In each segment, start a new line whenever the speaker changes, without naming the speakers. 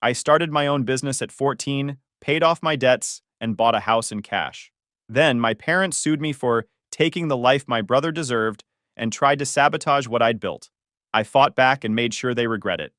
I started my own business at 14, paid off my debts, and bought a house in cash. Then my parents sued me for taking the life my brother deserved and tried to sabotage what I'd built. I fought back and made sure they regret it.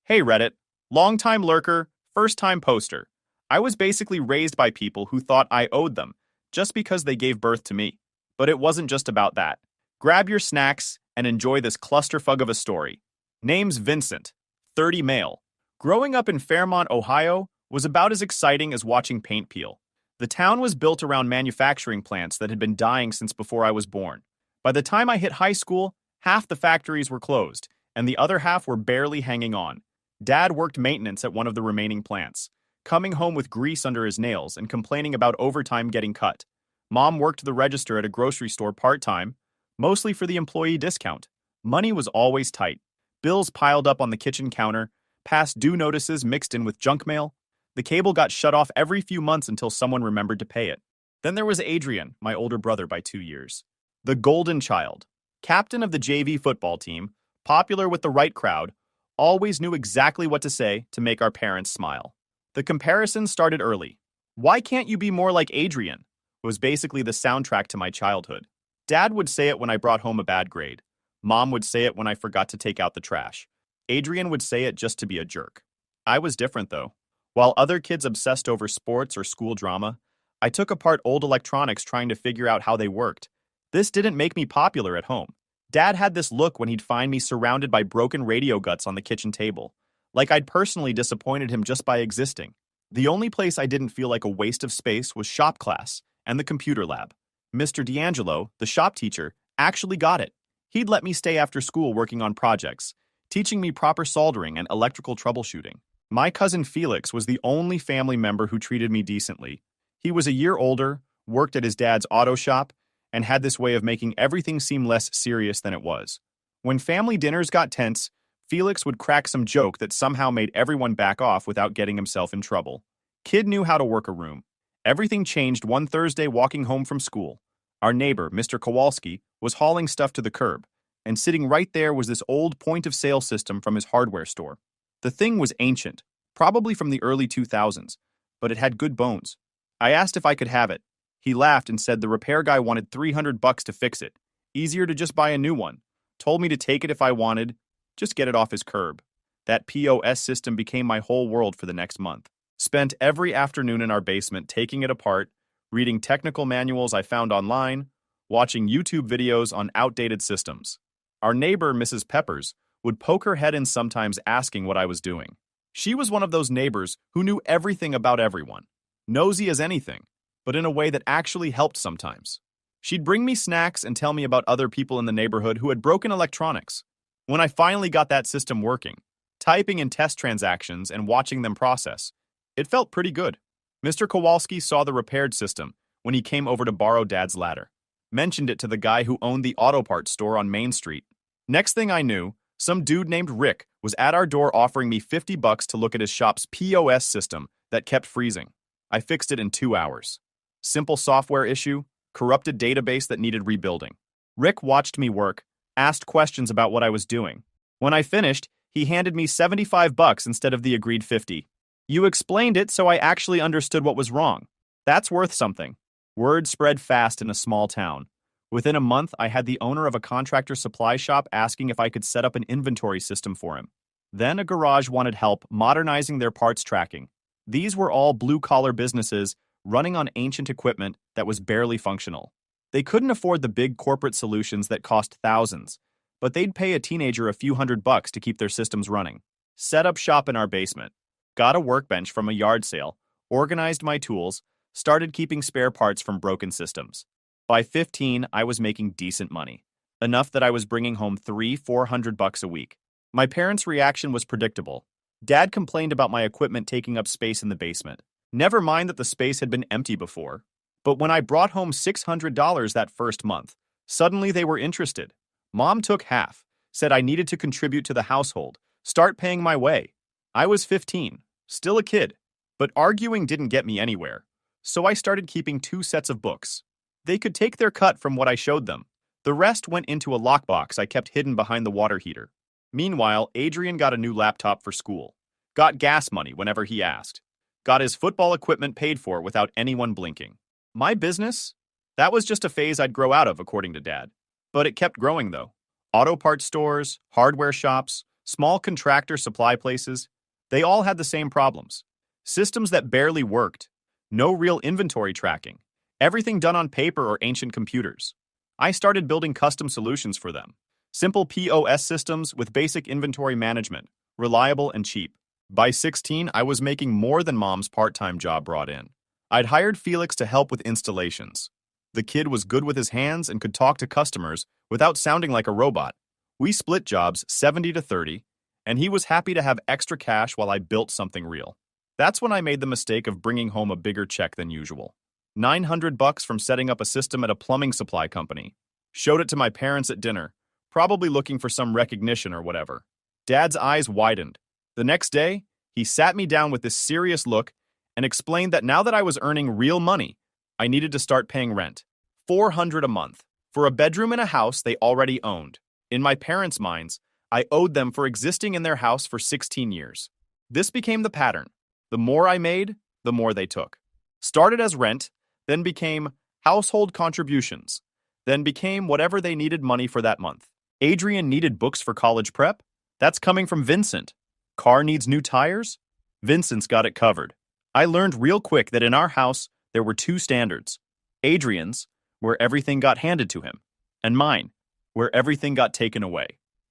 Hey Reddit, long-time lurker, first-time poster. I was basically raised by people who thought I owed them, just because they gave birth to me. But it wasn't just about that. Grab your snacks and enjoy this clusterfuck of a story. Name's Vincent, 30 male. Growing up in Fairmont, Ohio, was about as exciting as watching paint peel. The town was built around manufacturing plants that had been dying since before I was born. By the time I hit high school, half the factories were closed, and the other half were barely hanging on. Dad worked maintenance at one of the remaining plants, coming home with grease under his nails and complaining about overtime getting cut. Mom worked the register at a grocery store part-time, mostly for the employee discount. Money was always tight. Bills piled up on the kitchen counter, past due notices mixed in with junk mail. The cable got shut off every few months until someone remembered to pay it. Then there was Adrian, my older brother by 2 years. The golden child. Captain of the JV football team, popular with the right crowd, always knew exactly what to say to make our parents smile. The comparison started early. "Why can't you be more like Adrian?" was basically the soundtrack to my childhood. Dad would say it when I brought home a bad grade. Mom would say it when I forgot to take out the trash. Adrian would say it just to be a jerk. I was different though. While other kids obsessed over sports or school drama, I took apart old electronics trying to figure out how they worked. This didn't make me popular at home. Dad had this look when he'd find me surrounded by broken radio guts on the kitchen table, like I'd personally disappointed him just by existing. The only place I didn't feel like a waste of space was shop class and the computer lab. Mr. D'Angelo, the shop teacher, actually got it. He'd let me stay after school working on projects, teaching me proper soldering and electrical troubleshooting. My cousin Felix was the only family member who treated me decently. He was a year older, worked at his dad's auto shop, and had this way of making everything seem less serious than it was. When family dinners got tense, Felix would crack some joke that somehow made everyone back off without getting himself in trouble. Kid knew how to work a room. Everything changed one Thursday walking home from school. Our neighbor, Mr. Kowalski, was hauling stuff to the curb, and sitting right there was this old point-of-sale system from his hardware store. The thing was ancient, probably from the early 2000s, but it had good bones. I asked if I could have it. He laughed and said the repair guy wanted $300 to fix it. Easier to just buy a new one. Told me to take it if I wanted, just get it off his curb. That POS system became my whole world for the next month. Spent every afternoon in our basement taking it apart, reading technical manuals I found online, watching YouTube videos on outdated systems. Our neighbor, Mrs. Peppers, would poke her head in sometimes asking what I was doing. She was one of those neighbors who knew everything about everyone, nosy as anything, but in a way that actually helped sometimes. She'd bring me snacks and tell me about other people in the neighborhood who had broken electronics. When I finally got that system working, typing in test transactions and watching them process, it felt pretty good. Mr. Kowalski saw the repaired system when he came over to borrow Dad's ladder. Mentioned it to the guy who owned the auto parts store on Main Street. Next thing I knew, some dude named Rick was at our door offering me $50 to look at his shop's POS system that kept freezing. I fixed it in 2 hours. Simple software issue, corrupted database that needed rebuilding. Rick watched me work, asked questions about what I was doing. When I finished, he handed me $75 instead of the agreed $50. You explained it so I actually understood what was wrong. That's worth something. Word spread fast in a small town. Within a month, I had the owner of a contractor supply shop asking if I could set up an inventory system for him. Then a garage wanted help modernizing their parts tracking. These were all blue-collar businesses running on ancient equipment that was barely functional. They couldn't afford the big corporate solutions that cost thousands, but they'd pay a teenager a few $100 to keep their systems running. Set up shop in our basement. Got a workbench from a yard sale, organized my tools, started keeping spare parts from broken systems. By 15, I was making decent money, enough that I was bringing home $300-400 a week. My parents' reaction was predictable. Dad complained about my equipment taking up space in the basement. Never mind that the space had been empty before. But when I brought home $600 that first month, suddenly they were interested. Mom took half, said I needed to contribute to the household, start paying my way. I was 15, still a kid, but arguing didn't get me anywhere. So I started keeping 2 sets of books. They could take their cut from what I showed them. The rest went into a lockbox I kept hidden behind the water heater. Meanwhile, Adrian got a new laptop for school. got gas money whenever he asked, got his football equipment paid for without anyone blinking. My business? That was just a phase I'd grow out of, according to Dad. But it kept growing, though. Auto parts stores, hardware shops, small contractor supply places, they all had the same problems. Systems that barely worked, no real inventory tracking, everything done on paper or ancient computers. I started building custom solutions for them. Simple POS systems with basic inventory management, reliable and cheap. By 16, I was making more than Mom's part-time job brought in. I'd hired Felix to help with installations. The kid was good with his hands and could talk to customers without sounding like a robot. We split jobs 70-30, and he was happy to have extra cash while I built something real. That's when I made the mistake of bringing home a bigger check than usual. $900 from setting up a system at a plumbing supply company. Showed it to my parents at dinner, probably looking for some recognition or whatever. Dad's eyes widened. The next day, he sat me down with this serious look and explained that now that I was earning real money, I needed to start paying rent. $400 a month for a bedroom in a house they already owned. In my parents' minds, I owed them for existing in their house for 16 years. This became the pattern. The more I made, the more they took. Started as rent, then became household contributions, then became whatever they needed money for that month. Adrian needed books for college prep? That's coming from Vincent. Car needs new tires? Vincent's got it covered. I learned real quick that in our house, there were two standards. Adrian's, where everything got handed to him, and mine, where everything got taken away.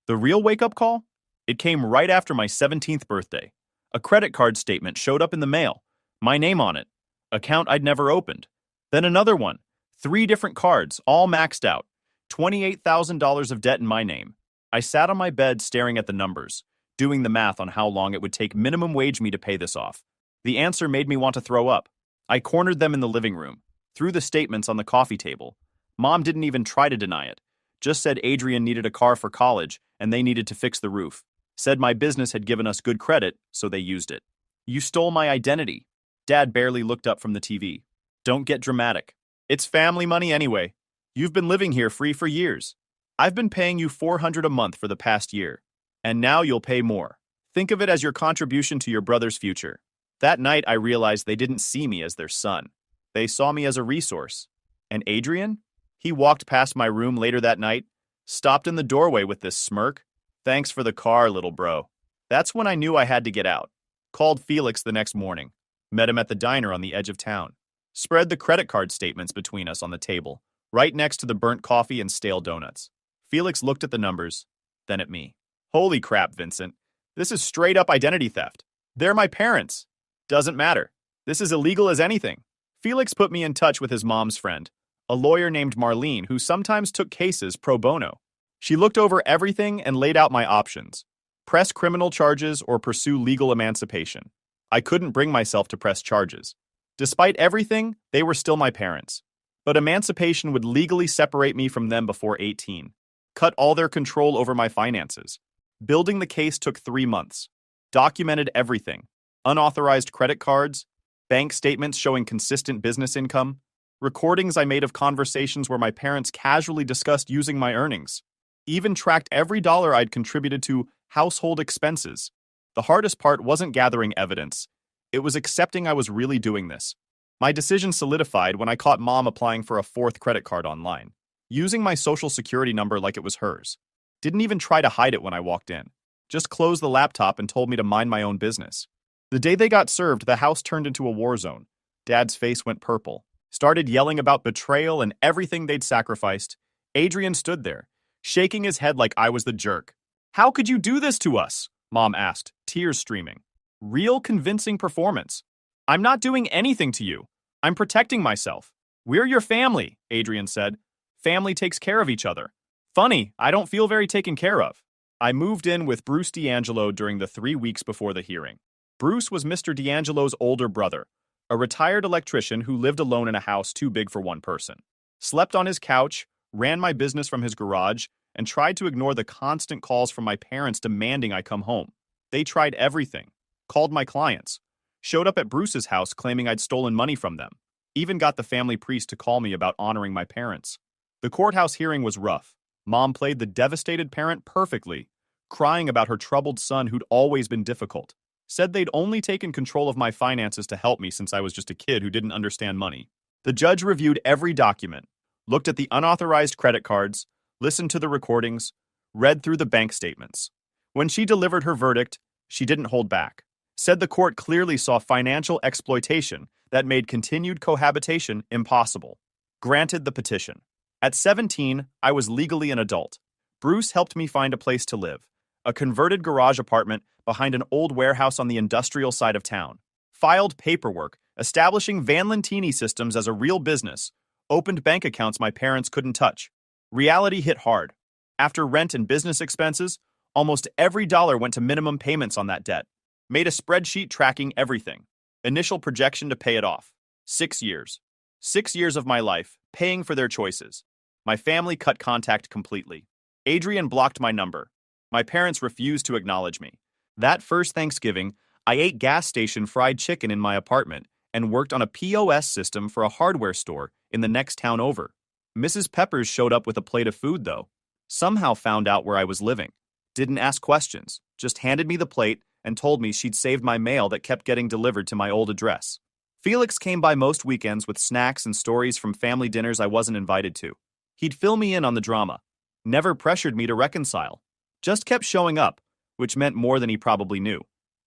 The real wake-up call? It came right after my 17th birthday. A credit card statement showed up in the mail, my name on it, account I'd never opened. Then another one, 3 different cards, all maxed out, $28,000 of debt in my name. I sat on my bed staring at the numbers, doing the math on how long it would take minimum wage me to pay this off. The answer made me want to throw up. I cornered them in the living room, threw the statements on the coffee table. Mom didn't even try to deny it, just said Adrian needed a car for college and they needed to fix the roof. Said my business had given us good credit, so they used it. You stole my identity. Dad barely looked up from the TV. Don't get dramatic. It's family money anyway. You've been living here free for years. I've been paying you $400 a month for the past year, and now you'll pay more. Think of it as your contribution to your brother's future. That night, I realized they didn't see me as their son. They saw me as a resource. And Adrian? He walked past my room later that night, stopped in the doorway with this smirk. Thanks for the car, little bro. That's when I knew I had to get out. Called Felix the next morning. Met him at the diner on the edge of town. Spread the credit card statements between us on the table, right next to the burnt coffee and stale donuts. Felix looked at the numbers, then at me. Holy crap, Vincent. This is straight up identity theft. They're my parents. Doesn't matter. This is illegal as anything. Felix put me in touch with his mom's friend, a lawyer named Marlene who sometimes took cases pro bono. She looked over everything and laid out my options. Press criminal charges or pursue legal emancipation. I couldn't bring myself to press charges. Despite everything, they were still my parents. But emancipation would legally separate me from them before 18. Cut all their control over my finances. Building the case took 3 months. Documented everything. Unauthorized credit cards, bank statements showing consistent business income, recordings I made of conversations where my parents casually discussed using my earnings. Even tracked every dollar I'd contributed to household expenses. The hardest part wasn't gathering evidence. It was accepting I was really doing this. My decision solidified when I caught Mom applying for a 4th credit card online, using my social security number like it was hers. Didn't even try to hide it when I walked in. Just closed the laptop and told me to mind my own business. The day they got served, the house turned into a war zone. Dad's face went purple. Started yelling about betrayal and everything they'd sacrificed. Adrian stood there, shaking his head like I was the jerk. How could you do this to us? Mom asked, tears streaming. Real convincing performance. I'm not doing anything to you. I'm protecting myself. We're your family, Adrian said. Family takes care of each other. Funny, I don't feel very taken care of. I moved in with Bruce D'Angelo during the 3 weeks before the hearing. Bruce was Mr. D'Angelo's older brother, a retired electrician who lived alone in a house too big for one person. Slept on his couch, ran my business from his garage, and tried to ignore the constant calls from my parents demanding I come home. They tried everything. Called my clients. Showed up at Bruce's house claiming I'd stolen money from them. Even got the family priest to call me about honoring my parents. The courthouse hearing was rough. Mom played the devastated parent perfectly, crying about her troubled son who'd always been difficult. said they'd only taken control of my finances to help me since I was just a kid who didn't understand money. The judge reviewed every document, looked at the unauthorized credit cards, listened to the recordings, read through the bank statements. When she delivered her verdict, she didn't hold back. Said the court clearly saw financial exploitation that made continued cohabitation impossible. Granted the petition. At 17, I was legally an adult. Bruce helped me find a place to live, a converted garage apartment behind an old warehouse on the industrial side of town. Filed paperwork, establishing Van Lentini Systems as a real business, opened bank accounts my parents couldn't touch. Reality hit hard. After rent and business expenses, almost every dollar went to minimum payments on that debt. Made a spreadsheet tracking everything. Initial projection to pay it off. 6 years. 6 years of my life, paying for their choices. My family cut contact completely. Adrian blocked my number. My parents refused to acknowledge me. That first Thanksgiving, I ate gas station fried chicken in my apartment and worked on a POS system for a hardware store in the next town over. Mrs. Peppers showed up with a plate of food, though. Somehow found out where I was living. Didn't ask questions, just handed me the plate and told me she'd saved my mail that kept getting delivered to my old address. Felix came by most weekends with snacks and stories from family dinners I wasn't invited to. He'd fill me in on the drama. Never pressured me to reconcile. Just kept showing up, which meant more than he probably knew.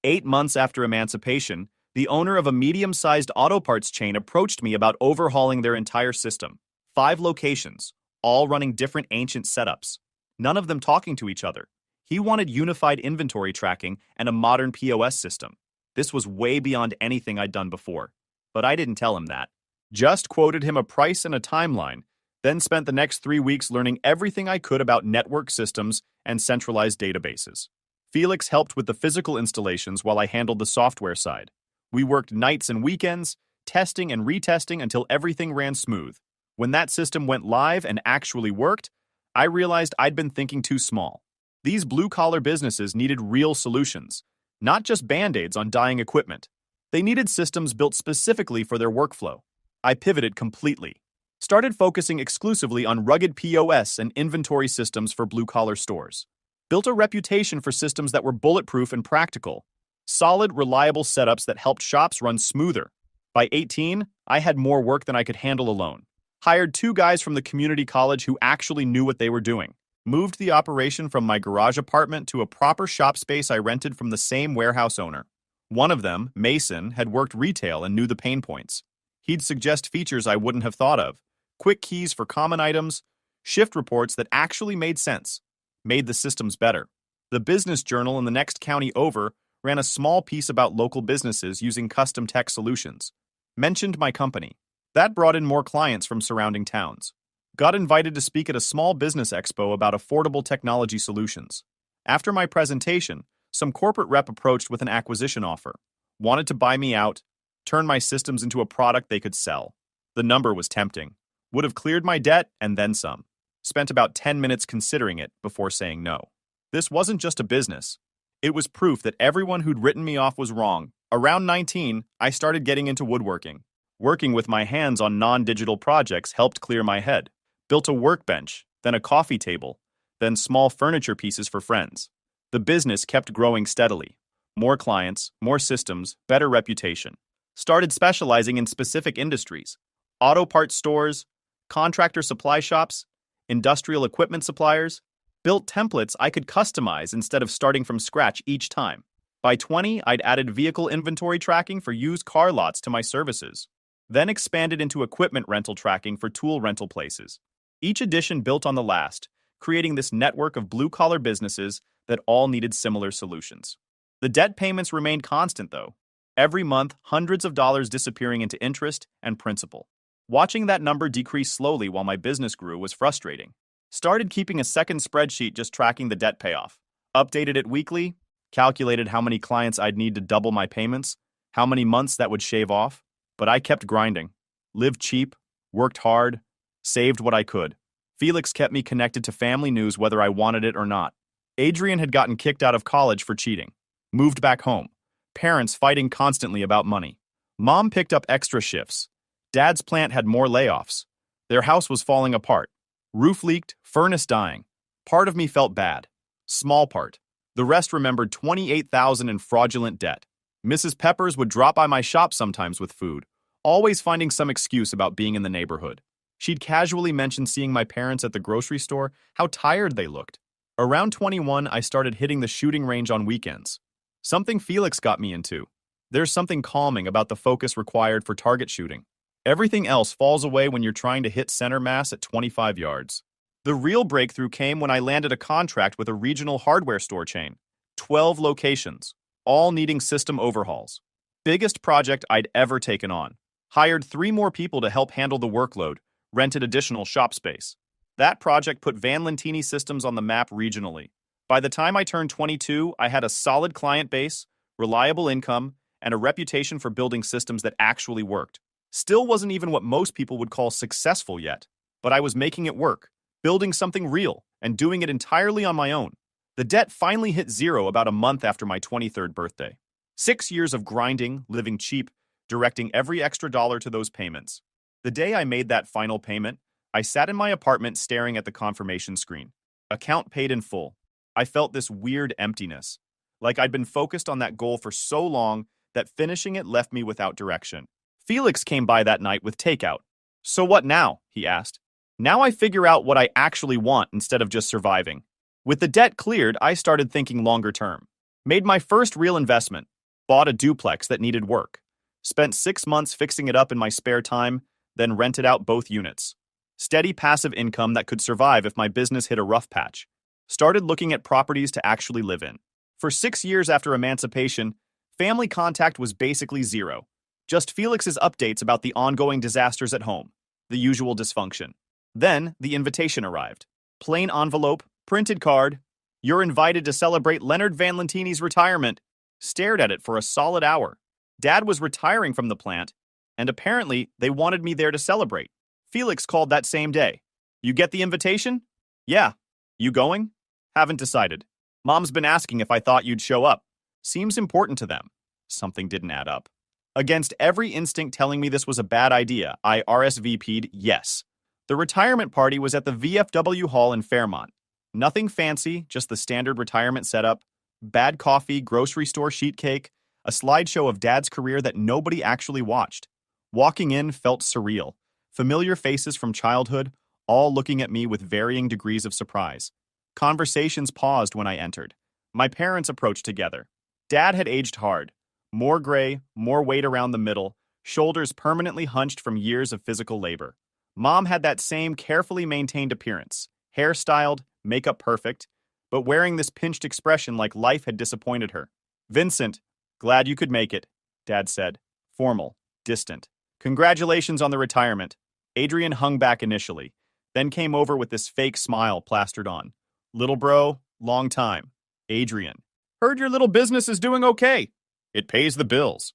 8 months after emancipation, the owner of a medium-sized auto parts chain approached me about overhauling their entire system. 5 locations, all running different ancient setups. None of them talking to each other. He wanted unified inventory tracking and a modern POS system. This was way beyond anything I'd done before. But I didn't tell him that. Just quoted him a price and a timeline, then spent the next 3 weeks learning everything I could about network systems and centralized databases. Felix helped with the physical installations while I handled the software side. We worked nights and weekends, testing and retesting until everything ran smooth. When that system went live and actually worked, I realized I'd been thinking too small. These blue-collar businesses needed real solutions, not just band-aids on dying equipment. They needed systems built specifically for their workflow. I pivoted completely. Started focusing exclusively on rugged POS and inventory systems for blue-collar stores. Built a reputation for systems that were bulletproof and practical. Solid, reliable setups that helped shops run smoother. By 18, I had more work than I could handle alone. Hired 2 guys from the community college who actually knew what they were doing. Moved the operation from my garage apartment to a proper shop space I rented from the same warehouse owner. One of them, Mason, had worked retail and knew the pain points. He'd suggest features I wouldn't have thought of. Quick keys for common items, shift reports that actually made sense. Made the systems better. The business journal in the next county over ran a small piece about local businesses using custom tech solutions. Mentioned my company. That brought in more clients from surrounding towns. Got invited to speak at a small business expo about affordable technology solutions. After my presentation, some corporate rep approached with an acquisition offer. Wanted to buy me out, turn my systems into a product they could sell. The number was tempting. Would have cleared my debt and then some. Spent about 10 minutes considering it before saying no. This wasn't just a business. It was proof that everyone who'd written me off was wrong. Around 19, I started getting into woodworking. Working with my hands on non-digital projects helped clear my head. Built a workbench, then a coffee table, then small furniture pieces for friends. The business kept growing steadily. More clients, more systems, better reputation. Started specializing in specific industries. Auto parts stores, contractor supply shops, industrial equipment suppliers. Built templates I could customize instead of starting from scratch each time. By 20, I'd added vehicle inventory tracking for used car lots to my services. Then expanded into equipment rental tracking for tool rental places. Each edition built on the last, creating this network of blue-collar businesses that all needed similar solutions. The debt payments remained constant, though. Every month, hundreds of dollars disappearing into interest and principal. Watching that number decrease slowly while my business grew was frustrating. Started keeping a second spreadsheet just tracking the debt payoff. Updated it weekly, calculated how many clients I'd need to double my payments, how many months that would shave off. But I kept grinding. Lived cheap, worked hard, saved what I could. Felix kept me connected to family news whether I wanted it or not. Adrian had gotten kicked out of college for cheating. Moved back home. Parents fighting constantly about money. Mom picked up extra shifts. Dad's plant had more layoffs. Their house was falling apart. Roof leaked, furnace dying. Part of me felt bad. Small part. The rest remembered $28,000 in fraudulent debt. Mrs. Peppers would drop by my shop sometimes with food, always finding some excuse about being in the neighborhood. She'd casually mention seeing my parents at the grocery store, how tired they looked. Around 21, I started hitting the shooting range on weekends. Something Felix got me into. There's something calming about the focus required for target shooting. Everything else falls away when you're trying to hit center mass at 25 yards. The real breakthrough came when I landed a contract with a regional hardware store chain. 12 locations, all needing system overhauls. Biggest project I'd ever taken on. Hired 3 more people to help handle the workload, rented additional shop space. That project put Van Lentini systems on the map regionally. By the time I turned 22, I had a solid client base, reliable income, and a reputation for building systems that actually worked. Still wasn't even what most people would call successful yet, but I was making it work, building something real, and doing it entirely on my own. The debt finally hit zero about a month after my 23rd birthday. 6 years of grinding, living cheap, directing every extra dollar to those payments. The day I made that final payment, I sat in my apartment staring at the confirmation screen. Account paid in full. I felt this weird emptiness, like I'd been focused on that goal for so long that finishing it left me without direction. Felix came by that night with takeout. "So what now?" he asked. "Now I figure out what I actually want instead of just surviving." With the debt cleared, I started thinking longer term. Made my first real investment. Bought a duplex that needed work. Spent 6 months fixing it up in my spare time, then rented out both units. Steady passive income that could survive if my business hit a rough patch. Started looking at properties to actually live in. For 6 years after emancipation, family contact was basically zero. Just Felix's updates about the ongoing disasters at home. The usual dysfunction. Then, the invitation arrived. Plain envelope, printed card. "You're invited to celebrate Leonard Van Lentini's retirement." Stared at it for a solid hour. Dad was retiring from the plant, and apparently they wanted me there to celebrate. Felix called that same day. "You get the invitation?" "Yeah." "You going?" "Haven't decided. Mom's been asking if I thought you'd show up. Seems important to them." Something didn't add up. Against every instinct telling me this was a bad idea, I RSVP'd yes. The retirement party was at the VFW Hall in Fairmont. Nothing fancy, just the standard retirement setup. Bad coffee, grocery store sheet cake, a slideshow of Dad's career that nobody actually watched. Walking in felt surreal. Familiar faces from childhood, all looking at me with varying degrees of surprise. Conversations paused when I entered. My parents approached together. Dad had aged hard. More gray, more weight around the middle, shoulders permanently hunched from years of physical labor. Mom had that same carefully maintained appearance, hair styled, makeup perfect, but wearing this pinched expression like life had disappointed her. "Vincent, glad you could make it," Dad said. Formal, distant. "Congratulations on the retirement." Adrian hung back initially, then came over with this fake smile plastered on. "Little bro, long time." Adrian. "Heard your little business is doing okay. It pays the bills."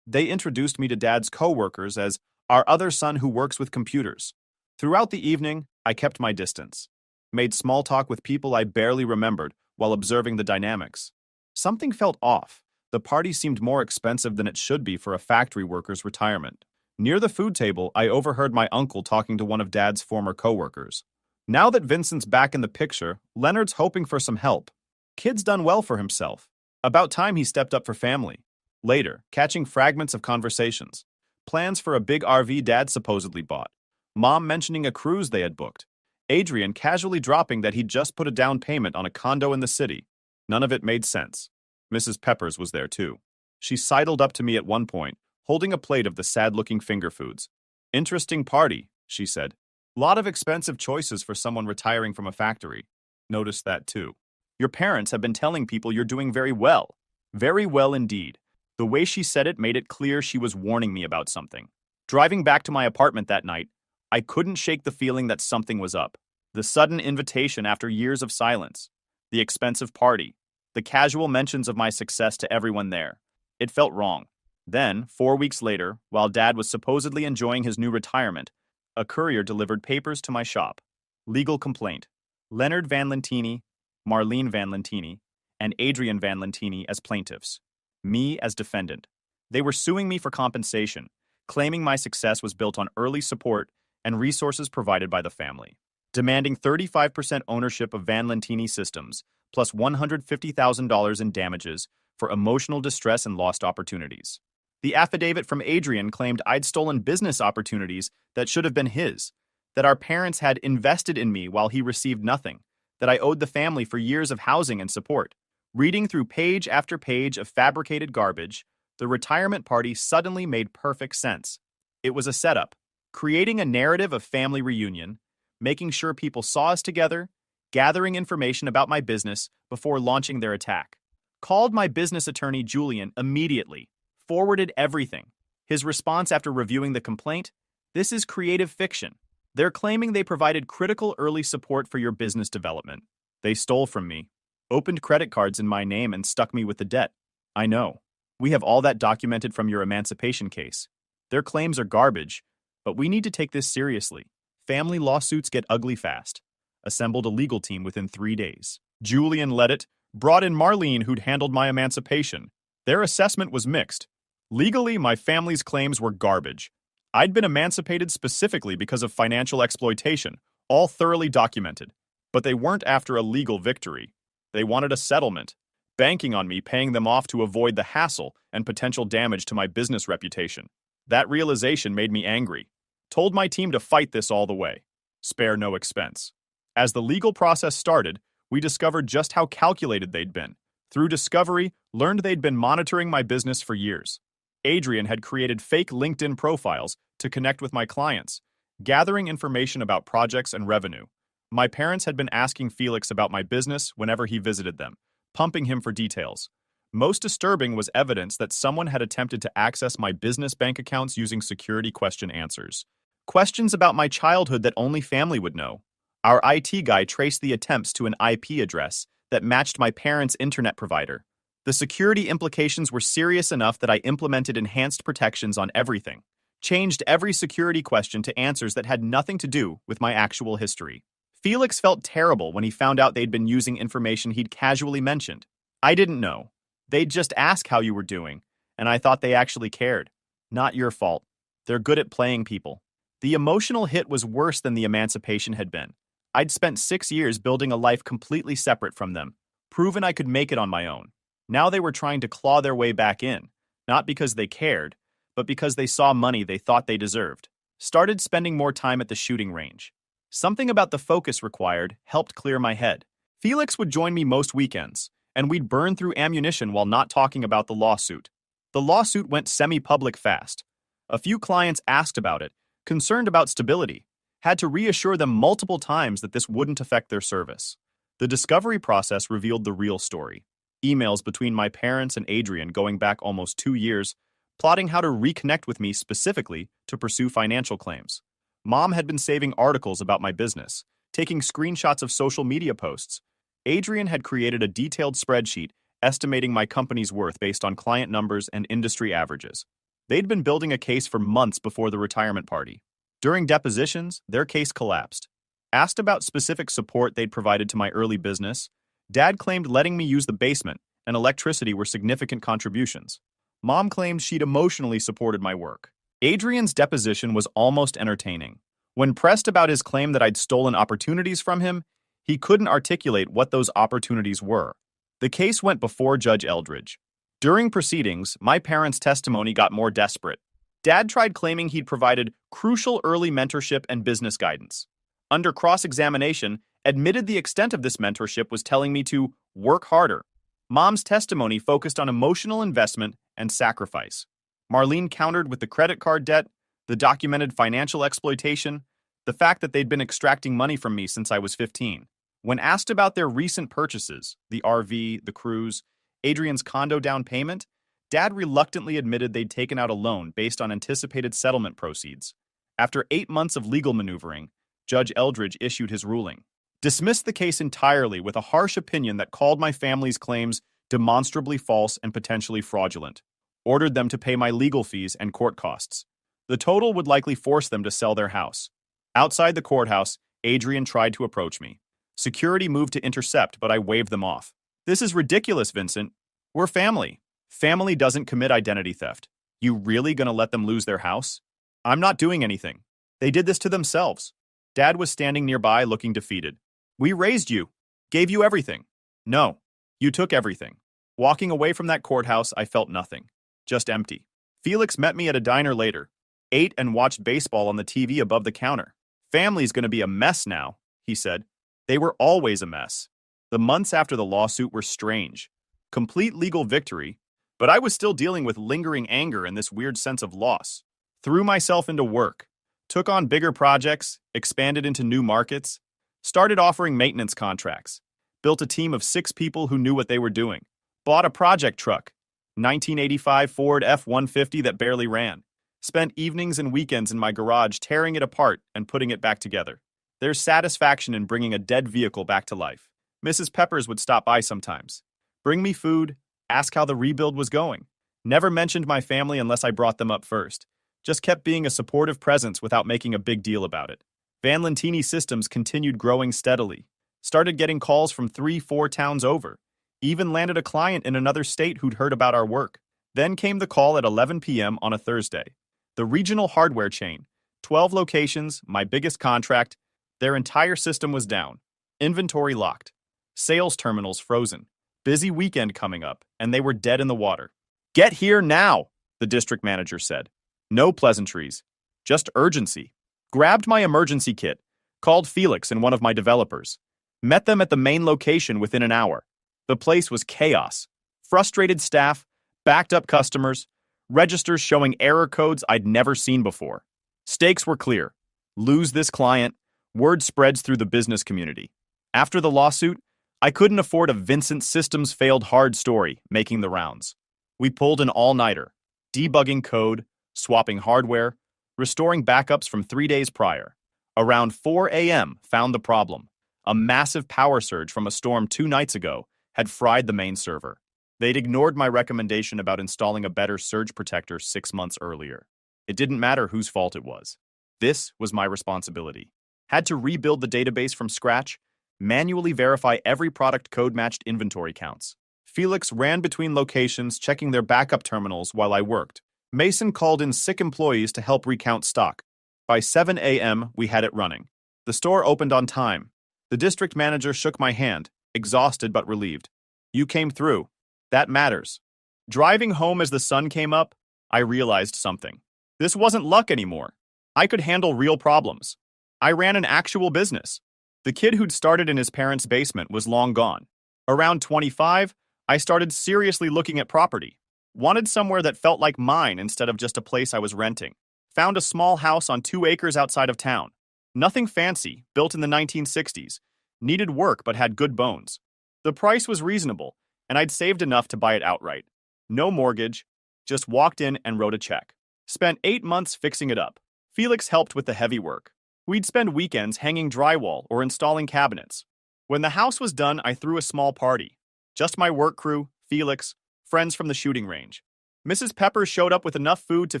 They introduced me to Dad's co-workers as our other son who works with computers. Throughout the evening, I kept my distance. Made small talk with people I barely remembered while observing the dynamics. Something felt off. The party seemed more expensive than it should be for a factory worker's retirement. Near the food table, I overheard my uncle talking to one of Dad's former co-workers. Now that Vincent's back in the picture, Leonard's hoping for some help. Kid's done well for himself. About time he stepped up for family. Later, catching fragments of conversations. Plans for a big RV Dad supposedly bought. Mom mentioning a cruise they had booked. Adrian casually dropping that he'd just put a down payment on a condo in the city. None of it made sense. Mrs. Peppers was there too. She sidled up to me at one point, holding a plate of the sad-looking finger foods. "Interesting party," she said. "Lot of expensive choices for someone retiring from a factory." Noticed that too. "Your parents have been telling people you're doing very well." Very well indeed. The way she said it made it clear she was warning me about something. Driving back to my apartment that night, I couldn't shake the feeling that something was up. The sudden invitation after years of silence. The expensive party. The casual mentions of my success to everyone there. It felt wrong. Then, 4 weeks later, while Dad was supposedly enjoying his new retirement, a courier delivered papers to my shop. Legal complaint. Leonard Van Lentini, Marlene Van Lentini, and Adrian Van Lentini as plaintiffs. Me as defendant. They were suing me for compensation, claiming my success was built on early support and resources provided by the family. Demanding 35% ownership of Van Lentini systems, plus $150,000 in damages for emotional distress and lost opportunities. The affidavit from Adrian claimed I'd stolen business opportunities that should have been his, that our parents had invested in me while he received nothing, that I owed the family for years of housing and support. Reading through page after page of fabricated garbage, the retirement party suddenly made perfect sense. It was a setup, creating a narrative of family reunion, making sure people saw us together, gathering information about my business before launching their attack. Called my business attorney Julian immediately, forwarded everything. His response after reviewing the complaint: "This is creative fiction. They're claiming they provided critical early support for your business development. They stole from me, opened credit cards in my name and stuck me with the debt. I know. We have all that documented from your emancipation case. Their claims are garbage, but we need to take this seriously. Family lawsuits get ugly fast." Assembled a legal team within 3 days. Julian led it, brought in Marlene, who'd handled my emancipation. Their assessment was mixed. Legally, my family's claims were garbage. I'd been emancipated specifically because of financial exploitation, all thoroughly documented. But they weren't after a legal victory. They wanted a settlement, banking on me paying them off to avoid the hassle and potential damage to my business reputation. That realization made me angry. Told my team to fight this all the way. Spare no expense. As the legal process started, we discovered just how calculated they'd been. Through discovery, learned they'd been monitoring my business for years. Adrian had created fake LinkedIn profiles to connect with my clients, gathering information about projects and revenue. My parents had been asking Felix about my business whenever he visited them, pumping him for details. Most disturbing was evidence that someone had attempted to access my business bank accounts using security question answers. Questions about my childhood that only family would know. Our IT guy traced the attempts to an IP address that matched my parents' internet provider. The security implications were serious enough that I implemented enhanced protections on everything. Changed every security question to answers that had nothing to do with my actual history. Felix felt terrible when he found out they'd been using information he'd casually mentioned. I didn't know. They'd just ask how you were doing, and I thought they actually cared. Not your fault. They're good at playing people. The emotional hit was worse than the emancipation had been. I'd spent 6 years building a life completely separate from them, proven I could make it on my own. Now they were trying to claw their way back in, not because they cared, but because they saw money they thought they deserved. Started spending more time at the shooting range. Something about the focus required helped clear my head. Felix would join me most weekends, and we'd burn through ammunition while not talking about the lawsuit. The lawsuit went semi-public fast. A few clients asked about it, concerned about stability, had to reassure them multiple times that this wouldn't affect their service. The discovery process revealed the real story. Emails between my parents and Adrian going back almost 2 years, plotting how to reconnect with me specifically to pursue financial claims. Mom had been saving articles about my business, taking screenshots of social media posts. Adrian had created a detailed spreadsheet estimating my company's worth based on client numbers and industry averages. They'd been building a case for months before the retirement party. During depositions, their case collapsed. Asked about specific support they'd provided to my early business, Dad claimed letting me use the basement and electricity were significant contributions. Mom claimed she'd emotionally supported my work. Adrian's deposition was almost entertaining. When pressed about his claim that I'd stolen opportunities from him, he couldn't articulate what those opportunities were. The case went before Judge Eldridge. During proceedings, my parents' testimony got more desperate. Dad tried claiming he'd provided crucial early mentorship and business guidance. Under cross-examination, admitted the extent of this mentorship was telling me to work harder. Mom's testimony focused on emotional investment and sacrifice. Marlene countered with the credit card debt, the documented financial exploitation, the fact that they'd been extracting money from me since I was 15. When asked about their recent purchases, the RV, the cruise, Adrian's condo down payment, Dad reluctantly admitted they'd taken out a loan based on anticipated settlement proceeds. After 8 months of legal maneuvering, Judge Eldridge issued his ruling. Dismissed the case entirely with a harsh opinion that called my family's claims demonstrably false and potentially fraudulent. Ordered them to pay my legal fees and court costs. The total would likely force them to sell their house. Outside the courthouse, Adrian tried to approach me. Security moved to intercept, but I waved them off. "This is ridiculous, Vincent. We're family. Family doesn't commit identity theft. You really gonna let them lose their house? I'm not doing anything. They did this to themselves." Dad was standing nearby looking defeated. "We raised you. Gave you everything." "No. You took everything." Walking away from that courthouse, I felt nothing. Just empty. Felix met me at a diner later, ate and watched baseball on the TV above the counter. Family's gonna be a mess now, he said. They were always a mess. The months after the lawsuit were strange. Complete legal victory, but I was still dealing with lingering anger and this weird sense of loss. Threw myself into work, took on bigger projects, expanded into new markets, started offering maintenance contracts, built a team of 6 people who knew what they were doing, bought a project truck, 1985 Ford F-150 that barely ran, spent evenings and weekends in my garage tearing it apart and putting it back together. There's satisfaction in bringing a dead vehicle back to life. Mrs. Peppers would stop by sometimes, bring me food, ask how the rebuild was going. Never mentioned my family unless I brought them up first. Just kept being a supportive presence without making a big deal about it. Van Lentini Systems continued growing steadily. Started getting calls from 3-4 towns over. Even landed a client in another state who'd heard about our work. Then came the call at 11 p.m. on a Thursday. The regional hardware chain, 12 locations, my biggest contract, their entire system was down. Inventory locked. Sales terminals frozen. Busy weekend coming up, and they were dead in the water. "Get here now," the district manager said. No pleasantries, just urgency. Grabbed my emergency kit, called Felix and one of my developers. Met them at the main location within an hour. The place was chaos. Frustrated staff, backed up customers, registers showing error codes I'd never seen before. Stakes were clear. Lose this client, word spreads through the business community. After the lawsuit, I couldn't afford a Vincent Systems failed hard story making the rounds. We pulled an all-nighter, debugging code, swapping hardware, restoring backups from 3 days prior. Around 4 a.m. found the problem. A massive power surge from a storm 2 nights ago had fried the main server. They'd ignored my recommendation about installing a better surge protector 6 months earlier. It didn't matter whose fault it was. This was my responsibility. Had to rebuild the database from scratch, manually verify every product code-matched inventory counts. Felix ran between locations checking their backup terminals while I worked. Mason called in sick employees to help recount stock. By 7 a.m., we had it running. The store opened on time. The district manager shook my hand, exhausted but relieved. "You came through. That matters." Driving home as the sun came up, I realized something. This wasn't luck anymore. I could handle real problems. I ran an actual business. The kid who'd started in his parents' basement was long gone. Around 25, I started seriously looking at property. Wanted somewhere that felt like mine instead of just a place I was renting. Found a small house on 2 acres outside of town. Nothing fancy, built in the 1960s. Needed work but had good bones. The price was reasonable, and I'd saved enough to buy it outright. No mortgage, just walked in and wrote a check. Spent 8 months fixing it up. Felix helped with the heavy work. We'd spend weekends hanging drywall or installing cabinets. When the house was done, I threw a small party. Just my work crew, Felix, friends from the shooting range. Mrs. Peppers showed up with enough food to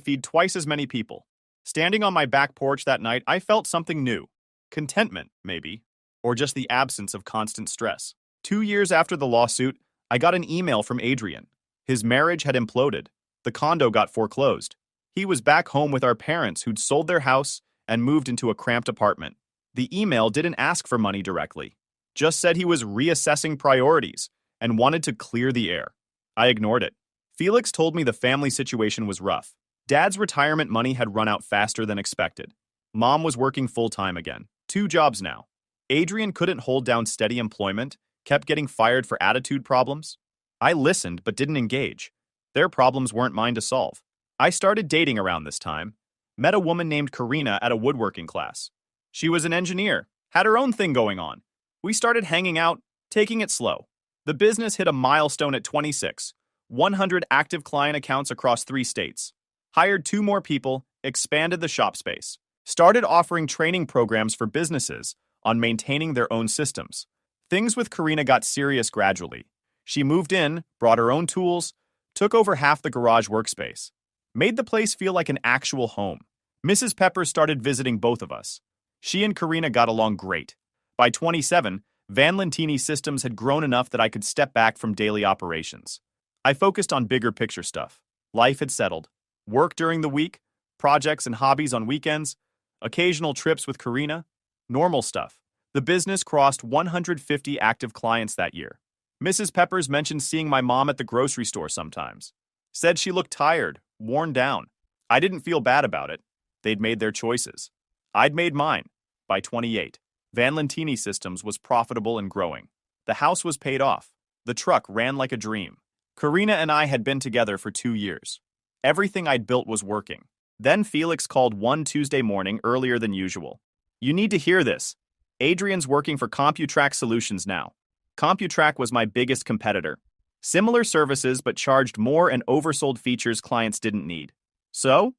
feed twice as many people. Standing on my back porch that night, I felt something new. Contentment, maybe. Or just the absence of constant stress. 2 years after the lawsuit, I got an email from Adrian. His marriage had imploded. The condo got foreclosed. He was back home with our parents who'd sold their house and moved into a cramped apartment. The email didn't ask for money directly. Just said he was reassessing priorities and wanted to clear the air. I ignored it. Felix told me the family situation was rough. Dad's retirement money had run out faster than expected. Mom was working full-time again, 2 jobs now. Adrian couldn't hold down steady employment, kept getting fired for attitude problems. I listened but didn't engage. Their problems weren't mine to solve. I started dating around this time. Met a woman named Karina at a woodworking class. She was an engineer, had her own thing going on. We started hanging out, taking it slow. The business hit a milestone at 26, 100 active client accounts across 3 states. Hired 2 more people, expanded the shop space. Started offering training programs for businesses on maintaining their own systems. Things with Karina got serious gradually. She moved in, brought her own tools, took over half the garage workspace. Made the place feel like an actual home. Mrs. Peppers started visiting both of us. She and Karina got along great. By 27, Van Lentini Systems had grown enough that I could step back from daily operations. I focused on bigger picture stuff. Life had settled. Work during the week, projects and hobbies on weekends, occasional trips with Karina, normal stuff. The business crossed 150 active clients that year. Mrs. Peppers mentioned seeing my mom at the grocery store sometimes. Said she looked tired, worn down. I didn't feel bad about it. They'd made their choices. I'd made mine. By 28, Van Lentini Systems was profitable and growing. The house was paid off. The truck ran like a dream. Karina and I had been together for 2 years. Everything I'd built was working. Then Felix called one Tuesday morning earlier than usual. You need to hear this. Adrian's working for CompuTrack Solutions now. CompuTrack was my biggest competitor. Similar services but charged more and oversold features clients didn't need. So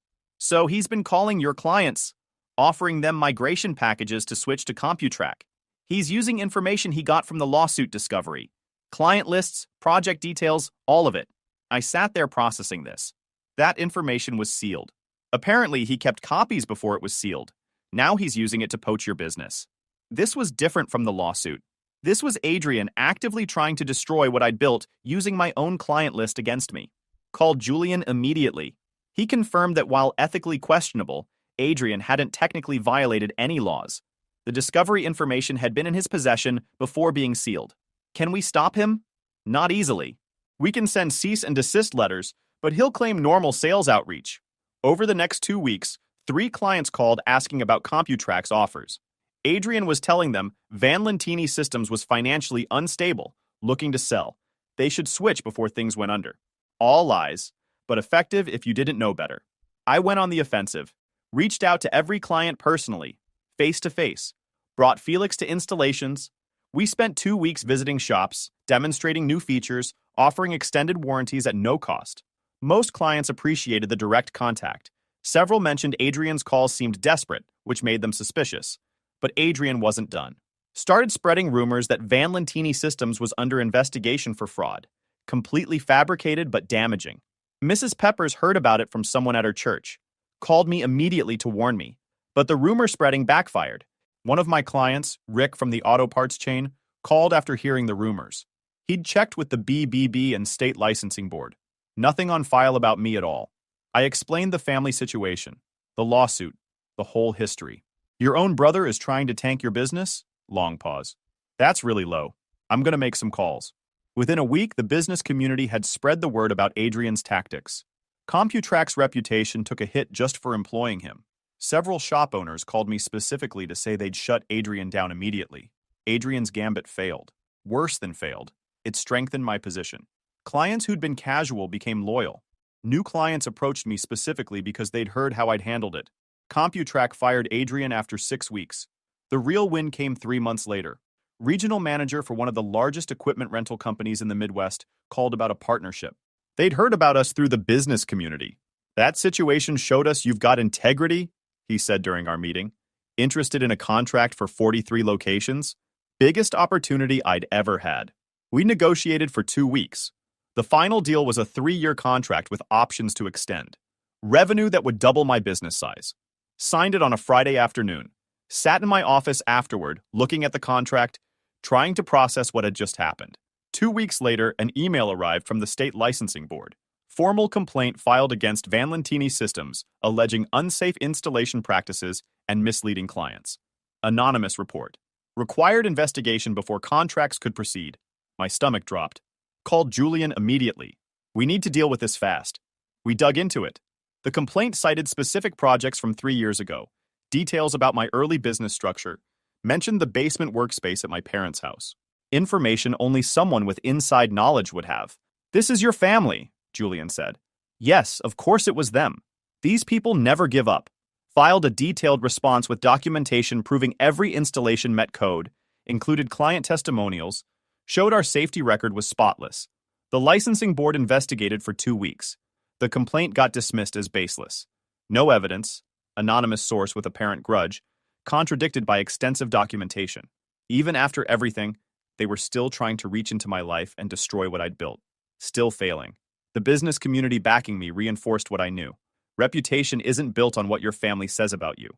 he's been calling your clients, offering them migration packages to switch to CompuTrack. He's using information he got from the lawsuit discovery. Client lists, project details, all of it. I sat there processing this. That information was sealed. Apparently, he kept copies before it was sealed. Now he's using it to poach your business. This was different from the lawsuit. This was Adrian actively trying to destroy what I'd built using my own client list against me. Called Julian immediately. He confirmed that while ethically questionable, Adrian hadn't technically violated any laws. The discovery information had been in his possession before being sealed. Can we stop him? Not easily. We can send cease and desist letters, but he'll claim normal sales outreach. Over the next 2 weeks, 3 clients called asking about CompuTrack's offers. Adrian was telling them Van Lentini Systems was financially unstable, looking to sell. They should switch before things went under. All lies, but effective if you didn't know better. I went on the offensive, reached out to every client personally, face to face, brought Felix to installations. We spent 2 weeks visiting shops, demonstrating new features, offering extended warranties at no cost. Most clients appreciated the direct contact. Several mentioned Adrian's calls seemed desperate, which made them suspicious. But Adrian wasn't done. Started spreading rumors that Van Lentini Systems was under investigation for fraud. Completely fabricated but damaging. Mrs. Peppers heard about it from someone at her church. Called me immediately to warn me. But the rumor spreading backfired. One of my clients, Rick from the auto parts chain, called after hearing the rumors. He'd checked with the BBB and state licensing board. Nothing on file about me at all. I explained the family situation, the lawsuit, the whole history. Your own brother is trying to tank your business? Long pause. That's really low. I'm going to make some calls. Within a week, the business community had spread the word about Adrian's tactics. CompuTrack's reputation took a hit just for employing him. Several shop owners called me specifically to say they'd shut Adrian down immediately. Adrian's gambit failed. Worse than failed. It strengthened my position. Clients who'd been casual became loyal. New clients approached me specifically because they'd heard how I'd handled it. CompuTrack fired Adrian after 6 weeks. The real win came 3 months later. Regional manager for one of the largest equipment rental companies in the Midwest called about a partnership. They'd heard about us through the business community. That situation showed us you've got integrity, he said during our meeting. Interested in a contract for 43 locations? Biggest opportunity I'd ever had. We negotiated for 2 weeks. The final deal was a 3-year contract with options to extend. Revenue that would double my business size. Signed it on a Friday afternoon. Sat in my office afterward, looking at the contract, trying to process what had just happened. 2 weeks later, an email arrived from the state licensing board. Formal complaint filed against Van Lentini Systems, alleging unsafe installation practices and misleading clients. Anonymous report. Required investigation before contracts could proceed. My stomach dropped. Called Julian immediately. We need to deal with this fast. We dug into it. The complaint cited specific projects from 3 years ago, details about my early business structure, mentioned the basement workspace at my parents' house. Information only someone with inside knowledge would have. This is your family, Julian said. Yes, of course it was them. These people never give up. Filed a detailed response with documentation proving every installation met code, included client testimonials, showed our safety record was spotless. The licensing board investigated for 2 weeks. The complaint got dismissed as baseless. No evidence, anonymous source with apparent grudge, contradicted by extensive documentation. Even after everything, they were still trying to reach into my life and destroy what I'd built. Still failing. The business community backing me reinforced what I knew. Reputation isn't built on what your family says about you.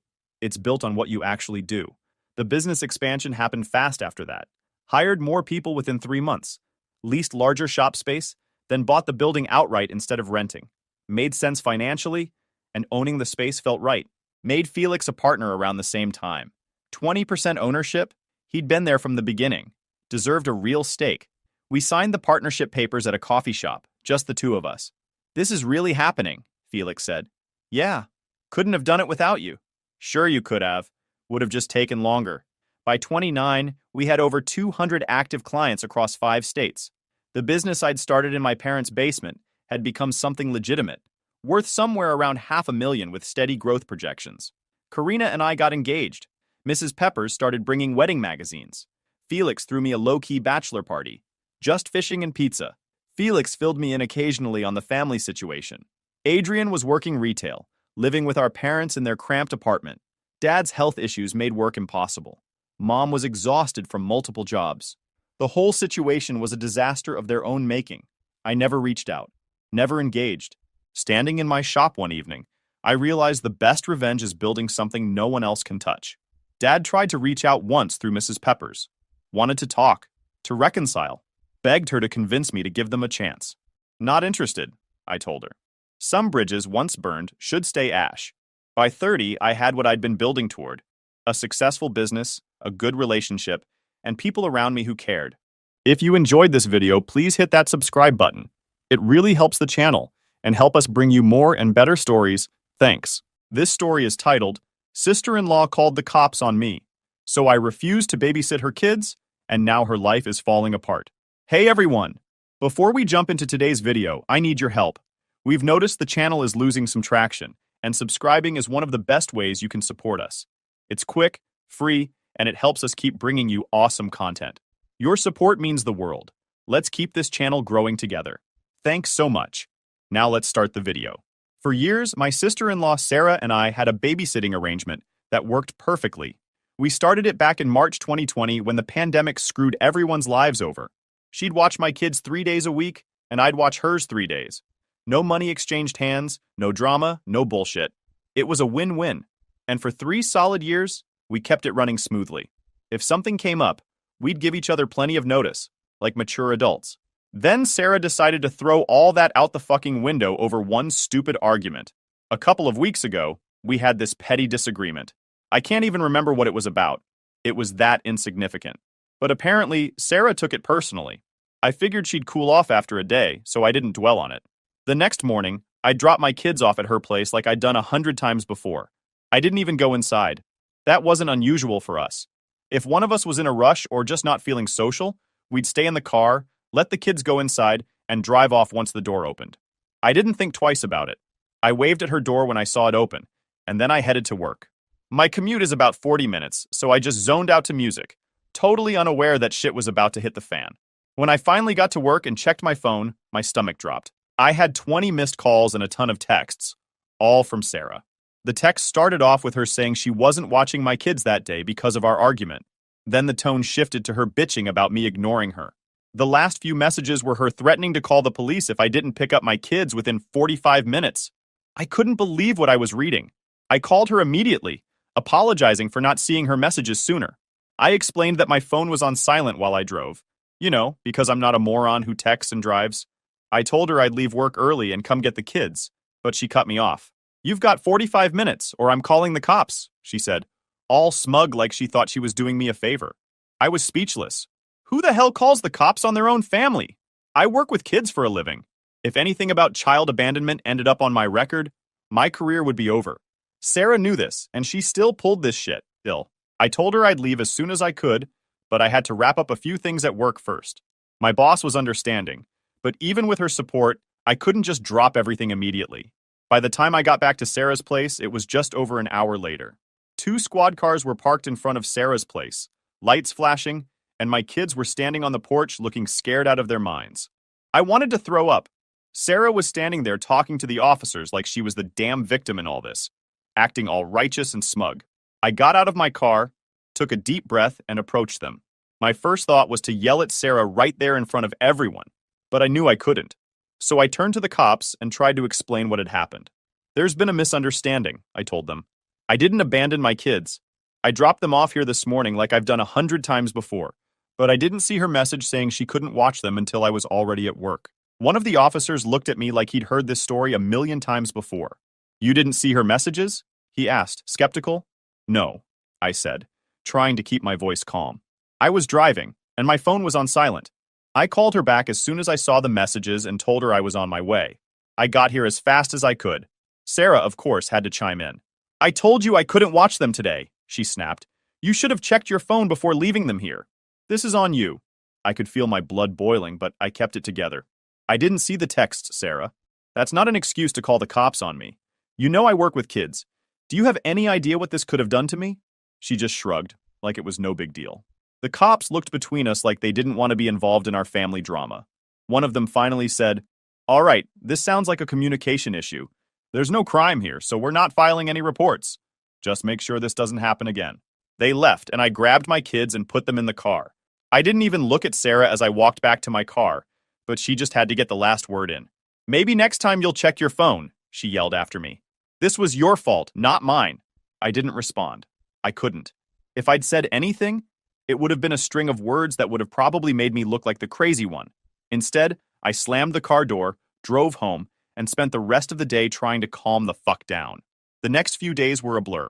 It's built on what you actually do. The business expansion happened fast after that. Hired more people within 3 months. Leased larger shop space, then bought the building outright instead of renting. Made sense financially, and owning the space felt right. Made Felix a partner around the same time. 20% ownership? He'd been there from the beginning. Deserved a real stake. We signed the partnership papers at a coffee shop, just the two of us. This is really happening, Felix said. Yeah, couldn't have done it without you. Sure you could have. Would have just taken longer. By 29, we had over 200 active clients across 5 states. The business I'd started in my parents' basement had become something legitimate, worth somewhere around $500,000 with steady growth projections. Karina and I got engaged. Mrs. Peppers started bringing wedding magazines. Felix threw me a low-key bachelor party. Just fishing and pizza. Felix filled me in occasionally on the family situation. Adrian was working retail, living with our parents in their cramped apartment. Dad's health issues made work impossible. Mom was exhausted from multiple jobs. The whole situation was a disaster of their own making. I never reached out, never engaged. Standing in my shop one evening, I realized the best revenge is building something no one else can touch. Dad tried to reach out once through Mrs. Peppers. Wanted to talk, to reconcile. Begged her to convince me to give them a chance. Not interested, I told her. Some bridges once burned should stay ash. By 30, I had what I'd been building toward. A successful business, a good relationship, and people around me who cared. If you enjoyed this video, please hit that subscribe button. It really helps the channel and help us bring you more and better stories. Thanks. This story is titled, Sister-in-Law Called the Cops on Me. So I refused to babysit her kids, and now her life is falling apart. Hey everyone! Before we jump into today's video, I need your help. We've noticed the channel is losing some traction, and subscribing is one of the best ways you can support us. It's quick, free, and it helps us keep bringing you awesome content. Your support means the world. Let's keep this channel growing together. Thanks so much. Now let's start the video. For years, my sister-in-law Sarah and I had a babysitting arrangement that worked perfectly. We started it back in March 2020 when the pandemic screwed everyone's lives over. She'd watch my kids 3 days a week, and I'd watch hers 3 days. No money exchanged hands, no drama, no bullshit. It was a win-win. And for 3 solid years, we kept it running smoothly. If something came up, we'd give each other plenty of notice, like mature adults. Then Sarah decided to throw all that out the fucking window over one stupid argument. A couple of weeks ago, we had this petty disagreement. I can't even remember what it was about. It was that insignificant. But apparently, Sarah took it personally. I figured she'd cool off after a day, so I didn't dwell on it. The next morning, I dropped my kids off at her place like I'd done 100 times before. I didn't even go inside. That wasn't unusual for us. If one of us was in a rush or just not feeling social, we'd stay in the car, let the kids go inside, and drive off once the door opened. I didn't think twice about it. I waved at her door when I saw it open, and then I headed to work. My commute is about 40 minutes, so I just zoned out to music, totally unaware that shit was about to hit the fan. When I finally got to work and checked my phone, my stomach dropped. I had 20 missed calls and a ton of texts, all from Sarah. The text started off with her saying she wasn't watching my kids that day because of our argument. Then the tone shifted to her bitching about me ignoring her. The last few messages were her threatening to call the police if I didn't pick up my kids within 45 minutes. I couldn't believe what I was reading. I called her immediately, apologizing for not seeing her messages sooner. I explained that my phone was on silent while I drove. You know, because I'm not a moron who texts and drives. I told her I'd leave work early and come get the kids, but she cut me off. You've got 45 minutes, or I'm calling the cops, she said, all smug like she thought she was doing me a favor. I was speechless. Who the hell calls the cops on their own family? I work with kids for a living. If anything about child abandonment ended up on my record, my career would be over. Sarah knew this, and she still pulled this shit, ill. I told her I'd leave as soon as I could, but I had to wrap up a few things at work first. My boss was understanding, but even with her support, I couldn't just drop everything immediately. By the time I got back to Sarah's place, it was just over an hour later. 2 squad cars were parked in front of Sarah's place, lights flashing, and my kids were standing on the porch looking scared out of their minds. I wanted to throw up. Sarah was standing there talking to the officers like she was the damn victim in all this, acting all righteous and smug. I got out of my car, took a deep breath, and approached them. My first thought was to yell at Sarah right there in front of everyone, but I knew I couldn't. So I turned to the cops and tried to explain what had happened. There's been a misunderstanding, I told them. I didn't abandon my kids. I dropped them off here this morning like I've done 100 times before, but I didn't see her message saying she couldn't watch them until I was already at work. One of the officers looked at me like he'd heard this story a million times before. You didn't see her messages? He asked, skeptical. No, I said, trying to keep my voice calm. I was driving, and my phone was on silent. I called her back as soon as I saw the messages and told her I was on my way. I got here as fast as I could. Sarah, of course, had to chime in. I told you I couldn't watch them today, she snapped. You should have checked your phone before leaving them here. This is on you. I could feel my blood boiling, but I kept it together. I didn't see the texts, Sarah. That's not an excuse to call the cops on me. You know I work with kids. Do you have any idea what this could have done to me? She just shrugged, like it was no big deal. The cops looked between us like they didn't want to be involved in our family drama. One of them finally said, "All right, this sounds like a communication issue. There's no crime here, so we're not filing any reports. Just make sure this doesn't happen again." They left, and I grabbed my kids and put them in the car. I didn't even look at Sarah as I walked back to my car, but she just had to get the last word in. "Maybe next time you'll check your phone," she yelled after me. "This was your fault, not mine." I didn't respond. I couldn't. If I'd said anything, it would have been a string of words that would have probably made me look like the crazy one. Instead, I slammed the car door, drove home, and spent the rest of the day trying to calm the fuck down. The next few days were a blur.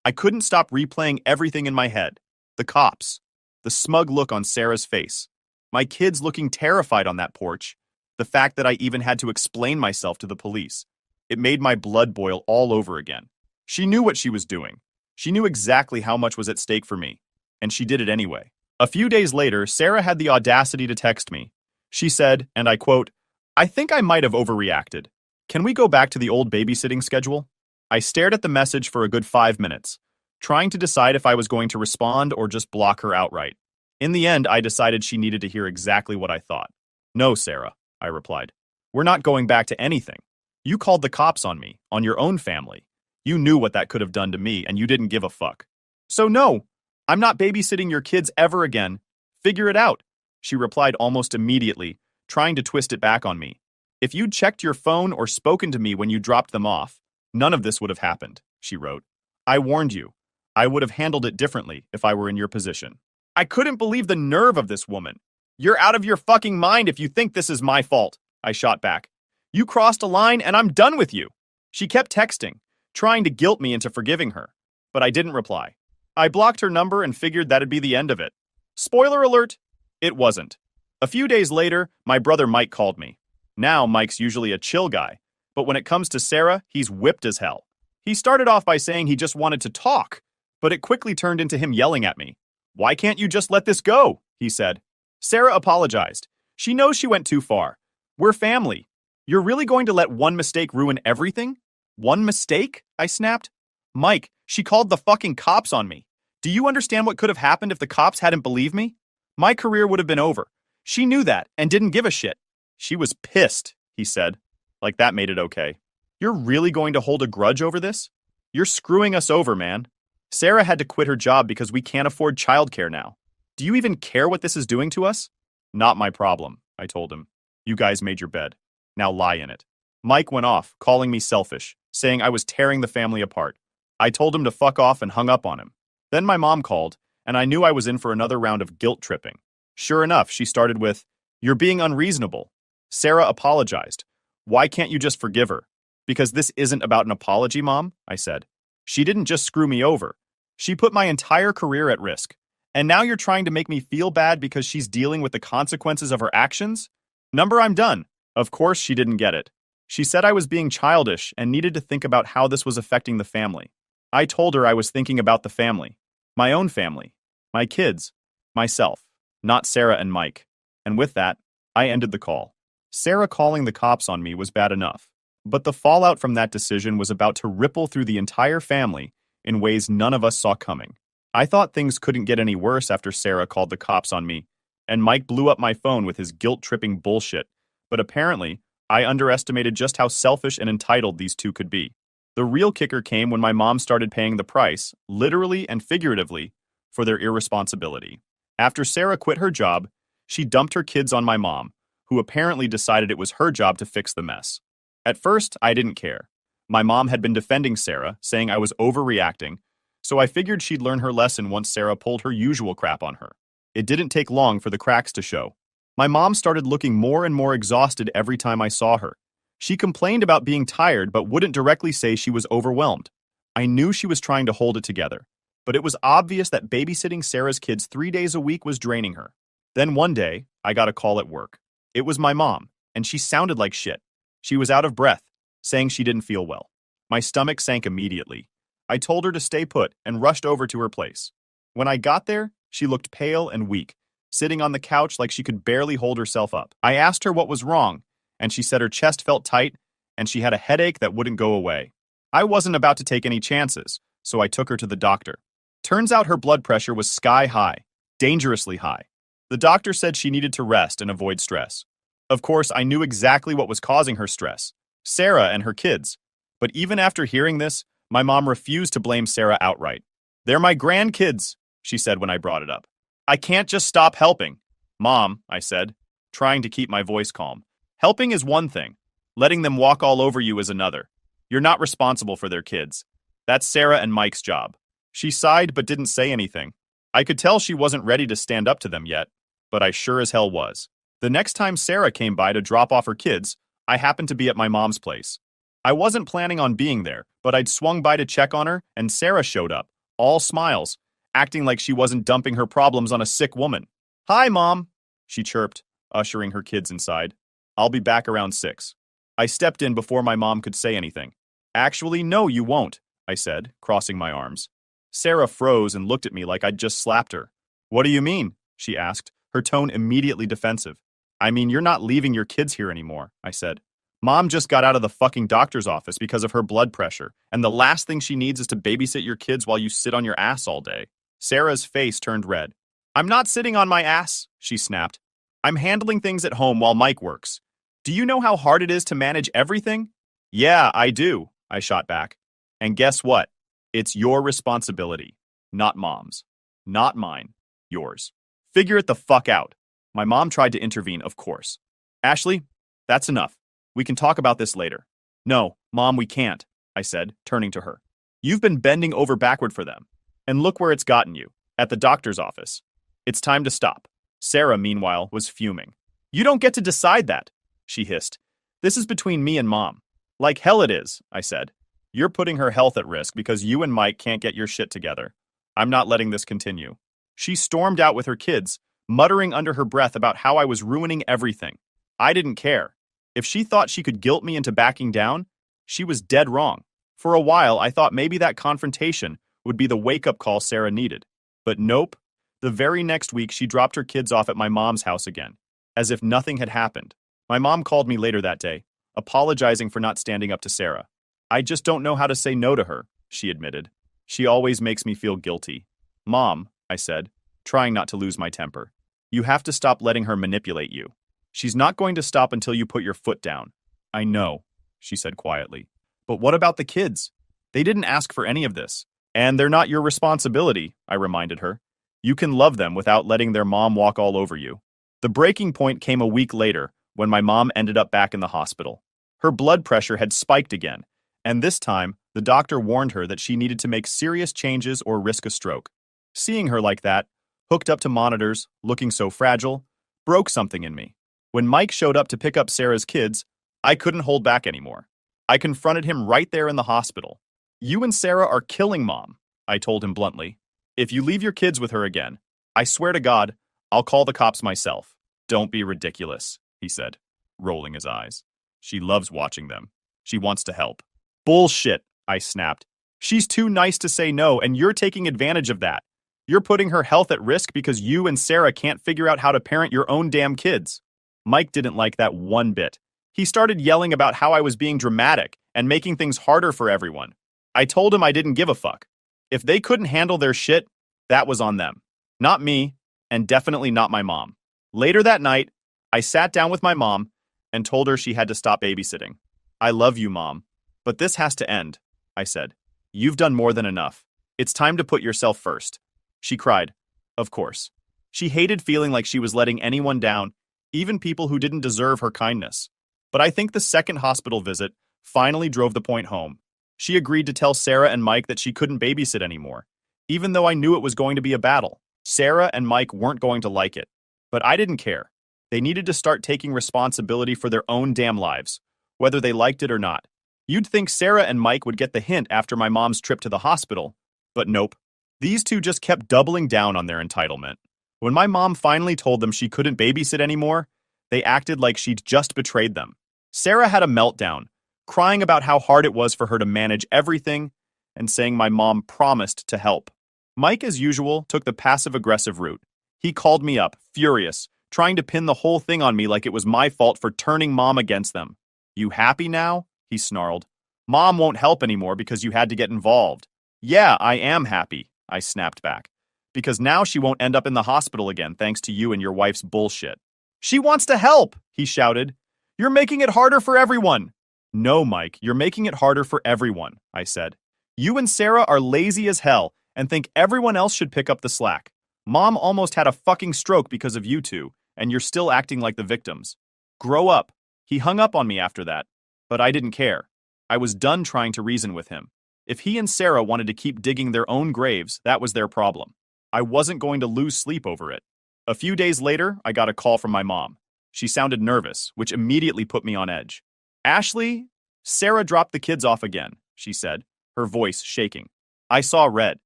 I couldn't stop replaying everything in my head. The cops. The smug look on Sarah's face. My kids looking terrified on that porch. The fact that I even had to explain myself to the police. It made my blood boil all over again. She knew what she was doing. She knew exactly how much was at stake for me. And she did it anyway. A few days later, Sarah had the audacity to text me. She said, and I quote, "I think I might have overreacted. Can we go back to the old babysitting schedule?" I stared at the message for a good 5 minutes, trying to decide if I was going to respond or just block her outright. In the end, I decided she needed to hear exactly what I thought. "No, Sarah," I replied. "We're not going back to anything. You called the cops on me, on your own family. You knew what that could have done to me, and you didn't give a fuck. So no, I'm not babysitting your kids ever again. Figure it out," she replied almost immediately, trying to twist it back on me. "If you'd checked your phone or spoken to me when you dropped them off, none of this would have happened," she wrote. "I warned you. I would have handled it differently if I were in your position." I couldn't believe the nerve of this woman. "You're out of your fucking mind if you think this is my fault," I shot back. "You crossed a line and I'm done with you." She kept texting, trying to guilt me into forgiving her, but I didn't reply. I blocked her number and figured that'd be the end of it. Spoiler alert, it wasn't. A few days later, my brother Mike called me. Now, Mike's usually a chill guy, but when it comes to Sarah, he's whipped as hell. He started off by saying he just wanted to talk, but it quickly turned into him yelling at me. "Why can't you just let this go?" he said. Sarah apologized. She knows she went too far. We're family. You're really going to let one mistake ruin everything? One mistake? I snapped. "Mike, she called the fucking cops on me. Do you understand what could have happened if the cops hadn't believed me? My career would have been over. She knew that and didn't give a shit." "She was pissed," he said. Like that made it okay. "You're really going to hold a grudge over this? You're screwing us over, man. Sarah had to quit her job because we can't afford childcare now. Do you even care what this is doing to us?" "Not my problem," I told him. "You guys made your bed. Now lie in it." Mike went off, calling me selfish, saying I was tearing the family apart. I told him to fuck off and hung up on him. Then my mom called, and I knew I was in for another round of guilt tripping. Sure enough, she started with, "You're being unreasonable. Sarah apologized. Why can't you just forgive her?" "Because this isn't about an apology, Mom," I said. "She didn't just screw me over. She put my entire career at risk. And now you're trying to make me feel bad because she's dealing with the consequences of her actions? Number, I'm done." Of course she didn't get it. She said I was being childish and needed to think about how this was affecting the family. I told her I was thinking about the family. My own family. My kids. Myself. Not Sarah and Mike. And with that, I ended the call. Sarah calling the cops on me was bad enough. But the fallout from that decision was about to ripple through the entire family in ways none of us saw coming. I thought things couldn't get any worse after Sarah called the cops on me, and Mike blew up my phone with his guilt-tripping bullshit, but apparently, I underestimated just how selfish and entitled these two could be. The real kicker came when my mom started paying the price, literally and figuratively, for their irresponsibility. After Sarah quit her job, she dumped her kids on my mom, who apparently decided it was her job to fix the mess. At first, I didn't care. My mom had been defending Sarah, saying I was overreacting, so I figured she'd learn her lesson once Sarah pulled her usual crap on her. It didn't take long for the cracks to show. My mom started looking more and more exhausted every time I saw her. She complained about being tired but wouldn't directly say she was overwhelmed. I knew she was trying to hold it together, but it was obvious that babysitting Sarah's kids 3 days a week was draining her. Then one day, I got a call at work. It was my mom, and she sounded like shit. She was out of breath, saying she didn't feel well. My stomach sank immediately. I told her to stay put and rushed over to her place. When I got there, she looked pale and weak, sitting on the couch like she could barely hold herself up. I asked her what was wrong, and she said her chest felt tight and she had a headache that wouldn't go away. I wasn't about to take any chances, so I took her to the doctor. Turns out her blood pressure was sky high, dangerously high. The doctor said she needed to rest and avoid stress. Of course, I knew exactly what was causing her stress: Sarah and her kids. But even after hearing this, my mom refused to blame Sarah outright. "They're my grandkids," she said when I brought it up. "I can't just stop helping." "Mom," I said, trying to keep my voice calm. "Helping is one thing. Letting them walk all over you is another. You're not responsible for their kids. That's Sarah and Mike's job." She sighed but didn't say anything. I could tell she wasn't ready to stand up to them yet, but I sure as hell was. The next time Sarah came by to drop off her kids, I happened to be at my mom's place. I wasn't planning on being there, but I'd swung by to check on her, and Sarah showed up, all smiles, acting like she wasn't dumping her problems on a sick woman. "Hi, Mom," she chirped, ushering her kids inside. "I'll be back around 6. I stepped in before my mom could say anything. "Actually, no, you won't," I said, crossing my arms. Sarah froze and looked at me like I'd just slapped her. "What do you mean?" she asked, her tone immediately defensive. "I mean, you're not leaving your kids here anymore," I said. "Mom just got out of the fucking doctor's office because of her blood pressure, and the last thing she needs is to babysit your kids while you sit on your ass all day." Sarah's face turned red. "I'm not sitting on my ass," she snapped. "I'm handling things at home while Mike works. Do you know how hard it is to manage everything?" "Yeah, I do," I shot back. "And guess what? It's your responsibility, not Mom's. Not mine, yours. Figure it the fuck out." My mom tried to intervene, of course. "Ashley, that's enough. We can talk about this later." "No, Mom, we can't," I said, turning to her. "You've been bending over backward for them. And look where it's gotten you, at the doctor's office. It's time to stop." Sarah, meanwhile, was fuming. "You don't get to decide that," she hissed. "This is between me and Mom." "Like hell it is," I said. "You're putting her health at risk because you and Mike can't get your shit together. I'm not letting this continue." She stormed out with her kids, muttering under her breath about how I was ruining everything. I didn't care. If she thought she could guilt me into backing down, she was dead wrong. For a while, I thought maybe that confrontation would be the wake-up call Sarah needed. But nope. The very next week, she dropped her kids off at my mom's house again, as if nothing had happened. My mom called me later that day, apologizing for not standing up to Sarah. "I just don't know how to say no to her," she admitted. "She always makes me feel guilty." "Mom," I said, trying not to lose my temper, "you have to stop letting her manipulate you. She's not going to stop until you put your foot down." "I know," she said quietly. "But what about the kids? They didn't ask for any of this. And they're not your responsibility," I reminded her. "You can love them without letting their mom walk all over you." The breaking point came a week later, when my mom ended up back in the hospital. Her blood pressure had spiked again, and this time, the doctor warned her that she needed to make serious changes or risk a stroke. Seeing her like that, hooked up to monitors, looking so fragile, broke something in me. When Mike showed up to pick up Sarah's kids, I couldn't hold back anymore. I confronted him right there in the hospital. "You and Sarah are killing Mom," I told him bluntly. "If you leave your kids with her again, I swear to God, I'll call the cops myself." "Don't be ridiculous," he said, rolling his eyes. "She loves watching them. She wants to help." "Bullshit," I snapped. "She's too nice to say no, and you're taking advantage of that. You're putting her health at risk because you and Sarah can't figure out how to parent your own damn kids." Mike didn't like that one bit. He started yelling about how I was being dramatic and making things harder for everyone. I told him I didn't give a fuck. If they couldn't handle their shit, that was on them. Not me, and definitely not my mom. Later that night, I sat down with my mom and told her she had to stop babysitting. "I love you, Mom, but this has to end," I said. "You've done more than enough. It's time to put yourself first." She cried. Of course. She hated feeling like she was letting anyone down, even people who didn't deserve her kindness. But I think the second hospital visit finally drove the point home. She agreed to tell Sarah and Mike that she couldn't babysit anymore, even though I knew it was going to be a battle. Sarah and Mike weren't going to like it, but I didn't care. They needed to start taking responsibility for their own damn lives, whether they liked it or not. You'd think Sarah and Mike would get the hint after my mom's trip to the hospital, but nope. These two just kept doubling down on their entitlement. When my mom finally told them she couldn't babysit anymore, they acted like she'd just betrayed them. Sarah had a meltdown, crying about how hard it was for her to manage everything and saying my mom promised to help. Mike, as usual, took the passive-aggressive route. He called me up, furious, trying to pin the whole thing on me like it was my fault for turning mom against them. "You happy now?" he snarled. "Mom won't help anymore because you had to get involved." "Yeah, I am happy," I snapped back, "because now she won't end up in the hospital again thanks to you and your wife's bullshit." "She wants to help," he shouted. "You're making it harder for everyone." "No, Mike, you're making it harder for everyone," I said. "You and Sarah are lazy as hell and think everyone else should pick up the slack. Mom almost had a fucking stroke because of you two, and you're still acting like the victims. Grow up." He hung up on me after that, but I didn't care. I was done trying to reason with him. If he and Sarah wanted to keep digging their own graves, that was their problem. I wasn't going to lose sleep over it. A few days later, I got a call from my mom. She sounded nervous, which immediately put me on edge. "Ashley, Sarah dropped the kids off again," she said, her voice shaking. I saw red.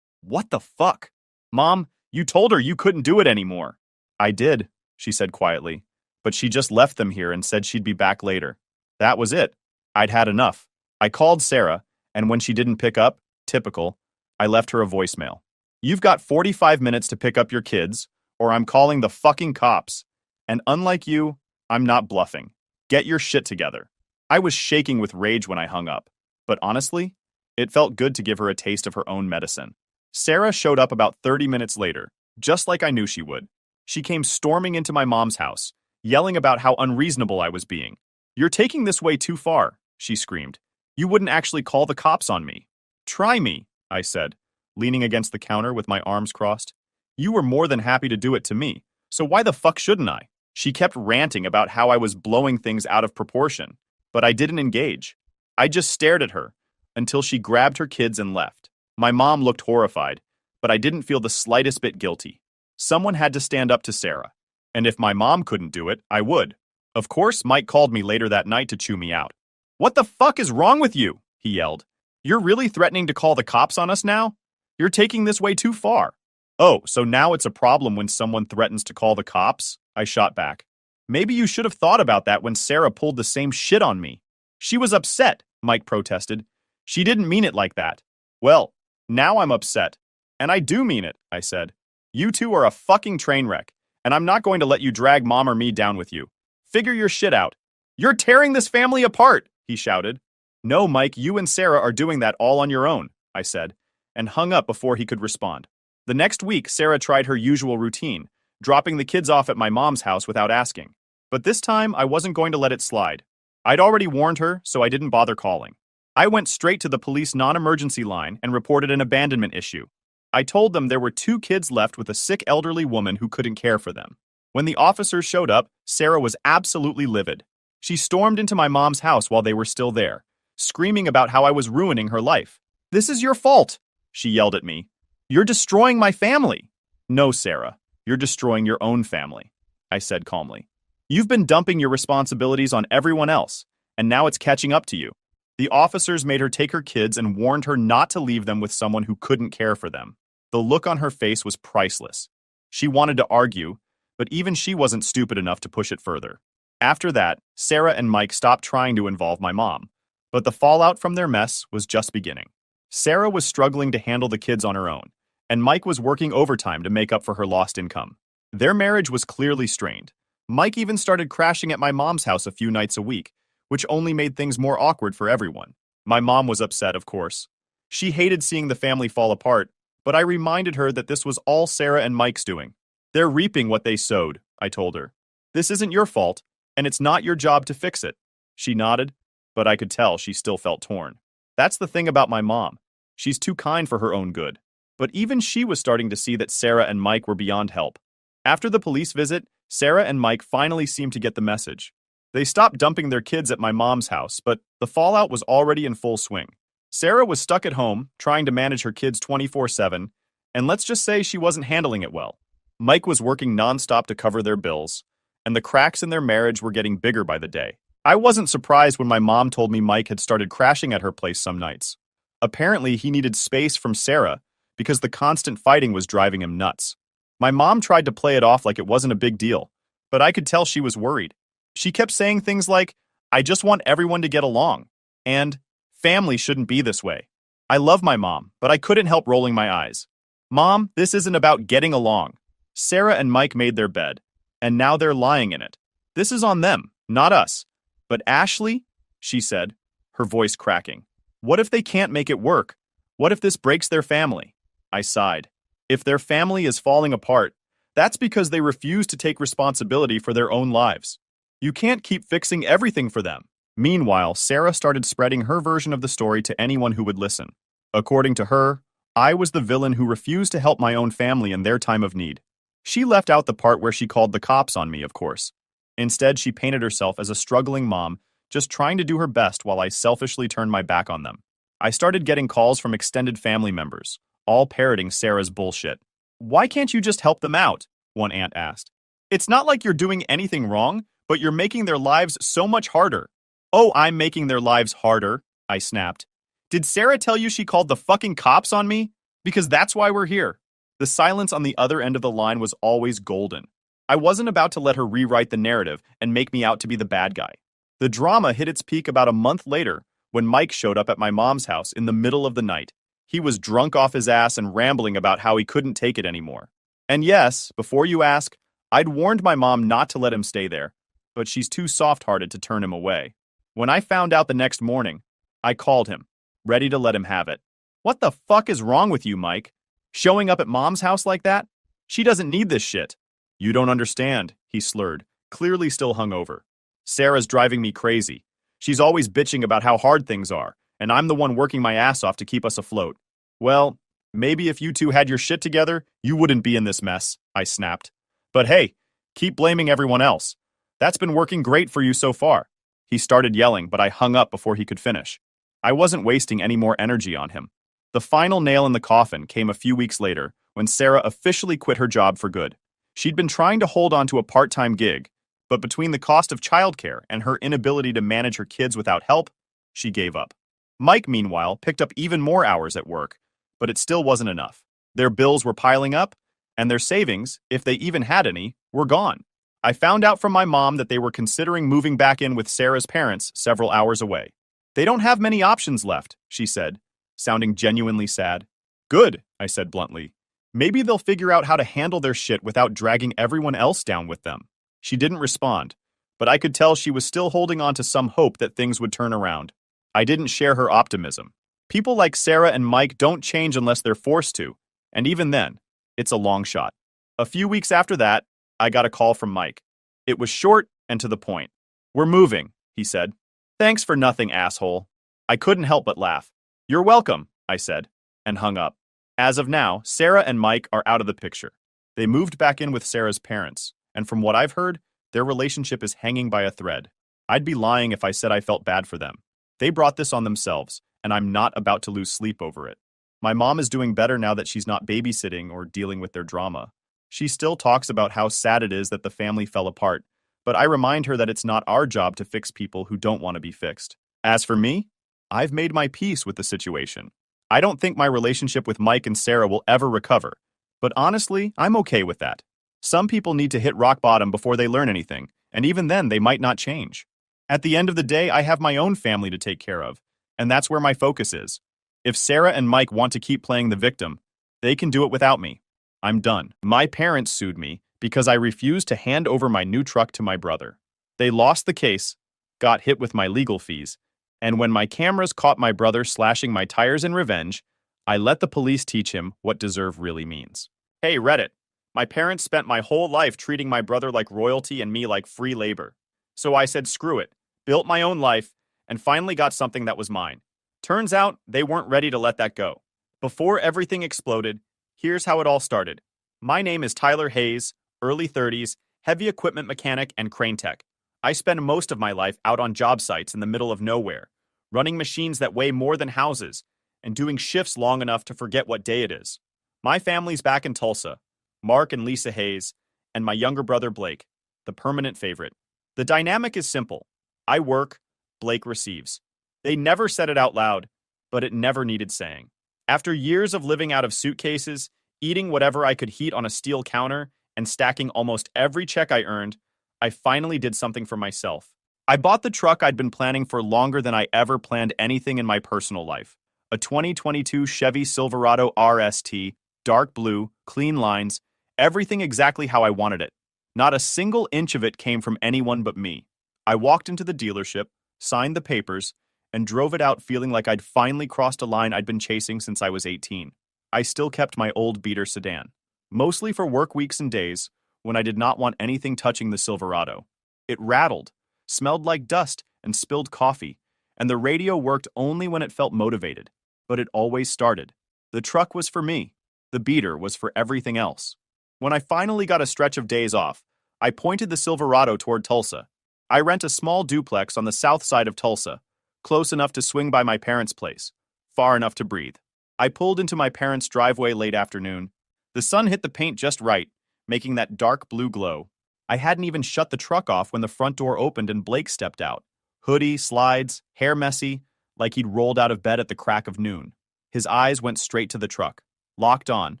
"What the fuck?" "Mom, you told her you couldn't do it anymore." "I did," she said quietly, "but she just left them here and said she'd be back later." That was it. I'd had enough. I called Sarah, and when she didn't pick up, typical, I left her a voicemail. "You've got 45 minutes to pick up your kids, or I'm calling the fucking cops. And unlike you, I'm not bluffing. Get your shit together." I was shaking with rage when I hung up, but honestly, it felt good to give her a taste of her own medicine. Sarah showed up about 30 minutes later, just like I knew she would. She came storming into my mom's house, yelling about how unreasonable I was being. "You're taking this way too far," she screamed. "You wouldn't actually call the cops on me." "Try me," I said, leaning against the counter with my arms crossed. "You were more than happy to do it to me, so why the fuck shouldn't I?" She kept ranting about how I was blowing things out of proportion, but I didn't engage. I just stared at her until she grabbed her kids and left. My mom looked horrified, but I didn't feel the slightest bit guilty. Someone had to stand up to Sarah, and if my mom couldn't do it, I would. Of course, Mike called me later that night to chew me out. "What the fuck is wrong with you?" he yelled. "You're really threatening to call the cops on us now? You're taking this way too far." "Oh, so now it's a problem when someone threatens to call the cops?" I shot back. "Maybe you should have thought about that when Sarah pulled the same shit on me." "She was upset," Mike protested. "She didn't mean it like that." "Well, now I'm upset. And I do mean it," I said. "You two are a fucking train wreck, and I'm not going to let you drag Mom or me down with you. Figure your shit out." "You're tearing this family apart," he shouted. "No, Mike, you and Sarah are doing that all on your own," I said, and hung up before he could respond. The next week, Sarah tried her usual routine, dropping the kids off at my mom's house without asking. But this time, I wasn't going to let it slide. I'd already warned her, so I didn't bother calling. I went straight to the police non-emergency line and reported an abandonment issue. I told them there were 2 kids left with a sick elderly woman who couldn't care for them. When the officers showed up, Sarah was absolutely livid. She stormed into my mom's house while they were still there, screaming about how I was ruining her life. "This is your fault," she yelled at me. "You're destroying my family." "No, Sarah, you're destroying your own family," I said calmly. "You've been dumping your responsibilities on everyone else, and now it's catching up to you." The officers made her take her kids and warned her not to leave them with someone who couldn't care for them. The look on her face was priceless. She wanted to argue, but even she wasn't stupid enough to push it further. After that, Sarah and Mike stopped trying to involve my mom, but the fallout from their mess was just beginning. Sarah was struggling to handle the kids on her own, and Mike was working overtime to make up for her lost income. Their marriage was clearly strained. Mike even started crashing at my mom's house a few nights a week, which only made things more awkward for everyone. My mom was upset, of course. She hated seeing the family fall apart, but I reminded her that this was all Sarah and Mike's doing. "They're reaping what they sowed," I told her. "This isn't your fault, and it's not your job to fix it." She nodded, but I could tell she still felt torn. That's the thing about my mom. She's too kind for her own good. But even she was starting to see that Sarah and Mike were beyond help. After the police visit, Sarah and Mike finally seemed to get the message. They stopped dumping their kids at my mom's house, but the fallout was already in full swing. Sarah was stuck at home, trying to manage her kids 24/7, and let's just say she wasn't handling it well. Mike was working nonstop to cover their bills, and the cracks in their marriage were getting bigger by the day. I wasn't surprised when my mom told me Mike had started crashing at her place some nights. Apparently, he needed space from Sarah because the constant fighting was driving him nuts. My mom tried to play it off like it wasn't a big deal, but I could tell she was worried. She kept saying things like, I just want everyone to get along, and family shouldn't be this way. I love my mom, but I couldn't help rolling my eyes. Mom, this isn't about getting along. Sarah and Mike made their bed, and now they're lying in it. This is on them, not us. But Ashley, she said, her voice cracking. What if they can't make it work? What if this breaks their family? I sighed. If their family is falling apart, that's because they refuse to take responsibility for their own lives. You can't keep fixing everything for them. Meanwhile, Sarah started spreading her version of the story to anyone who would listen. According to her, I was the villain who refused to help my own family in their time of need. She left out the part where she called the cops on me, of course. Instead, she painted herself as a struggling mom, just trying to do her best while I selfishly turned my back on them. I started getting calls from extended family members, all parroting Sarah's bullshit. Why can't you just help them out? One aunt asked. It's not like you're doing anything wrong, but you're making their lives so much harder. Oh, I'm making their lives harder, I snapped. Did Sarah tell you she called the fucking cops on me? Because that's why we're here. The silence on the other end of the line was always golden. I wasn't about to let her rewrite the narrative and make me out to be the bad guy. The drama hit its peak about a month later when Mike showed up at my mom's house in the middle of the night. He was drunk off his ass and rambling about how he couldn't take it anymore. And yes, before you ask, I'd warned my mom not to let him stay there, but she's too soft-hearted to turn him away. When I found out the next morning, I called him, ready to let him have it. What the fuck is wrong with you, Mike? Showing up at mom's house like that? She doesn't need this shit. You don't understand, he slurred, clearly still hungover. Sarah's driving me crazy. She's always bitching about how hard things are, and I'm the one working my ass off to keep us afloat. Well, maybe if you two had your shit together, you wouldn't be in this mess, I snapped. But hey, keep blaming everyone else. That's been working great for you so far. He started yelling, but I hung up before he could finish. I wasn't wasting any more energy on him. The final nail in the coffin came a few weeks later when Sarah officially quit her job for good. She'd been trying to hold on to a part-time gig, but between the cost of childcare and her inability to manage her kids without help, she gave up. Mike, meanwhile, picked up even more hours at work, but it still wasn't enough. Their bills were piling up, and their savings, if they even had any, were gone. I found out from my mom that they were considering moving back in with Sarah's parents several hours away. They don't have many options left, she said, sounding genuinely sad. Good, I said bluntly. Maybe they'll figure out how to handle their shit without dragging everyone else down with them. She didn't respond, but I could tell she was still holding on to some hope that things would turn around. I didn't share her optimism. People like Sarah and Mike don't change unless they're forced to, and even then, it's a long shot. A few weeks after that, I got a call from Mike. It was short and to the point. We're moving, he said. Thanks for nothing, asshole. I couldn't help but laugh. You're welcome, I said, and hung up. As of now, Sarah and Mike are out of the picture. They moved back in with Sarah's parents, and from what I've heard, their relationship is hanging by a thread. I'd be lying if I said I felt bad for them. They brought this on themselves, and I'm not about to lose sleep over it. My mom is doing better now that she's not babysitting or dealing with their drama. She still talks about how sad it is that the family fell apart, but I remind her that it's not our job to fix people who don't want to be fixed. As for me, I've made my peace with the situation. I don't think my relationship with Mike and Sarah will ever recover, but honestly, I'm okay with that. Some people need to hit rock bottom before they learn anything, and even then they might not change. At the end of the day, I have my own family to take care of, and that's where my focus is. If Sarah and Mike want to keep playing the victim, they can do it without me. I'm done. My parents sued me because I refused to hand over my new truck to my brother. They lost the case, got hit with my legal fees, and when my cameras caught my brother slashing my tires in revenge, I let the police teach him what deserve really means. Hey, Reddit. My parents spent my whole life treating my brother like royalty and me like free labor. So I said screw it, built my own life, and finally got something that was mine. Turns out they weren't ready to let that go. Before everything exploded, here's how it all started. My name is Tyler Hayes, early 30s, heavy equipment mechanic and crane tech. I spend most of my life out on job sites in the middle of nowhere, running machines that weigh more than houses, and doing shifts long enough to forget what day it is. My family's back in Tulsa, Mark and Lisa Hayes, and my younger brother Blake, the permanent favorite. The dynamic is simple. I work, Blake receives. They never said it out loud, but it never needed saying. After years of living out of suitcases, Eating whatever I could heat on a steel counter and stacking almost every check I earned, I finally did something for myself. I bought the truck I'd been planning for longer than I ever planned anything in my personal life. A 2022 Chevy Silverado RST, dark blue, clean lines, everything exactly how I wanted it. Not a single inch of it came from anyone but me. I walked into the dealership, signed the papers, and drove it out feeling like I'd finally crossed a line I'd been chasing since I was 18. I still kept my old beater sedan, mostly for work weeks and days when I did not want anything touching the Silverado. It rattled, smelled like dust, and spilled coffee, and the radio worked only when it felt motivated. But it always started. The truck was for me. The beater was for everything else. When I finally got a stretch of days off, I pointed the Silverado toward Tulsa. I rent a small duplex on the south side of Tulsa, close enough to swing by my parents' place, far enough to breathe. I pulled into my parents' driveway late afternoon. The sun hit the paint just right, making that dark blue glow. I hadn't even shut the truck off when the front door opened and Blake stepped out. Hoodie, slides, hair messy, like he'd rolled out of bed at the crack of noon. His eyes went straight to the truck, locked on,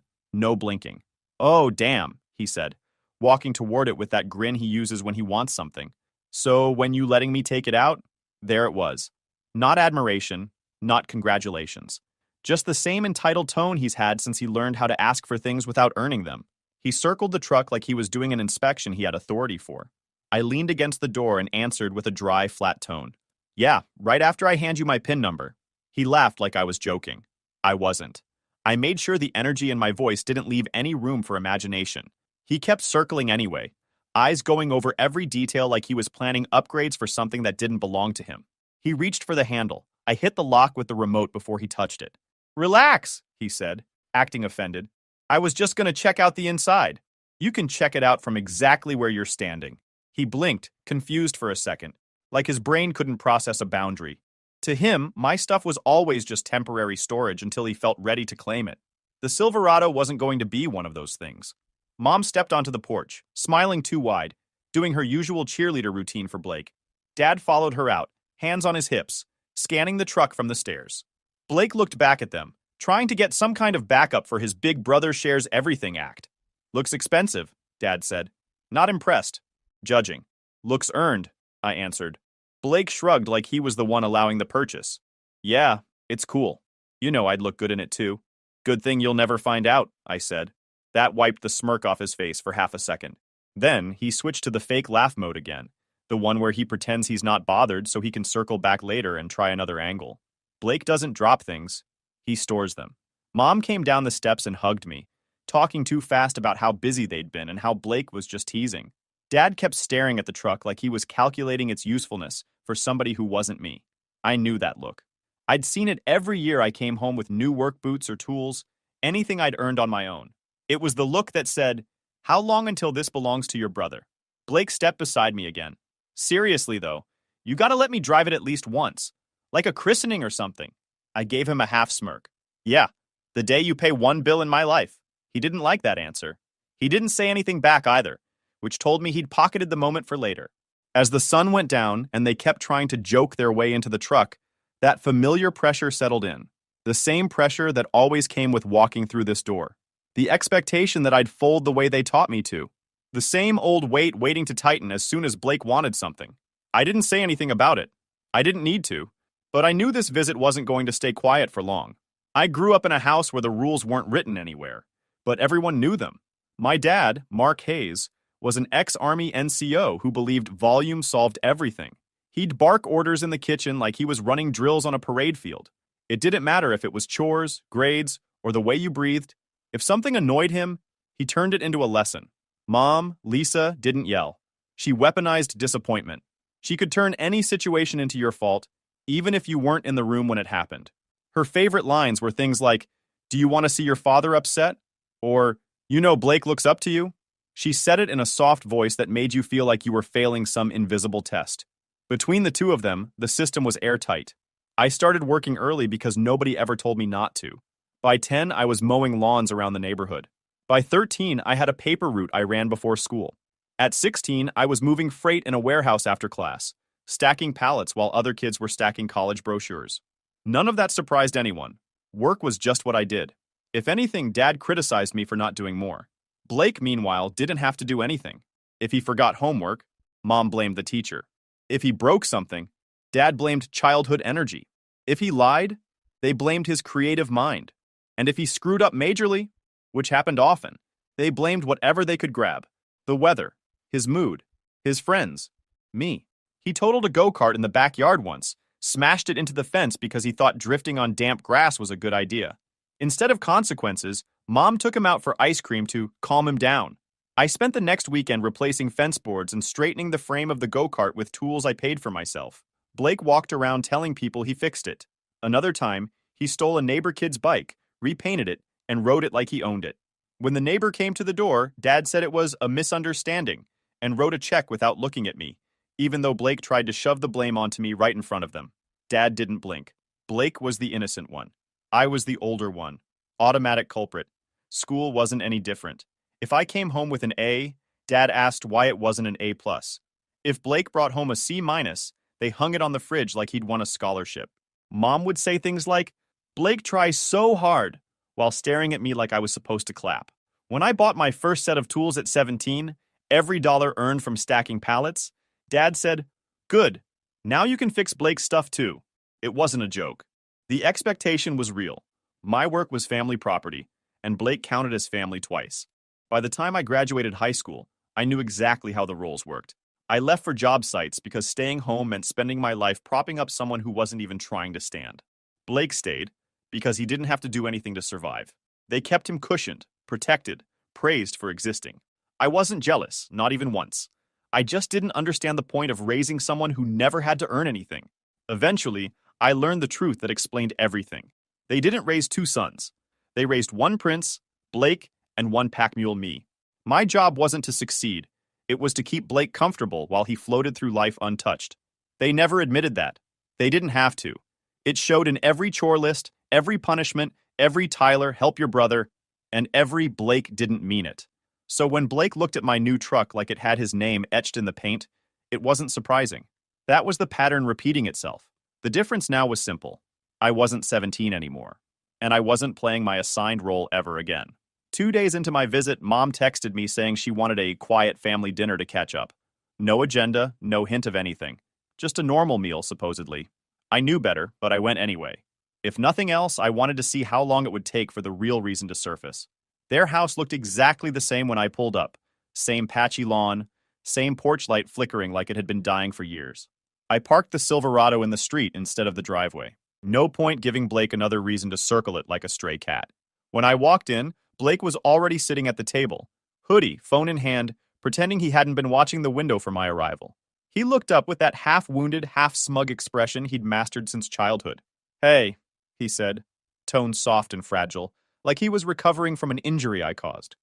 no blinking. "Oh, damn," he said, walking toward it with that grin he uses when he wants something. "So, when you letting me take it out?" There it was. Not admiration, not congratulations. Just the same entitled tone he's had since he learned how to ask for things without earning them. He circled the truck like he was doing an inspection he had authority for. I leaned against the door and answered with a dry, flat tone. "Yeah, right after I hand you my PIN number." He laughed like I was joking. I wasn't. I made sure the energy in my voice didn't leave any room for imagination. He kept circling anyway, eyes going over every detail like he was planning upgrades for something that didn't belong to him. He reached for the handle. I hit the lock with the remote before he touched it. "Relax," he said, acting offended. "I was just going to check out the inside." "You can check it out from exactly where you're standing." He blinked, confused for a second, like his brain couldn't process a boundary. To him, my stuff was always just temporary storage until he felt ready to claim it. The Silverado wasn't going to be one of those things. Mom stepped onto the porch, smiling too wide, doing her usual cheerleader routine for Blake. Dad followed her out, hands on his hips, scanning the truck from the stairs. Blake looked back at them, trying to get some kind of backup for his big brother shares everything act. "Looks expensive," Dad said. Not impressed. Judging. "Looks earned," I answered. Blake shrugged like he was the one allowing the purchase. "Yeah, it's cool. You know I'd look good in it too." "Good thing you'll never find out," I said. That wiped the smirk off his face for half a second. Then he switched to the fake laugh mode again, the one where he pretends he's not bothered so he can circle back later and try another angle. Blake doesn't drop things. He stores them. Mom came down the steps and hugged me, talking too fast about how busy they'd been and how Blake was just teasing. Dad kept staring at the truck like he was calculating its usefulness for somebody who wasn't me. I knew that look. I'd seen it every year I came home with new work boots or tools, anything I'd earned on my own. It was the look that said, "How long until this belongs to your brother?" Blake stepped beside me again. "Seriously, though, you gotta let me drive it at least once. Like a christening or something." I gave him a half smirk. "Yeah, the day you pay one bill in my life." He didn't like that answer. He didn't say anything back either, which told me he'd pocketed the moment for later. As the sun went down and they kept trying to joke their way into the truck, that familiar pressure settled in. The same pressure that always came with walking through this door. The expectation that I'd fold the way they taught me to. The same old weight waiting to tighten as soon as Blake wanted something. I didn't say anything about it. I didn't need to. But I knew this visit wasn't going to stay quiet for long. I grew up in a house where the rules weren't written anywhere, but everyone knew them. My dad, Mark Hayes, was an ex-Army NCO who believed volume solved everything. He'd bark orders in the kitchen like he was running drills on a parade field. It didn't matter if it was chores, grades, or the way you breathed. If something annoyed him, he turned it into a lesson. Mom, Lisa, didn't yell. She weaponized disappointment. She could turn any situation into your fault, even if you weren't in the room when it happened. Her favorite lines were things like, "Do you want to see your father upset?" Or, "You know Blake looks up to you." She said it in a soft voice that made you feel like you were failing some invisible test. Between the two of them, the system was airtight. I started working early because nobody ever told me not to. By 10, I was mowing lawns around the neighborhood. By 13, I had a paper route I ran before school. At 16, I was moving freight in a warehouse after class, stacking pallets while other kids were stacking college brochures. None of that surprised anyone. Work was just what I did. If anything, Dad criticized me for not doing more. Blake, meanwhile, didn't have to do anything. If he forgot homework, Mom blamed the teacher. If he broke something, Dad blamed childhood energy. If he lied, they blamed his creative mind. And if he screwed up majorly, which happened often, they blamed whatever they could grab. The weather, his mood, his friends, me. He totaled a go-kart in the backyard once, smashed it into the fence because he thought drifting on damp grass was a good idea. Instead of consequences, Mom took him out for ice cream to calm him down. I spent the next weekend replacing fence boards and straightening the frame of the go-kart with tools I paid for myself. Blake walked around telling people he fixed it. Another time, he stole a neighbor kid's bike, repainted it, and rode it like he owned it. When the neighbor came to the door, Dad said it was a misunderstanding and wrote a check without looking at me, even though Blake tried to shove the blame onto me right in front of them. Dad didn't blink. Blake was the innocent one. I was the older one. Automatic culprit. School wasn't any different. If I came home with an A, Dad asked why it wasn't an A+. If Blake brought home a C-, they hung it on the fridge like he'd won a scholarship. Mom would say things like, "Blake tries so hard," while staring at me like I was supposed to clap. When I bought my first set of tools at 17, every dollar earned from stacking pallets, Dad said, "Good, now you can fix Blake's stuff too." It wasn't a joke. The expectation was real. My work was family property, and Blake counted as family twice. By the time I graduated high school, I knew exactly how the roles worked. I left for job sites because staying home meant spending my life propping up someone who wasn't even trying to stand. Blake stayed because he didn't have to do anything to survive. They kept him cushioned, protected, praised for existing. I wasn't jealous, not even once. I just didn't understand the point of raising someone who never had to earn anything. Eventually, I learned the truth that explained everything. They didn't raise two sons. They raised one prince, Blake, and one pack mule, me. My job wasn't to succeed. It was to keep Blake comfortable while he floated through life untouched. They never admitted that. They didn't have to. It showed in every chore list, every punishment, every Tyler, help your brother, and every Blake didn't mean it. So when Blake looked at my new truck like it had his name etched in the paint, it wasn't surprising. That was the pattern repeating itself. The difference now was simple. I wasn't 17 anymore, and I wasn't playing my assigned role ever again. 2 days into my visit, Mom texted me saying she wanted a quiet family dinner to catch up. No agenda, no hint of anything. Just a normal meal, supposedly. I knew better, but I went anyway. If nothing else, I wanted to see how long it would take for the real reason to surface. Their house looked exactly the same when I pulled up. Same patchy lawn, same porch light flickering like it had been dying for years. I parked the Silverado in the street instead of the driveway. No point giving Blake another reason to circle it like a stray cat. When I walked in, Blake was already sitting at the table, hoodie, phone in hand, pretending he hadn't been watching the window for my arrival. He looked up with that half-wounded, half-smug expression he'd mastered since childhood. "Hey," he said, tone soft and fragile, like he was recovering from an injury I caused.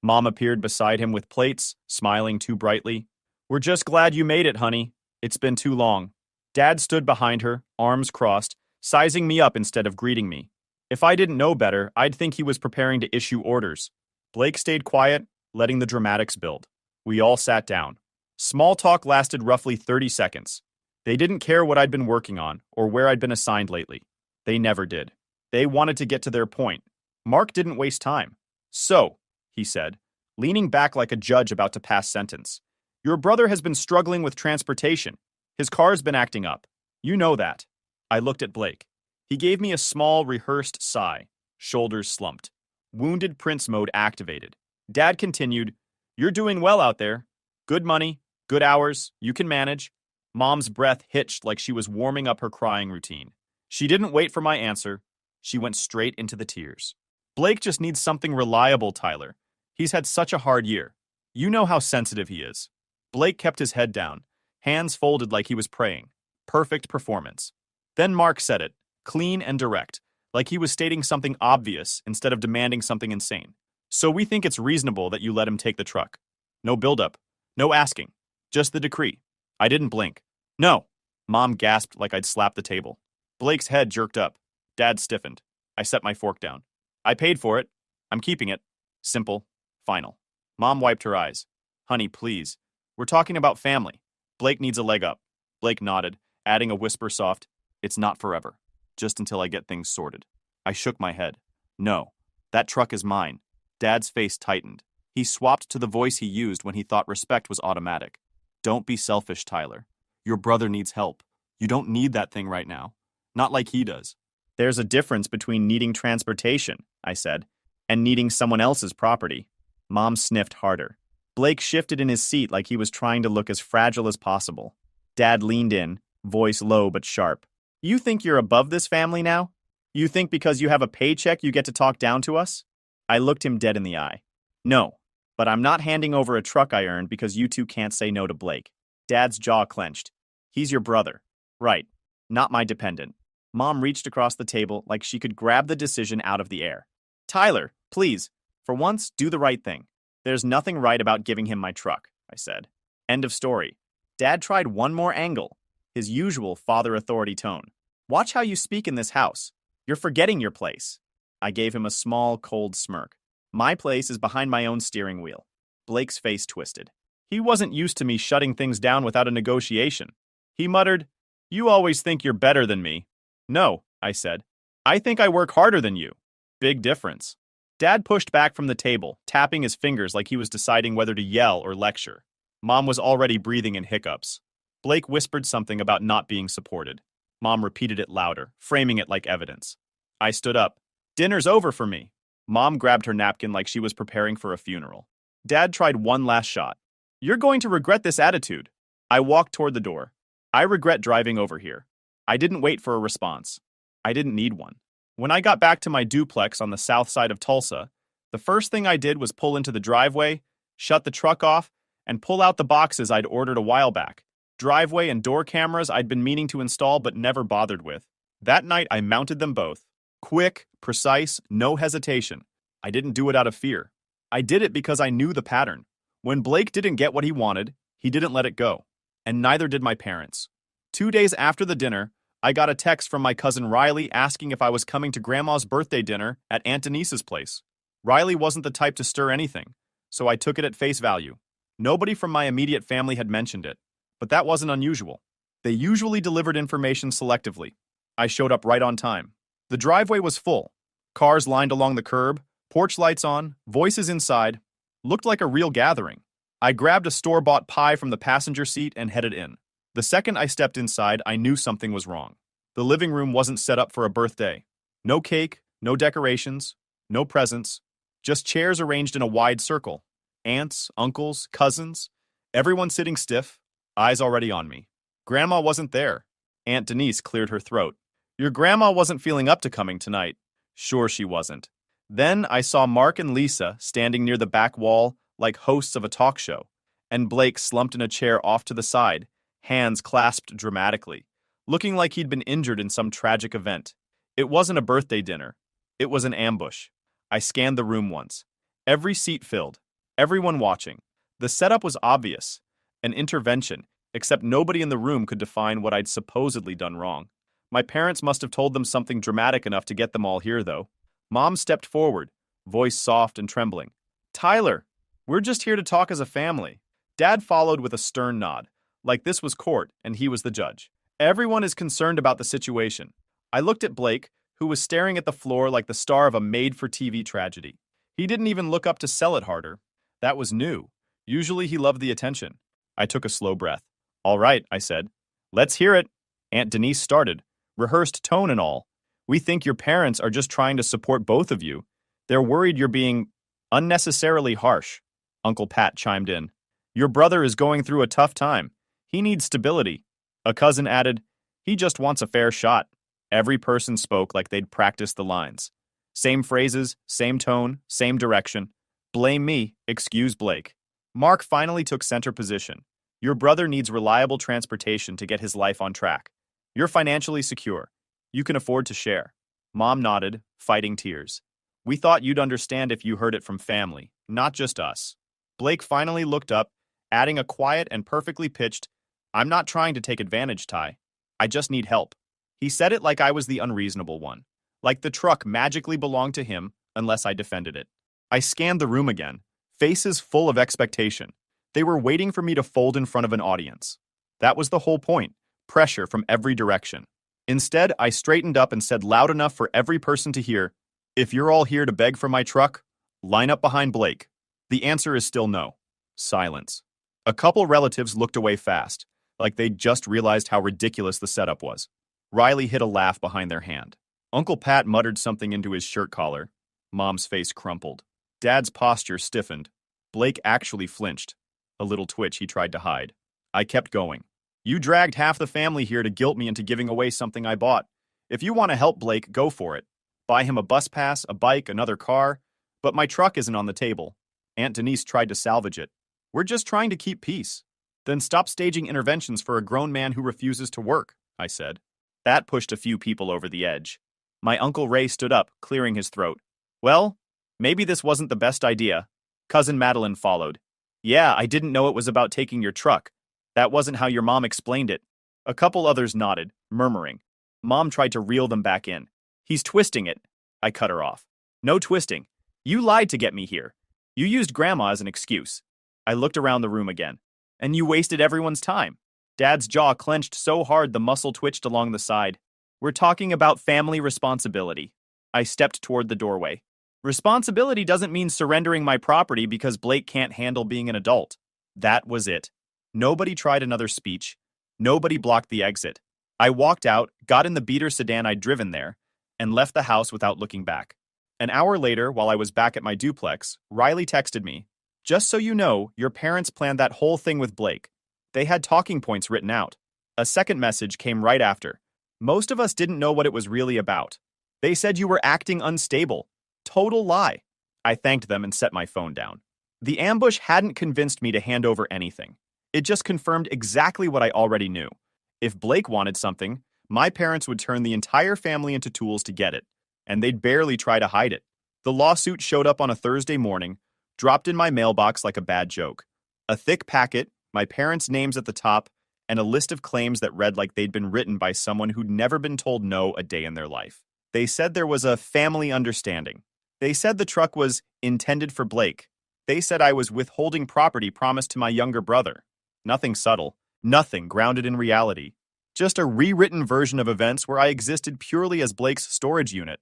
Mom appeared beside him with plates, smiling too brightly. "We're just glad you made it, honey. It's been too long." Dad stood behind her, arms crossed, sizing me up instead of greeting me. If I didn't know better, I'd think he was preparing to issue orders. Blake stayed quiet, letting the dramatics build. We all sat down. Small talk lasted roughly 30 seconds. They didn't care what I'd been working on or where I'd been assigned lately. They never did. They wanted to get to their point. Mark didn't waste time. "So," he said, leaning back like a judge about to pass sentence, "your brother has been struggling with transportation. His car's been acting up. You know that." I looked at Blake. He gave me a small, rehearsed sigh, shoulders slumped. Wounded Prince mode activated. Dad continued, "You're doing well out there. Good money, good hours, you can manage." Mom's breath hitched like she was warming up her crying routine. She didn't wait for my answer. She went straight into the tears. "Blake just needs something reliable, Tyler. He's had such a hard year. You know how sensitive he is." Blake kept his head down, hands folded like he was praying. Perfect performance. Then Mark said it, clean and direct, like he was stating something obvious instead of demanding something insane. "So we think it's reasonable that you let him take the truck. No buildup, no asking, just the decree." I didn't blink. "No." Mom gasped like I'd slapped the table. Blake's head jerked up. Dad stiffened. I set my fork down. "I paid for it. I'm keeping it. Simple. Final." Mom wiped her eyes. "Honey, please. We're talking about family. Blake needs a leg up." Blake nodded, adding a whisper soft, "It's not forever. Just until I get things sorted." I shook my head. "No. That truck is mine. Dad's face tightened. He swapped to the voice he used when he thought respect was automatic. Don't be selfish, Tyler. Your brother needs help. You don't need that thing right now. Not like he does. There's a difference between needing transportation, I said, and needing someone else's property. Mom sniffed harder. Blake shifted in his seat like he was trying to look as fragile as possible. Dad leaned in, voice low but sharp. You think you're above this family now? You think because you have a paycheck you get to talk down to us? I looked him dead in the eye. No, but I'm not handing over a truck I earned because you two can't say no to Blake. Dad's jaw clenched. He's your brother. Right. Not my dependent. Mom reached across the table like she could grab the decision out of the air. Tyler, please, for once, do the right thing. There's nothing right about giving him my truck, I said. End of story. Dad tried one more angle, his usual father authority tone. Watch how you speak in this house. You're forgetting your place. I gave him a small, cold smirk. My place is behind my own steering wheel. Blake's face twisted. He wasn't used to me shutting things down without a negotiation. He muttered, You always think you're better than me. No, I said. I think I work harder than you. Big difference. Dad pushed back from the table, tapping his fingers like he was deciding whether to yell or lecture. Mom was already breathing in hiccups. Blake whispered something about not being supported. Mom repeated it louder, framing it like evidence. I stood up. Dinner's over for me. Mom grabbed her napkin like she was preparing for a funeral. Dad tried one last shot. You're going to regret this attitude. I walked toward the door. I regret driving over here. I didn't wait for a response. I didn't need one. When I got back to my duplex on the south side of Tulsa, the first thing I did was pull into the driveway, shut the truck off, and pull out the boxes I'd ordered a while back. Driveway and door cameras I'd been meaning to install but never bothered with. That night I mounted them both. Quick, precise, no hesitation. I didn't do it out of fear. I did it because I knew the pattern. When Blake didn't get what he wanted, he didn't let it go. And neither did my parents. 2 days after the dinner, I got a text from my cousin Riley asking if I was coming to Grandma's birthday dinner at Aunt Denise's place. Riley wasn't the type to stir anything, so I took it at face value. Nobody from my immediate family had mentioned it, but that wasn't unusual. They usually delivered information selectively. I showed up right on time. The driveway was full. Cars lined along the curb, porch lights on, voices inside. Looked like a real gathering. I grabbed a store-bought pie from the passenger seat and headed in. The second I stepped inside, I knew something was wrong. The living room wasn't set up for a birthday. No cake, no decorations, no presents, just chairs arranged in a wide circle. Aunts, uncles, cousins, everyone sitting stiff, eyes already on me. Grandma wasn't there. Aunt Denise cleared her throat. Your grandma wasn't feeling up to coming tonight. Sure she wasn't. Then I saw Mark and Lisa standing near the back wall like hosts of a talk show, and Blake slumped in a chair off to the side, hands clasped dramatically, looking like he'd been injured in some tragic event. It wasn't a birthday dinner. It was an ambush. I scanned the room once. Every seat filled. Everyone watching. The setup was obvious. An intervention, except nobody in the room could define what I'd supposedly done wrong. My parents must have told them something dramatic enough to get them all here, though. Mom stepped forward, voice soft and trembling. Tyler, we're just here to talk as a family. Dad followed with a stern nod, like this was court and he was the judge. Everyone is concerned about the situation. I looked at Blake, who was staring at the floor like the star of a made-for-TV tragedy. He didn't even look up to sell it harder. That was new. Usually he loved the attention. I took a slow breath. All right, I said. Let's hear it. Aunt Denise started, rehearsed tone and all. We think your parents are just trying to support both of you. They're worried you're being unnecessarily harsh. Uncle Pat chimed in. Your brother is going through a tough time. He needs stability. A cousin added, he just wants a fair shot. Every person spoke like they'd practiced the lines. Same phrases, same tone, same direction. Blame me, excuse Blake. Mark finally took center position. Your brother needs reliable transportation to get his life on track. You're financially secure. You can afford to share. Mom nodded, fighting tears. We thought you'd understand if you heard it from family, not just us. Blake finally looked up, adding a quiet and perfectly pitched, I'm not trying to take advantage, Ty. I just need help. He said it like I was the unreasonable one, like the truck magically belonged to him unless I defended it. I scanned the room again, faces full of expectation. They were waiting for me to fold in front of an audience. That was the whole point, pressure from every direction. Instead, I straightened up and said loud enough for every person to hear, If you're all here to beg for my truck, line up behind Blake. The answer is still no. Silence. A couple relatives looked away fast, like they'd just realized how ridiculous the setup was. Riley hid a laugh behind their hand. Uncle Pat muttered something into his shirt collar. Mom's face crumpled. Dad's posture stiffened. Blake actually flinched. A little twitch he tried to hide. I kept going. You dragged half the family here to guilt me into giving away something I bought. If you want to help Blake, go for it. Buy him a bus pass, a bike, another car. But my truck isn't on the table. Aunt Denise tried to salvage it. We're just trying to keep peace. Then stop staging interventions for a grown man who refuses to work, I said. That pushed a few people over the edge. My Uncle Ray stood up, clearing his throat. Well, maybe this wasn't the best idea. Cousin Madeline followed. Yeah, I didn't know it was about taking your truck. That wasn't how your mom explained it. A couple others nodded, murmuring. Mom tried to reel them back in. He's twisting it. I cut her off. No twisting. You lied to get me here. You used Grandma as an excuse. I looked around the room again. And you wasted everyone's time. Dad's jaw clenched so hard the muscle twitched along the side. We're talking about family responsibility. I stepped toward the doorway. Responsibility doesn't mean surrendering my property because Blake can't handle being an adult. That was it. Nobody tried another speech. Nobody blocked the exit. I walked out, got in the beater sedan I'd driven there, and left the house without looking back. An hour later, while I was back at my duplex, Riley texted me. Just so you know, your parents planned that whole thing with Blake. They had talking points written out. A second message came right after. Most of us didn't know what it was really about. They said you were acting unstable. Total lie. I thanked them and set my phone down. The ambush hadn't convinced me to hand over anything. It just confirmed exactly what I already knew. If Blake wanted something, my parents would turn the entire family into tools to get it, and they'd barely try to hide it. The lawsuit showed up on a Thursday morning, dropped in my mailbox like a bad joke. A thick packet, my parents' names at the top, and a list of claims that read like they'd been written by someone who'd never been told no a day in their life. They said there was a family understanding. They said the truck was intended for Blake. They said I was withholding property promised to my younger brother. Nothing subtle, nothing grounded in reality. Just a rewritten version of events where I existed purely as Blake's storage unit.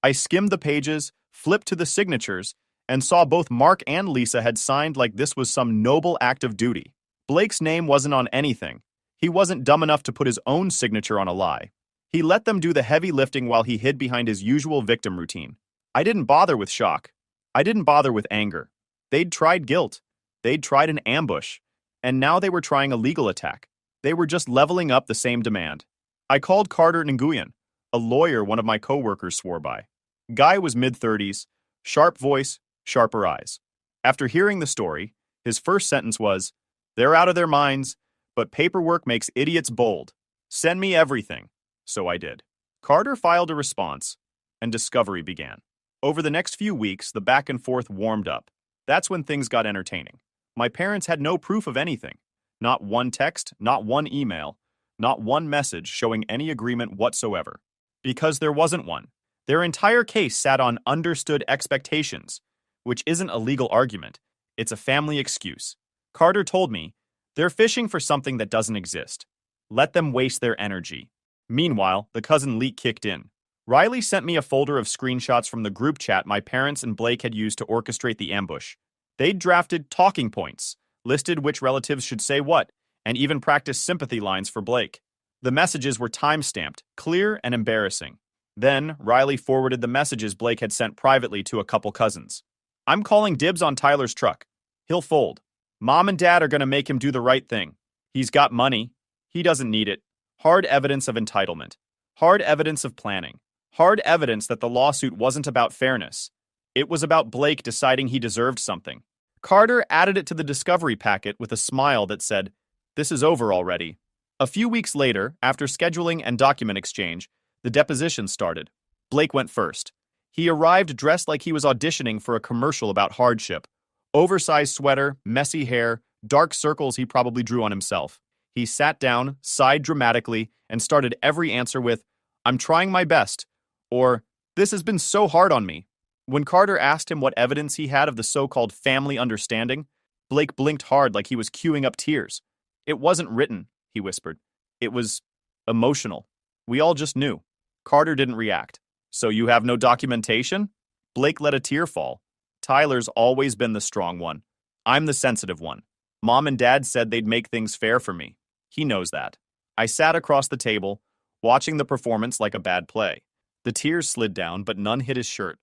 I skimmed the pages, flipped to the signatures, and saw both Mark and Lisa had signed like this was some noble act of duty. Blake's name wasn't on anything. He wasn't dumb enough to put his own signature on a lie. He let them do the heavy lifting while he hid behind his usual victim routine. I didn't bother with shock. I didn't bother with anger. They'd tried guilt. They'd tried an ambush. And now they were trying a legal attack. They were just leveling up the same demand. I called Carter Nguyen, a lawyer one of my coworkers swore by. Guy was mid-30s, sharp voice, sharper eyes. After hearing the story, his first sentence was, "They're out of their minds, but paperwork makes idiots bold. Send me everything." So I did. Carter filed a response, and discovery began. Over the next few weeks, the back and forth warmed up. That's when things got entertaining. My parents had no proof of anything. Not one text, not one email, not one message showing any agreement whatsoever. Because there wasn't one. Their entire case sat on understood expectations, which isn't a legal argument. It's a family excuse. Carter told me, they're fishing for something that doesn't exist. Let them waste their energy. Meanwhile, the cousin leak kicked in. Riley sent me a folder of screenshots from the group chat my parents and Blake had used to orchestrate the ambush. They'd drafted talking points, listed which relatives should say what, and even practiced sympathy lines for Blake. The messages were time-stamped, clear and embarrassing. Then, Riley forwarded the messages Blake had sent privately to a couple cousins. I'm calling dibs on Tyler's truck. He'll fold. Mom and Dad are going to make him do the right thing. He's got money. He doesn't need it. Hard evidence of entitlement. Hard evidence of planning. Hard evidence that the lawsuit wasn't about fairness. It was about Blake deciding he deserved something. Carter added it to the discovery packet with a smile that said, "This is over already." A few weeks later, after scheduling and document exchange, the deposition started. Blake went first. He arrived dressed like he was auditioning for a commercial about hardship. Oversized sweater, messy hair, dark circles he probably drew on himself. He sat down, sighed dramatically, and started every answer with, "I'm trying my best," or, "This has been so hard on me." When Carter asked him what evidence he had of the so-called family understanding, Blake blinked hard like he was queuing up tears. "It wasn't written," he whispered. "It was emotional. We all just knew." Carter didn't react. So you have no documentation? Blake let a tear fall. Tyler's always been the strong one. I'm the sensitive one. Mom and Dad said they'd make things fair for me. He knows that. I sat across the table, watching the performance like a bad play. The tears slid down, but none hit his shirt.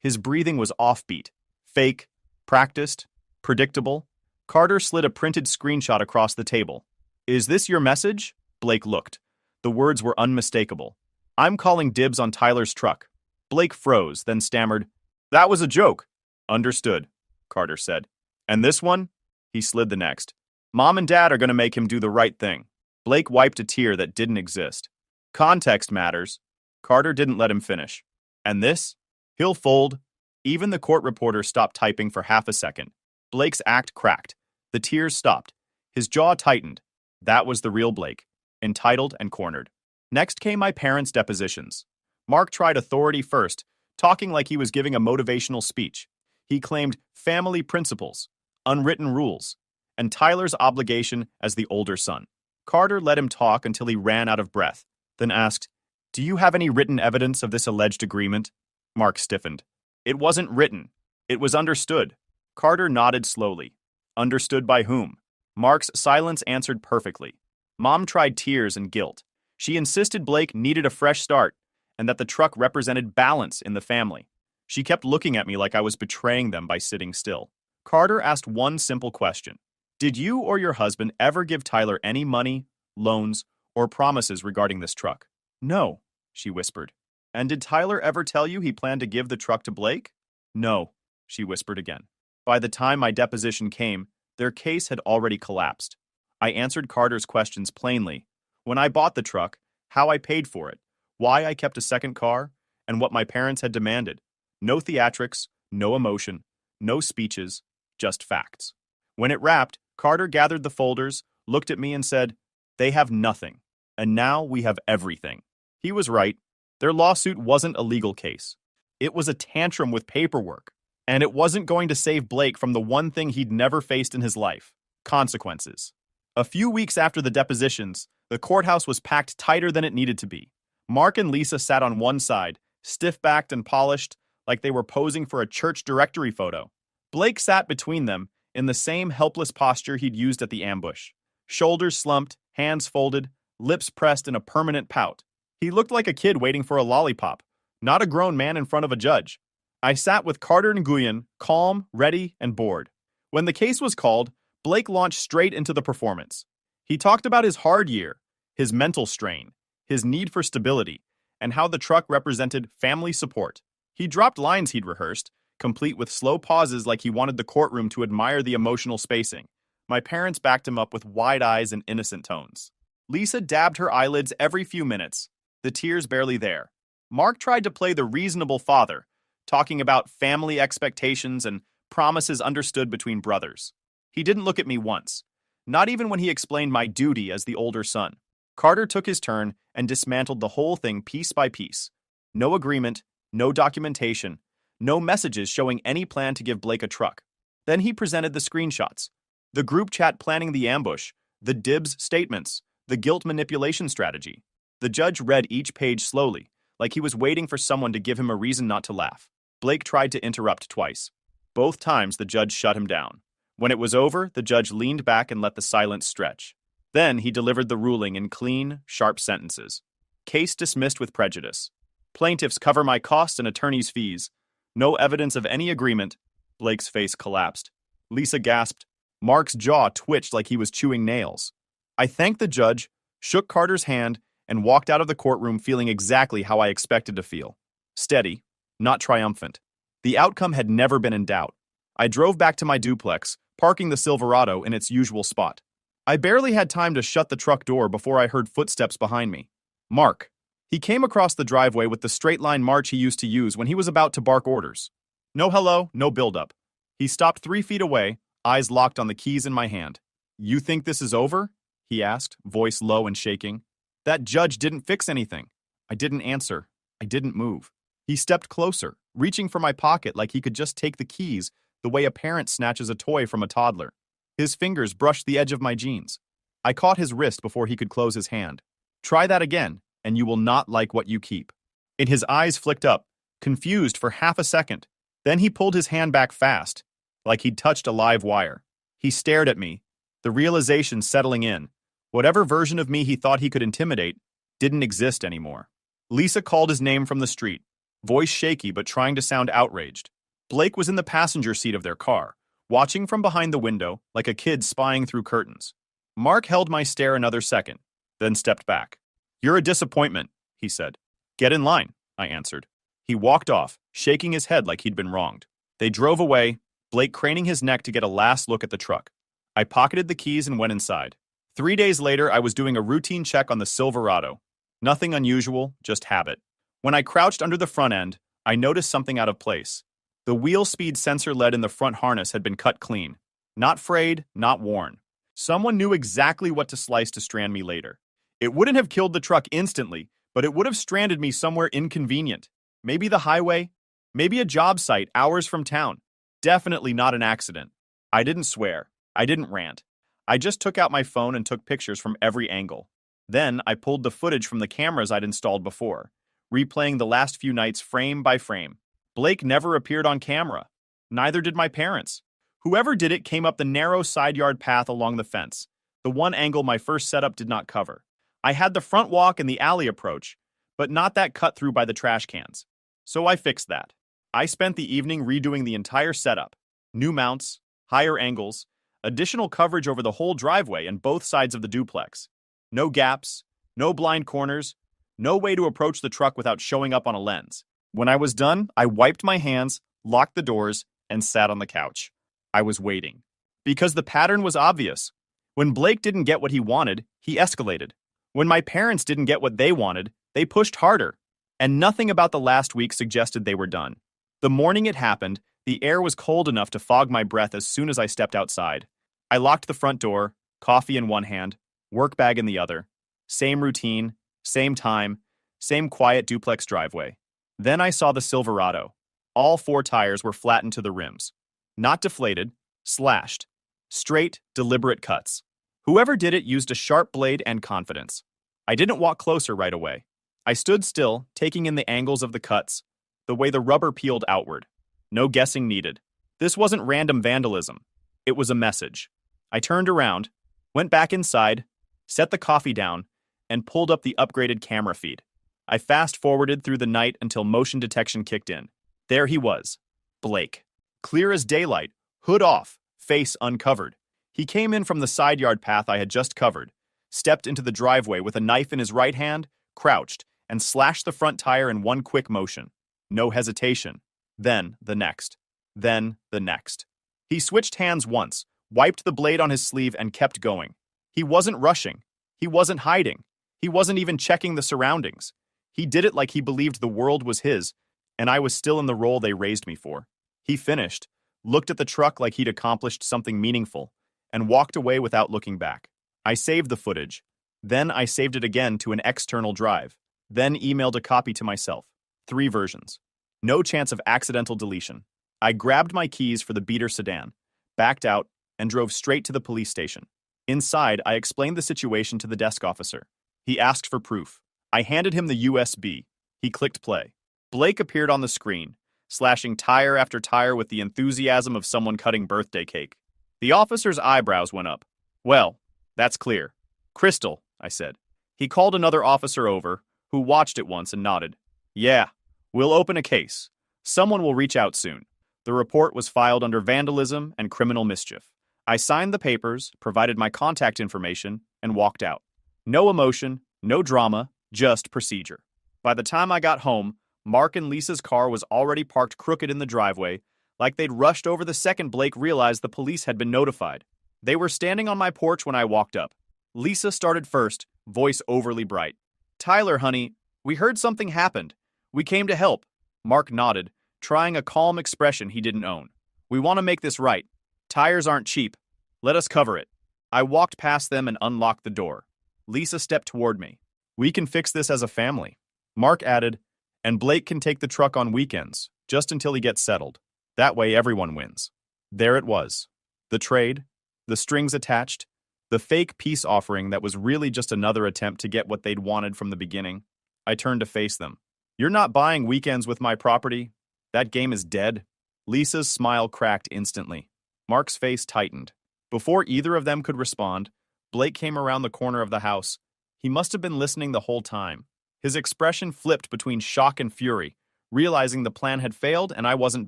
His breathing was offbeat, fake, practiced, predictable. Carter slid a printed screenshot across the table. Is this your message? Blake looked. The words were unmistakable. I'm calling dibs on Tyler's truck. Blake froze, then stammered, That was a joke. Understood, Carter said. And this one? He slid the next. Mom and Dad are going to make him do the right thing. Blake wiped a tear that didn't exist. Context matters. Carter didn't let him finish. And this? He'll fold. Even the court reporter stopped typing for half a second. Blake's act cracked. The tears stopped. His jaw tightened. That was the real Blake, entitled and cornered. Next came my parents' depositions. Mark tried authority first, talking like he was giving a motivational speech. He claimed family principles, unwritten rules, and Tyler's obligation as the older son. Carter let him talk until he ran out of breath, then asked, Do you have any written evidence of this alleged agreement? Mark stiffened. It wasn't written. It was understood. Carter nodded slowly. Understood by whom? Mark's silence answered perfectly. Mom tried tears and guilt. She insisted Blake needed a fresh start and that the truck represented balance in the family. She kept looking at me like I was betraying them by sitting still. Carter asked one simple question. Did you or your husband ever give Tyler any money, loans, or promises regarding this truck? No, she whispered. And did Tyler ever tell you he planned to give the truck to Blake? No, she whispered again. By the time my deposition came, their case had already collapsed. I answered Carter's questions plainly. When I bought the truck, how I paid for it, why I kept a second car, and what my parents had demanded. No theatrics, no emotion, no speeches, just facts. When it wrapped, Carter gathered the folders, looked at me and said, They have nothing, and now we have everything. He was right. Their lawsuit wasn't a legal case. It was a tantrum with paperwork, and it wasn't going to save Blake from the one thing he'd never faced in his life, consequences. A few weeks after the depositions, the courthouse was packed tighter than it needed to be. Mark and Lisa sat on one side, stiff-backed and polished, like they were posing for a church directory photo. Blake sat between them in the same helpless posture he'd used at the ambush. Shoulders slumped, hands folded, lips pressed in a permanent pout. He looked like a kid waiting for a lollipop, not a grown man in front of a judge. I sat with Carter and Nguyen, calm, ready, and bored. When the case was called, Blake launched straight into the performance. He talked about his hard year, his mental strain, his need for stability, and how the truck represented family support. He dropped lines he'd rehearsed, complete with slow pauses like he wanted the courtroom to admire the emotional spacing. My parents backed him up with wide eyes and innocent tones. Lisa dabbed her eyelids every few minutes, the tears barely there. Mark tried to play the reasonable father, talking about family expectations and promises understood between brothers. He didn't look at me once, not even when he explained my duty as the older son. Carter took his turn and dismantled the whole thing piece by piece. No agreement, no documentation, no messages showing any plan to give Blake a truck. Then he presented the screenshots, the group chat planning the ambush, the dibs statements, the guilt manipulation strategy. The judge read each page slowly, like he was waiting for someone to give him a reason not to laugh. Blake tried to interrupt twice. Both times the judge shut him down. When it was over, the judge leaned back and let the silence stretch. Then he delivered the ruling in clean, sharp sentences. Case dismissed with prejudice. Plaintiffs cover my costs and attorney's fees. No evidence of any agreement. Blake's face collapsed. Lisa gasped. Mark's jaw twitched like he was chewing nails. I thanked the judge, shook Carter's hand, and walked out of the courtroom feeling exactly how I expected to feel. Steady, not triumphant. The outcome had never been in doubt. I drove back to my duplex, parking the Silverado in its usual spot. I barely had time to shut the truck door before I heard footsteps behind me. Mark. He came across the driveway with the straight-line march he used to use when he was about to bark orders. No hello, no build-up. He stopped 3 feet away, eyes locked on the keys in my hand. You think this is over? He asked, voice low and shaking. That judge didn't fix anything. I didn't answer. I didn't move. He stepped closer, reaching for my pocket like he could just take the keys the way a parent snatches a toy from a toddler. His fingers brushed the edge of my jeans. I caught his wrist before he could close his hand. Try that again, and you will not like what you keep. And his eyes flicked up, confused for half a second. Then he pulled his hand back fast, like he'd touched a live wire. He stared at me, the realization settling in. Whatever version of me he thought he could intimidate didn't exist anymore. Lisa called his name from the street, voice shaky but trying to sound outraged. Blake was in the passenger seat of their car, watching from behind the window like a kid spying through curtains. Mark held my stare another second, then stepped back. "You're a disappointment," he said. "Get in line," I answered. He walked off, shaking his head like he'd been wronged. They drove away, Blake craning his neck to get a last look at the truck. I pocketed the keys and went inside. 3 days later, I was doing a routine check on the Silverado. Nothing unusual, just habit. When I crouched under the front end, I noticed something out of place. The wheel speed sensor lead in the front harness had been cut clean. Not frayed, not worn. Someone knew exactly what to slice to strand me later. It wouldn't have killed the truck instantly, but it would have stranded me somewhere inconvenient. Maybe the highway, maybe a job site hours from town. Definitely not an accident. I didn't swear. I didn't rant. I just took out my phone and took pictures from every angle. Then I pulled the footage from the cameras I'd installed before, replaying the last few nights frame by frame. Blake never appeared on camera. Neither did my parents. Whoever did it came up the narrow side yard path along the fence, the one angle my first setup did not cover. I had the front walk and the alley approach, but not that cut through by the trash cans. So I fixed that. I spent the evening redoing the entire setup. New mounts, higher angles, additional coverage over the whole driveway and both sides of the duplex. No gaps, no blind corners, no way to approach the truck without showing up on a lens. When I was done, I wiped my hands, locked the doors, and sat on the couch. I was waiting. Because the pattern was obvious. When Blake didn't get what he wanted, he escalated. When my parents didn't get what they wanted, they pushed harder. And nothing about the last week suggested they were done. The morning it happened, the air was cold enough to fog my breath as soon as I stepped outside. I locked the front door, coffee in one hand, work bag in the other. Same routine, same time, same quiet duplex driveway. Then I saw the Silverado. All 4 tires were flattened to the rims. Not deflated, slashed. Straight, deliberate cuts. Whoever did it used a sharp blade and confidence. I didn't walk closer right away. I stood still, taking in the angles of the cuts, the way the rubber peeled outward. No guessing needed. This wasn't random vandalism. It was a message. I turned around, went back inside, set the coffee down, and pulled up the upgraded camera feed. I fast-forwarded through the night until motion detection kicked in. There he was, Blake. Clear as daylight, hood off, face uncovered. He came in from the side yard path I had just covered, stepped into the driveway with a knife in his right hand, crouched, and slashed the front tire in one quick motion. No hesitation. Then the next. Then the next. He switched hands once, wiped the blade on his sleeve, and kept going. He wasn't rushing. He wasn't hiding. He wasn't even checking the surroundings. He did it like he believed the world was his, and I was still in the role they raised me for. He finished, looked at the truck like he'd accomplished something meaningful, and walked away without looking back. I saved the footage. Then I saved it again to an external drive. Then emailed a copy to myself. 3 versions. No chance of accidental deletion. I grabbed my keys for the beater sedan, backed out, and drove straight to the police station. Inside, I explained the situation to the desk officer. He asked for proof. I handed him the USB. He clicked play. Blake appeared on the screen, slashing tire after tire with the enthusiasm of someone cutting birthday cake. The officer's eyebrows went up. "Well, that's clear." "Crystal," I said. He called another officer over, who watched it once and nodded. "Yeah, we'll open a case. Someone will reach out soon." The report was filed under vandalism and criminal mischief. I signed the papers, provided my contact information, and walked out. No emotion, no drama, just procedure. By the time I got home, Mark and Lisa's car was already parked crooked in the driveway, like they'd rushed over the second Blake realized the police had been notified. They were standing on my porch when I walked up. Lisa started first, voice overly bright. "Tyler, honey, we heard something happened. We came to help." Mark nodded, trying a calm expression he didn't own. "We want to make this right. Tires aren't cheap. Let us cover it." I walked past them and unlocked the door. Lisa stepped toward me. "We can fix this as a family." Mark added, "And Blake can take the truck on weekends, just until he gets settled. That way everyone wins." There it was. The trade, the strings attached, the fake peace offering that was really just another attempt to get what they'd wanted from the beginning. I turned to face them. You're not buying weekends with my property. That game is dead. Lisa's smile cracked instantly. Mark's face tightened. Before either of them could respond, Blake came around the corner of the house. He must have been listening the whole time. His expression flipped between shock and fury, realizing the plan had failed and I wasn't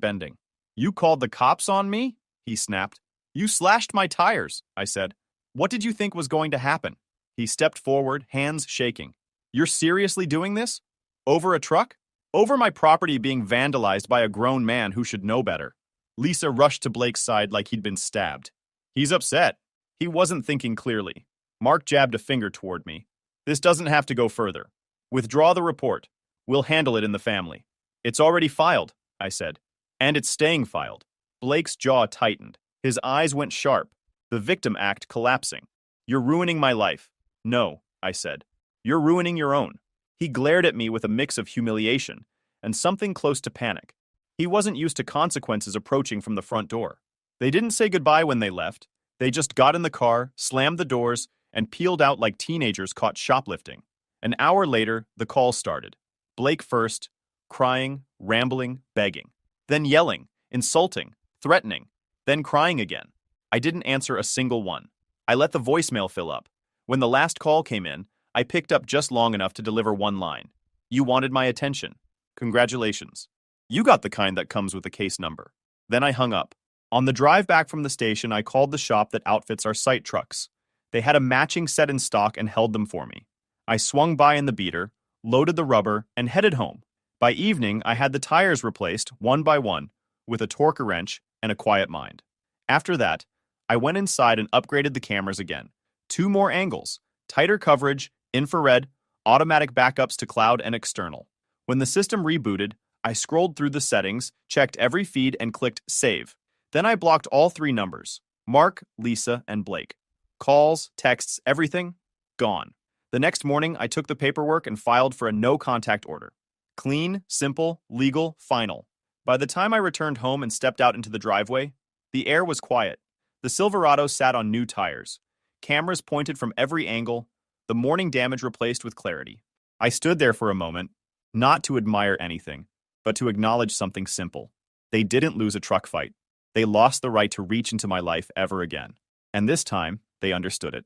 bending. You called the cops on me? He snapped. You slashed my tires, I said. What did you think was going to happen? He stepped forward, hands shaking. You're seriously doing this? Over a truck? Over my property being vandalized by a grown man who should know better. Lisa rushed to Blake's side like he'd been stabbed. He's upset. He wasn't thinking clearly. Mark jabbed a finger toward me. This doesn't have to go further. Withdraw the report. We'll handle it in the family. It's already filed, I said. And it's staying filed. Blake's jaw tightened. His eyes went sharp. The victim act collapsing. You're ruining my life. No, I said. You're ruining your own. He glared at me with a mix of humiliation and something close to panic. He wasn't used to consequences approaching from the front door. They didn't say goodbye when they left. They just got in the car, slammed the doors, and peeled out like teenagers caught shoplifting. An hour later, the call started. Blake first, crying, rambling, begging. Then yelling, insulting, threatening, then crying again. I didn't answer a single one. I let the voicemail fill up. When the last call came in, I picked up just long enough to deliver one line. You wanted my attention. Congratulations. You got the kind that comes with a case number. Then I hung up. On the drive back from the station, I called the shop that outfits our site trucks. They had a matching set in stock and held them for me. I swung by in the beater, loaded the rubber, and headed home. By evening, I had the tires replaced, one by one, with a torque wrench and a quiet mind. After that, I went inside and upgraded the cameras again. 2 more angles, tighter coverage, infrared, automatic backups to cloud and external. When the system rebooted, I scrolled through the settings, checked every feed, and clicked Save. Then I blocked all 3 numbers, Mark, Lisa, and Blake. Calls, texts, everything, gone. The next morning, I took the paperwork and filed for a no-contact order. Clean, simple, legal, final. By the time I returned home and stepped out into the driveway, the air was quiet. The Silverado sat on new tires. Cameras pointed from every angle, the morning damage replaced with clarity. I stood there for a moment, not to admire anything, but to acknowledge something simple. They didn't lose a truck fight. They lost the right to reach into my life ever again. And this time, they understood it.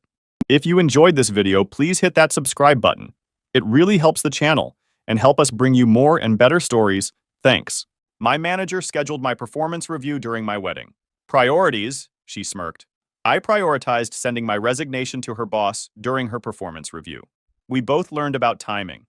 If you enjoyed this video, please hit that subscribe button. It really helps the channel and help us bring you more and better stories. Thanks. My manager scheduled my performance review during my wedding. Priorities, she smirked. I prioritized sending my resignation to her boss during her performance review. We both learned about timing.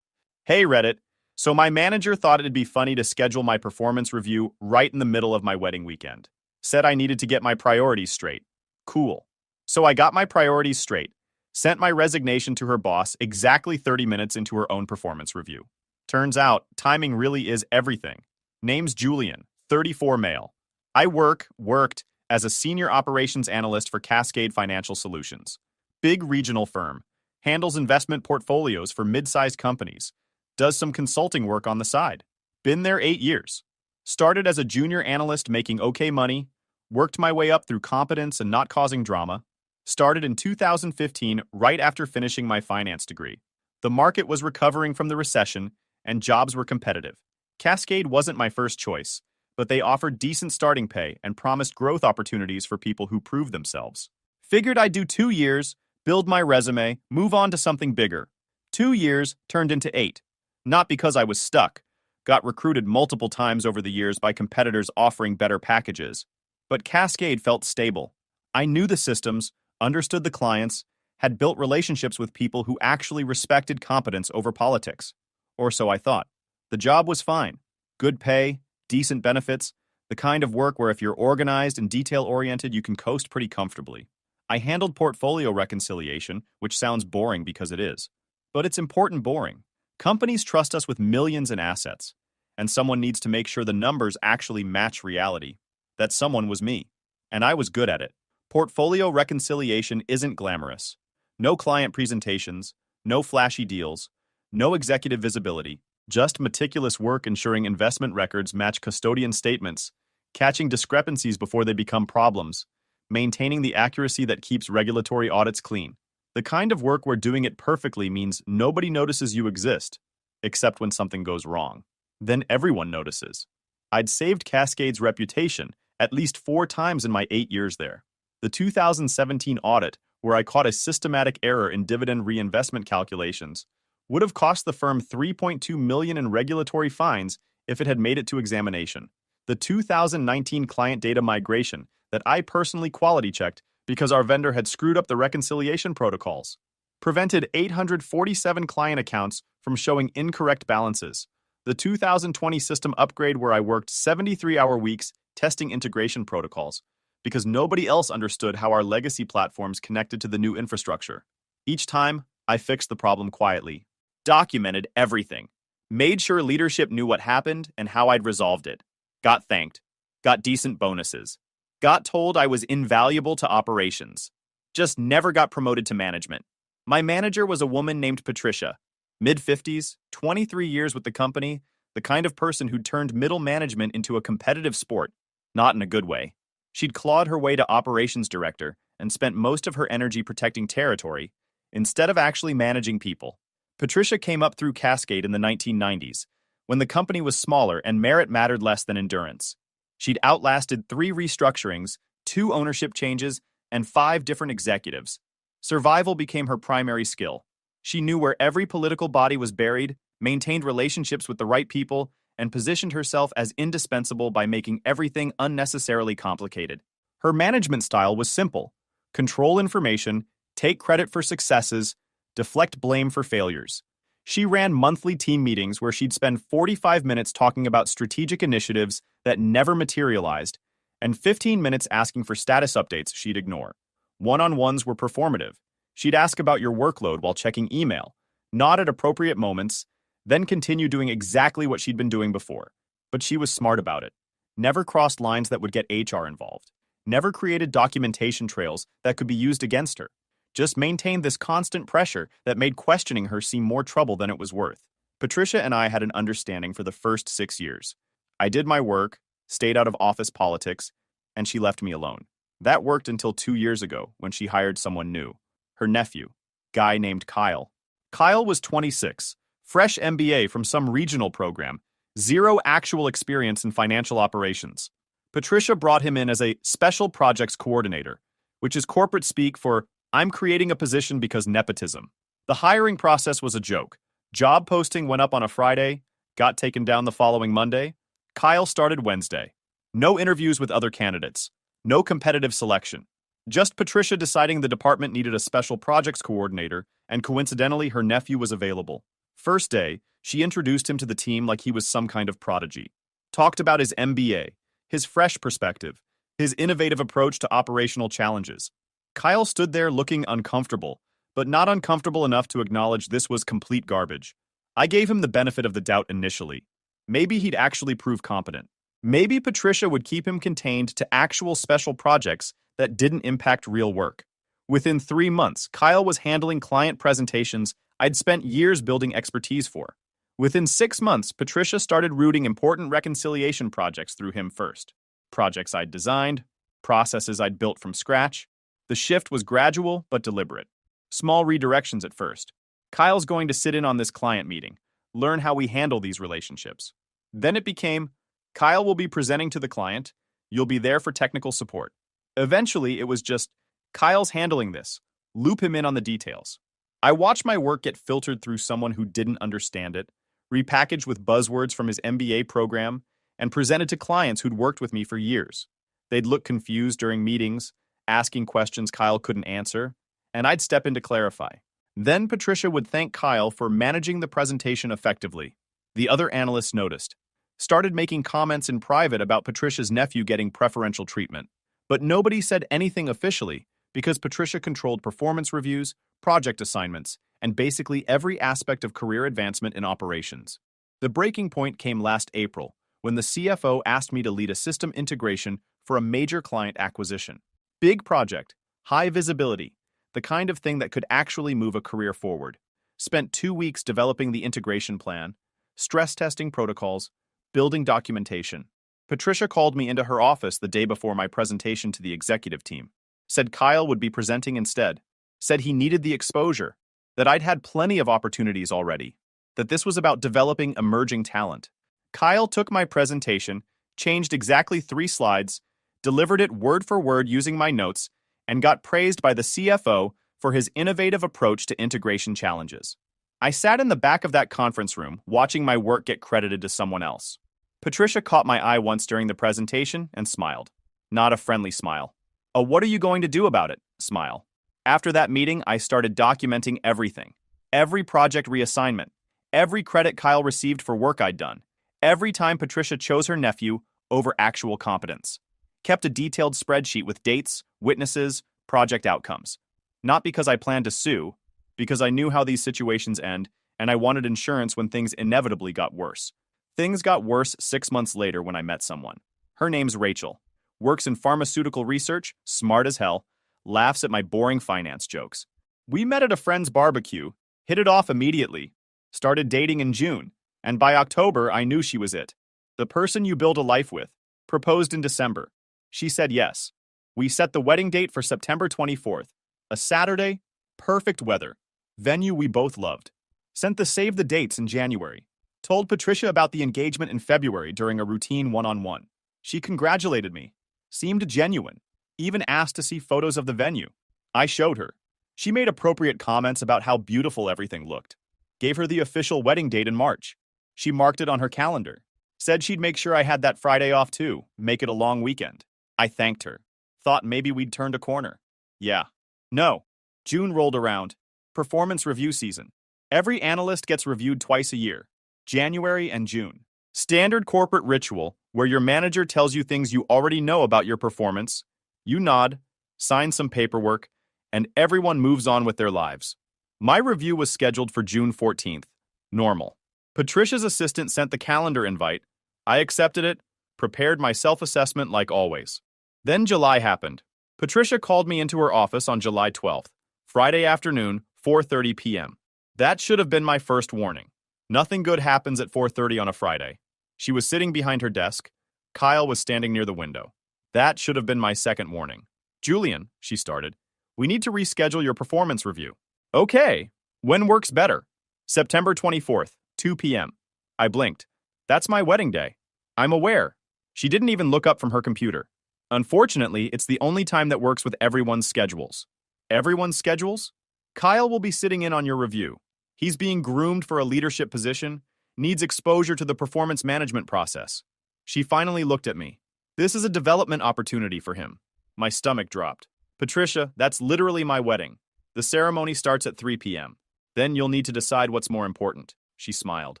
Hey, Reddit. So my manager thought it'd be funny to schedule my performance review right in the middle of my wedding weekend. Said I needed to get my priorities straight. Cool. So I got my priorities straight. Sent my resignation to her boss exactly 30 minutes into her own performance review. Turns out, timing really is everything. Name's Julian, 34 male. I worked as a senior operations analyst for Cascade Financial Solutions. Big regional firm. Handles investment portfolios for mid-sized companies. Does some consulting work on the side. Been there 8 years. Started as a junior analyst making okay money. Worked my way up through competence and not causing drama. Started in 2015 right after finishing my finance degree. The market was recovering from the recession and jobs were competitive. Cascade wasn't my first choice, but they offered decent starting pay and promised growth opportunities for people who proved themselves. Figured I'd do 2 years, build my resume, move on to something bigger. 2 years turned into 8. Not because I was stuck. Got recruited multiple times over the years by competitors offering better packages. But Cascade felt stable. I knew the systems, understood the clients, had built relationships with people who actually respected competence over politics. Or so I thought. The job was fine. Good pay, decent benefits, the kind of work where if you're organized and detail-oriented, you can coast pretty comfortably. I handled portfolio reconciliation, which sounds boring because it is. But it's important boring. Companies trust us with millions in assets, and someone needs to make sure the numbers actually match reality. That someone was me, and I was good at it. Portfolio reconciliation isn't glamorous. No client presentations, no flashy deals, no executive visibility, just meticulous work ensuring investment records match custodian statements, catching discrepancies before they become problems, maintaining the accuracy that keeps regulatory audits clean. The kind of work where doing it perfectly means nobody notices you exist. except when something goes wrong. Then everyone notices. I'd saved Cascade's reputation at least 4 times in my 8 years there. The 2017 audit, where I caught a systematic error in dividend reinvestment calculations, would have cost the firm $3.2 million in regulatory fines if it had made it to examination. The 2019 client data migration that I personally quality checked because our vendor had screwed up the reconciliation protocols prevented 847 client accounts from showing incorrect balances. The 2020 system upgrade where I worked 73-hour weeks testing integration protocols because nobody else understood how our legacy platforms connected to the new infrastructure. Each time, I fixed the problem quietly, documented everything, made sure leadership knew what happened and how I'd resolved it, got thanked, got decent bonuses, got told I was invaluable to operations, just never got promoted to management. My manager was a woman named Patricia, mid-50s, 23 years with the company, the kind of person who'd turned middle management into a competitive sport, not in a good way. She'd clawed her way to operations director and spent most of her energy protecting territory instead of actually managing people. Patricia came up through Cascade in the 1990s, when the company was smaller and merit mattered less than endurance. She'd outlasted 3 restructurings, 2 ownership changes, and 5 different executives. Survival became her primary skill. She knew where every political body was buried, maintained relationships with the right people, and positioned herself as indispensable by making everything unnecessarily complicated. Her management style was simple: control information, take credit for successes, deflect blame for failures. She ran monthly team meetings where she'd spend 45 minutes talking about strategic initiatives that never materialized, and 15 minutes asking for status updates she'd ignore. One-on-ones were performative. She'd ask about your workload while checking email, nod at appropriate moments, then continue doing exactly what she'd been doing before. But she was smart about it. Never crossed lines that would get HR involved. Never created documentation trails that could be used against her. Just maintained this constant pressure that made questioning her seem more trouble than it was worth. Patricia and I had an understanding for the first 6 years. I did my work, stayed out of office politics, and she left me alone. That worked until 2 years ago when she hired someone new. Her nephew, guy named Kyle. Kyle was 26, fresh MBA from some regional program, 0 actual experience in financial operations. Patricia brought him in as a special projects coordinator, which is corporate speak for I'm creating a position because nepotism. The hiring process was a joke. Job posting went up on a Friday, got taken down the following Monday. Kyle started Wednesday. No interviews with other candidates. No competitive selection. Just Patricia deciding the department needed a special projects coordinator, and coincidentally her nephew was available. First day, she introduced him to the team like he was some kind of prodigy. Talked about his MBA, his fresh perspective, his innovative approach to operational challenges. Kyle stood there looking uncomfortable, but not uncomfortable enough to acknowledge this was complete garbage. I gave him the benefit of the doubt initially. Maybe he'd actually prove competent. Maybe Patricia would keep him contained to actual special projects that didn't impact real work. Within 3 months, Kyle was handling client presentations I'd spent years building expertise for. Within 6 months, Patricia started routing important reconciliation projects through him first. Projects I'd designed, processes I'd built from scratch. The shift was gradual but deliberate. Small redirections at first. Kyle's going to sit in on this client meeting, learn how we handle these relationships. Then it became, Kyle will be presenting to the client, you'll be there for technical support. Eventually, it was just, Kyle's handling this, loop him in on the details. I watched my work get filtered through someone who didn't understand it, repackaged with buzzwords from his MBA program, and presented to clients who'd worked with me for years. They'd look confused during meetings, asking questions Kyle couldn't answer, and I'd step in to clarify. Then Patricia would thank Kyle for managing the presentation effectively. The other analysts noticed, started making comments in private about Patricia's nephew getting preferential treatment. But nobody said anything officially because Patricia controlled performance reviews, project assignments, and basically every aspect of career advancement in operations. The breaking point came last April when the CFO asked me to lead a system integration for a major client acquisition. Big project, high visibility, the kind of thing that could actually move a career forward. Spent 2 weeks developing the integration plan, stress testing protocols, building documentation. Patricia called me into her office the day before my presentation to the executive team. Said Kyle would be presenting instead. Said he needed the exposure. That I'd had plenty of opportunities already. that this was about developing emerging talent. Kyle took my presentation, changed exactly 3 slides, delivered it word for word using my notes, and got praised by the CFO for his innovative approach to integration challenges. I sat in the back of that conference room, watching my work get credited to someone else. Patricia caught my eye once during the presentation and smiled. Not a friendly smile. A "what are you going to do about it?" smile. After that meeting, I started documenting everything. Every project reassignment, every credit Kyle received for work I'd done, every time Patricia chose her nephew over actual competence. Kept a detailed spreadsheet with dates, witnesses, project outcomes. Not because I planned to sue, because I knew how these situations end, and I wanted insurance when things inevitably got worse. Things got worse 6 months later when I met someone. Her name's Rachel. Works in pharmaceutical research, smart as hell, laughs at my boring finance jokes. We met at a friend's barbecue, hit it off immediately, started dating in June, and by October I knew she was it. The person you build a life with. Proposed in December. She said yes. We set the wedding date for September 24th, a Saturday, perfect weather, venue we both loved. Sent the save the dates in January. Told Patricia about the engagement in February during a routine one-on-one. She congratulated me. Seemed genuine. Even asked to see photos of the venue. I showed her. She made appropriate comments about how beautiful everything looked. Gave her the official wedding date in March. She marked it on her calendar. Said she'd make sure I had that Friday off too, make it a long weekend. I thanked her. Thought maybe we'd turned a corner. Yeah. No. June rolled around. Performance review season. Every analyst gets reviewed twice a year. January and June. Standard corporate ritual where your manager tells you things you already know about your performance. You nod, sign some paperwork, and everyone moves on with their lives. My review was scheduled for June 14th. Normal. Patricia's assistant sent the calendar invite. I accepted it, prepared my self-assessment like always. Then July happened. Patricia called me into her office on July 12th, Friday afternoon, 4:30 p.m. That should have been my first warning. Nothing good happens at 4:30 on a Friday. She was sitting behind her desk. Kyle was standing near the window. That should have been my second warning. "Julian," she started, "we need to reschedule your performance review." "Okay. When works better?" "September 24th, 2 p.m. I blinked. "That's my wedding day." "I'm aware." She didn't even look up from her computer. "Unfortunately, it's the only time that works with everyone's schedules." "Everyone's schedules?" "Kyle will be sitting in on your review. He's being groomed for a leadership position, needs exposure to the performance management process." She finally looked at me. "This is a development opportunity for him." My stomach dropped. "Patricia, that's literally my wedding. The ceremony starts at 3 p.m. Then you'll need to decide what's more important." She smiled.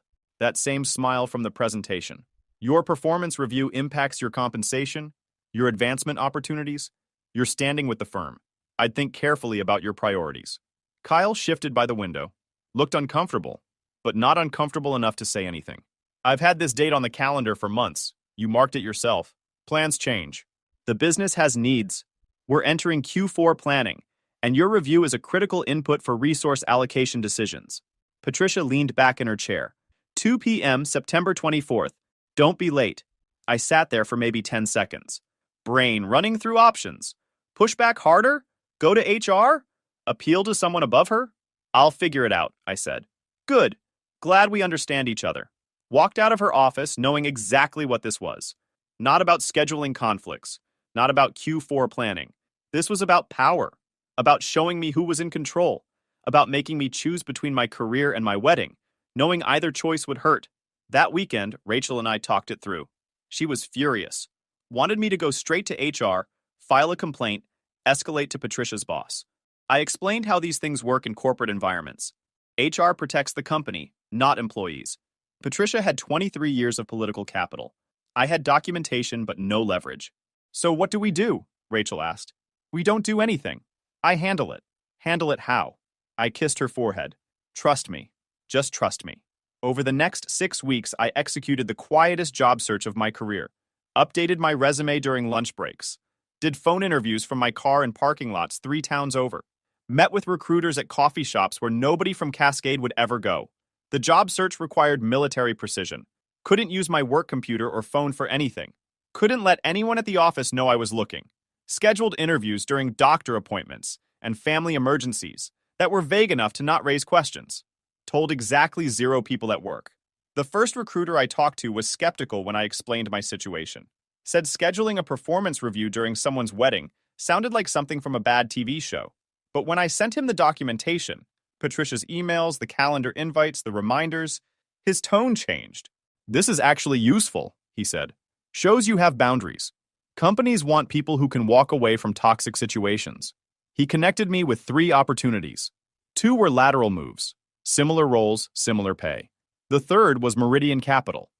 That same smile from the presentation. "Your performance review impacts your compensation, your advancement opportunities, your standing with the firm. I'd think carefully about your priorities." Kyle shifted by the window. Looked uncomfortable, but not uncomfortable enough to say anything. "I've had this date on the calendar for months. You marked it yourself. Plans change. The business has needs. We're entering Q4 planning, and your review is a critical input for resource allocation decisions." Patricia leaned back in her chair. 2 p.m. September 24th. Don't be late. I sat there for maybe 10 seconds. Brain running through options. Push back harder? Go to HR? Appeal to someone above her? "I'll figure it out," I said. "Good. Glad we understand each other." Walked out of her office knowing exactly what this was. Not about scheduling conflicts. Not about Q4 planning. This was about power. About showing me who was in control. About making me choose between my career and my wedding, knowing either choice would hurt. That weekend, Rachel and I talked it through. She was furious. Wanted me to go straight to HR, file a complaint, escalate to Patricia's boss. I explained how these things work in corporate environments. HR protects the company, not employees. Patricia had 23 years of political capital. I had documentation but no leverage. "So what do we do?" Rachel asked. "We don't do anything. I handle it." "Handle it how?" I kissed her forehead. "Trust me. Just trust me." Over the next 6 weeks, I executed the quietest job search of my career. Updated my resume during lunch breaks. Did phone interviews from my car in parking lots 3 towns over. Met with recruiters at coffee shops where nobody from Cascade would ever go. The job search required military precision. Couldn't use my work computer or phone for anything. Couldn't let anyone at the office know I was looking. Scheduled interviews during doctor appointments and family emergencies that were vague enough to not raise questions. Told exactly 0 people at work. The first recruiter I talked to was skeptical when I explained my situation. Said scheduling a performance review during someone's wedding sounded like something from a bad TV show. But when I sent him the documentation, Patricia's emails, the calendar invites, the reminders, his tone changed. "This is actually useful," he said. "Shows you have boundaries. Companies want people who can walk away from toxic situations." He connected me with 3 opportunities. 2 were lateral moves, similar roles, similar pay. The third was Meridian Capital.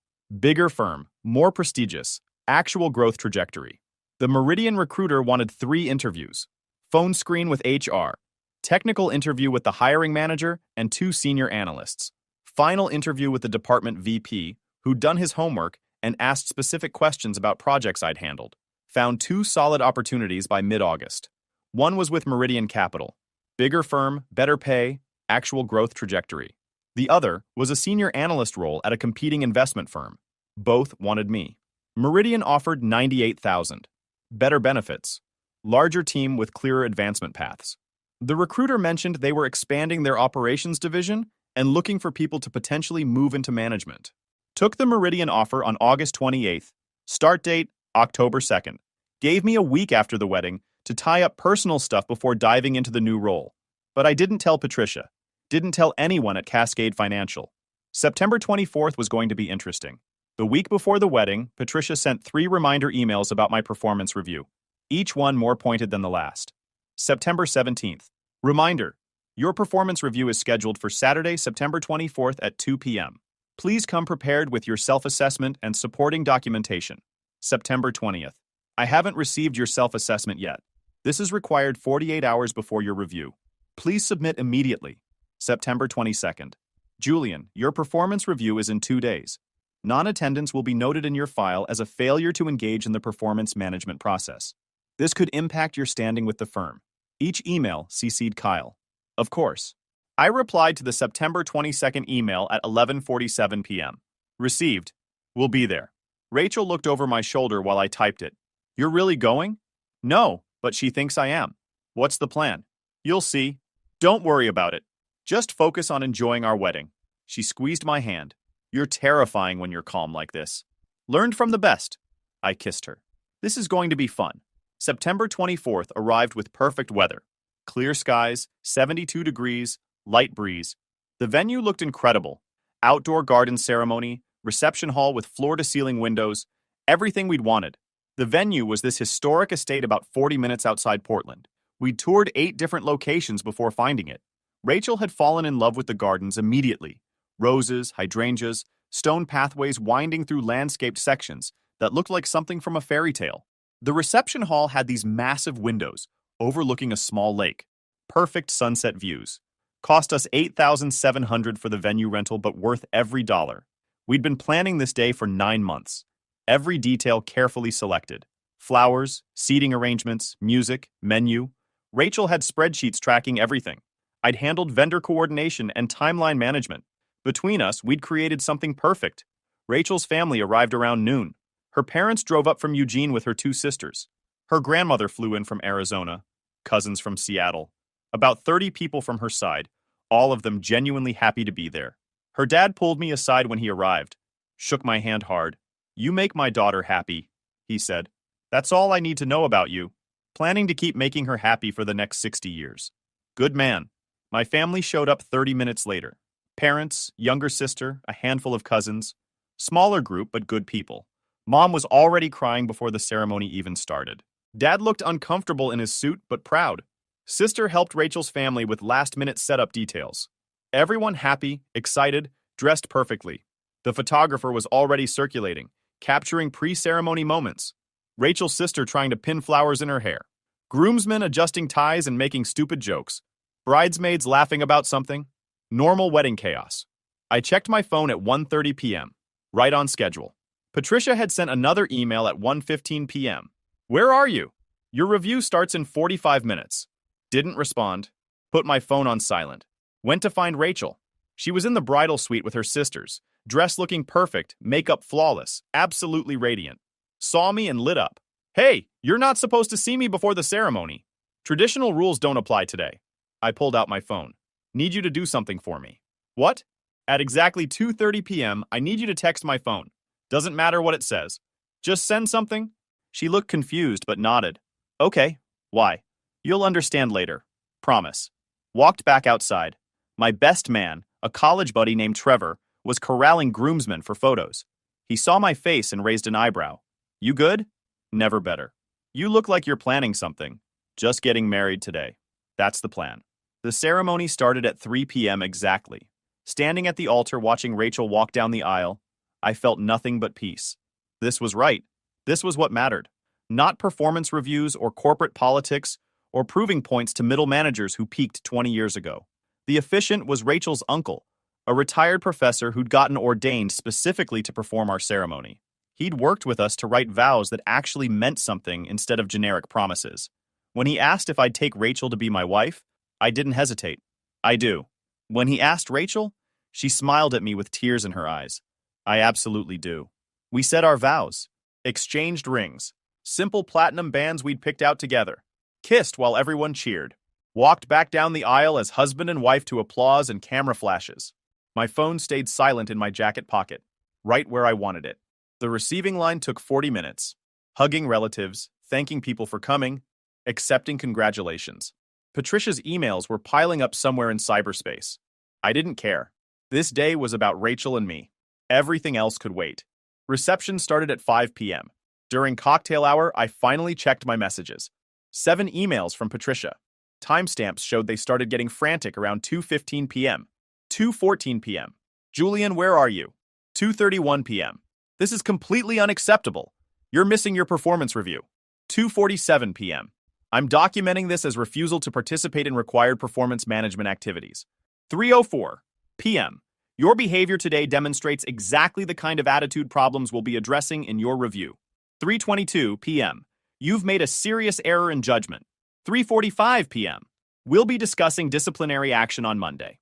Bigger firm, more prestigious, actual growth trajectory. The Meridian recruiter wanted 3 interviews. Phone screen with HR, technical interview with the hiring manager, and 2 senior analysts. Final interview with the department VP, who'd done his homework and asked specific questions about projects I'd handled. Found 2 solid opportunities by mid-August. One was with Meridian Capital. Bigger firm, better pay, actual growth trajectory. The other was a senior analyst role at a competing investment firm. Both wanted me. Meridian offered $98,000. Better benefits. Larger team with clearer advancement paths. The recruiter mentioned they were expanding their operations division and looking for people to potentially move into management. Took the Meridian offer on August 28th. Start date, October 2nd. Gave me a week after the wedding to tie up personal stuff before diving into the new role. But I didn't tell Patricia. Didn't tell anyone at Cascade Financial. September 24th was going to be interesting. The week before the wedding, Patricia sent 3 reminder emails about my performance review, each one more pointed than the last. September 17th. Reminder: your performance review is scheduled for Saturday, September 24th at 2 p.m. Please come prepared with your self-assessment and supporting documentation. September 20th. I haven't received your self-assessment yet. This is required 48 hours before your review. Please submit immediately. September 22nd. Julian, your performance review is in 2 days. Non-attendance will be noted in your file as a failure to engage in the performance management process. This could impact your standing with the firm. Each email CC'd Kyle. Of course. I replied to the September 22nd email at 11:47 p.m. Received. Will be there. Rachel looked over my shoulder while I typed it. You're really going? No, but she thinks I am. What's the plan? You'll see. Don't worry about it. Just focus on enjoying our wedding. She squeezed my hand. You're terrifying when you're calm like this. Learned from the best. I kissed her. This is going to be fun. September 24th arrived with perfect weather. Clear skies, 72 degrees, light breeze. The venue looked incredible. Outdoor garden ceremony, reception hall with floor-to-ceiling windows, everything we'd wanted. The venue was this historic estate about 40 minutes outside Portland. We'd toured 8 different locations before finding it. Rachel had fallen in love with the gardens immediately. Roses, hydrangeas, stone pathways winding through landscaped sections that looked like something from a fairy tale. The reception hall had these massive windows overlooking a small lake. Perfect sunset views. Cost us $8,700 for the venue rental, but worth every dollar. We'd been planning this day for 9 months. Every detail carefully selected. Flowers, seating arrangements, music, menu. Rachel had spreadsheets tracking everything. I'd handled vendor coordination and timeline management. Between us, we'd created something perfect. Rachel's family arrived around noon. Her parents drove up from Eugene with her 2 sisters. Her grandmother flew in from Arizona, cousins from Seattle. About 30 people from her side, all of them genuinely happy to be there. Her dad pulled me aside when he arrived, shook my hand hard. You make my daughter happy, he said. That's all I need to know about you. Planning to keep making her happy for the next 60 years. Good man. My family showed up 30 minutes later. Parents, younger sister, a handful of cousins. Smaller group, but good people. Mom was already crying before the ceremony even started. Dad looked uncomfortable in his suit, but proud. Sister helped Rachel's family with last-minute setup details. Everyone happy, excited, dressed perfectly. The photographer was already circulating, capturing pre-ceremony moments. Rachel's sister trying to pin flowers in her hair. Groomsmen adjusting ties and making stupid jokes. Bridesmaids laughing about something. Normal wedding chaos. I checked my phone at 1:30 p.m. Right on schedule. Patricia had sent another email at 1:15 p.m. Where are you? Your review starts in 45 minutes. Didn't respond. Put my phone on silent. Went to find Rachel. She was in the bridal suite with her sisters, dressed looking perfect, makeup flawless, absolutely radiant. Saw me and lit up. Hey, you're not supposed to see me before the ceremony. Traditional rules don't apply today. I pulled out my phone. Need you to do something for me. What? At exactly 2:30 p.m., I need you to text my phone. Doesn't matter what it says. Just send something? She looked confused but nodded. Okay. Why? You'll understand later. Promise. Walked back outside. My best man, a college buddy named Trevor, was corralling groomsmen for photos. He saw my face and raised an eyebrow. You good? Never better. You look like you're planning something. Just getting married today. That's the plan. The ceremony started at 3 p.m. exactly. Standing at the altar watching Rachel walk down the aisle, I felt nothing but peace. This was right. This was what mattered. Not performance reviews or corporate politics or proving points to middle managers who peaked 20 years ago. The officiant was Rachel's uncle, a retired professor who'd gotten ordained specifically to perform our ceremony. He'd worked with us to write vows that actually meant something instead of generic promises. When he asked if I'd take Rachel to be my wife, I didn't hesitate. I do. When he asked Rachel, she smiled at me with tears in her eyes. I absolutely do. We said our vows, exchanged rings, simple platinum bands we'd picked out together, kissed while everyone cheered, walked back down the aisle as husband and wife to applause and camera flashes. My phone stayed silent in my jacket pocket, right where I wanted it. The receiving line took 40 minutes, hugging relatives, thanking people for coming, accepting congratulations. Patricia's emails were piling up somewhere in cyberspace. I didn't care. This day was about Rachel and me. Everything else could wait. Reception started at 5 p.m. During cocktail hour, I finally checked my messages. 7 emails from Patricia. Timestamps showed they started getting frantic around 2:15 p.m. 2:14 p.m. Julian, where are you? 2:31 p.m. This is completely unacceptable. You're missing your performance review. 2:47 p.m. I'm documenting this as refusal to participate in required performance management activities. 3:04 p.m. Your behavior today demonstrates exactly the kind of attitude problems we'll be addressing in your review. 3:22 p.m. You've made a serious error in judgment. 3:45 p.m. We'll be discussing disciplinary action on Monday.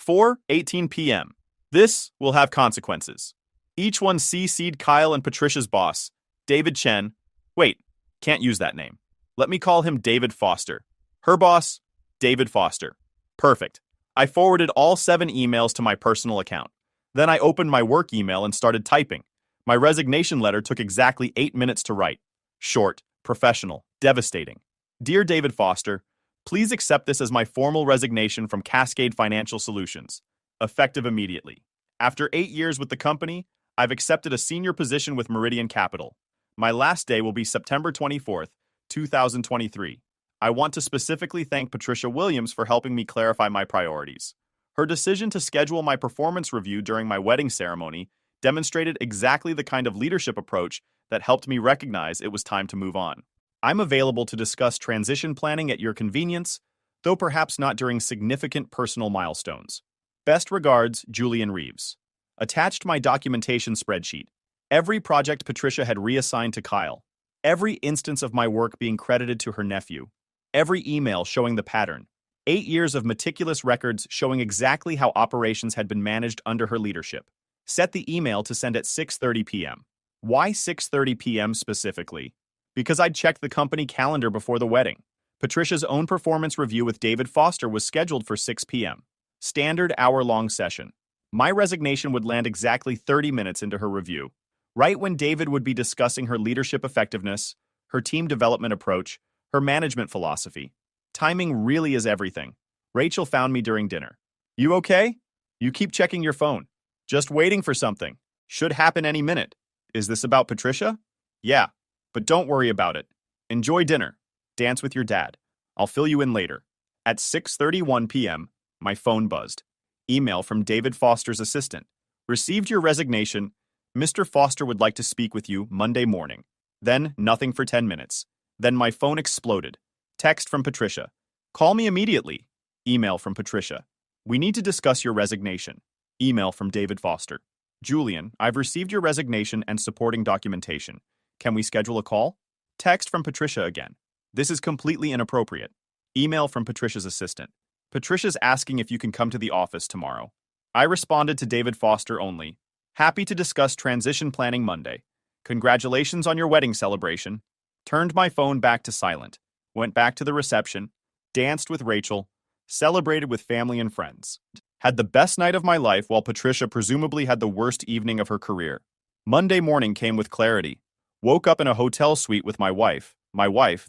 4:18 p.m. This will have consequences. Each one CC'd Kyle and Patricia's boss, David Chen. Wait, can't use that name. Let me call him David Foster. Her boss, David Foster. Perfect. I forwarded all 7 emails to my personal account. Then I opened my work email and started typing. My resignation letter took exactly 8 minutes to write. Short, professional, devastating. Dear David Foster, please accept this as my formal resignation from Cascade Financial Solutions, effective immediately. After 8 years with the company, I've accepted a senior position with Meridian Capital. My last day will be September 24th, 2023. I want to specifically thank Patricia Williams for helping me clarify my priorities. Her decision to schedule my performance review during my wedding ceremony demonstrated exactly the kind of leadership approach that helped me recognize it was time to move on. I'm available to discuss transition planning at your convenience, though perhaps not during significant personal milestones. Best regards, Julian Reeves. Attached my documentation spreadsheet. Every project Patricia had reassigned to Kyle. Every instance of my work being credited to her nephew. Every email showing the pattern. 8 years of meticulous records showing exactly how operations had been managed under her leadership. Set the email to send at 6:30 p.m. Why 6:30 p.m. specifically? Because I'd checked the company calendar before the wedding. Patricia's own performance review with David Foster was scheduled for 6 p.m. Standard hour-long session. My resignation would land exactly 30 minutes into her review, right when David would be discussing her leadership effectiveness, her team development approach, her management philosophy. Timing really is everything. Rachel found me during dinner. You okay? You keep checking your phone. Just waiting for something. Should happen any minute. Is this about Patricia? Yeah, but don't worry about it. Enjoy dinner. Dance with your dad. I'll fill you in later. At 6:31 p.m., my phone buzzed. Email from David Foster's assistant. Received your resignation. Mr. Foster would like to speak with you Monday morning. Then nothing for 10 minutes. Then my phone exploded. Text from Patricia. Call me immediately. Email from Patricia. We need to discuss your resignation. Email from David Foster. Julian, I've received your resignation and supporting documentation. Can we schedule a call? Text from Patricia again. This is completely inappropriate. Email from Patricia's assistant. Patricia's asking if you can come to the office tomorrow. I responded to David Foster only. Happy to discuss transition planning Monday. Congratulations on your wedding celebration. Turned my phone back to silent. Went back to the reception. Danced with Rachel. Celebrated with family and friends. Had the best night of my life while Patricia presumably had the worst evening of her career. Monday morning came with clarity. Woke up in a hotel suite with my wife,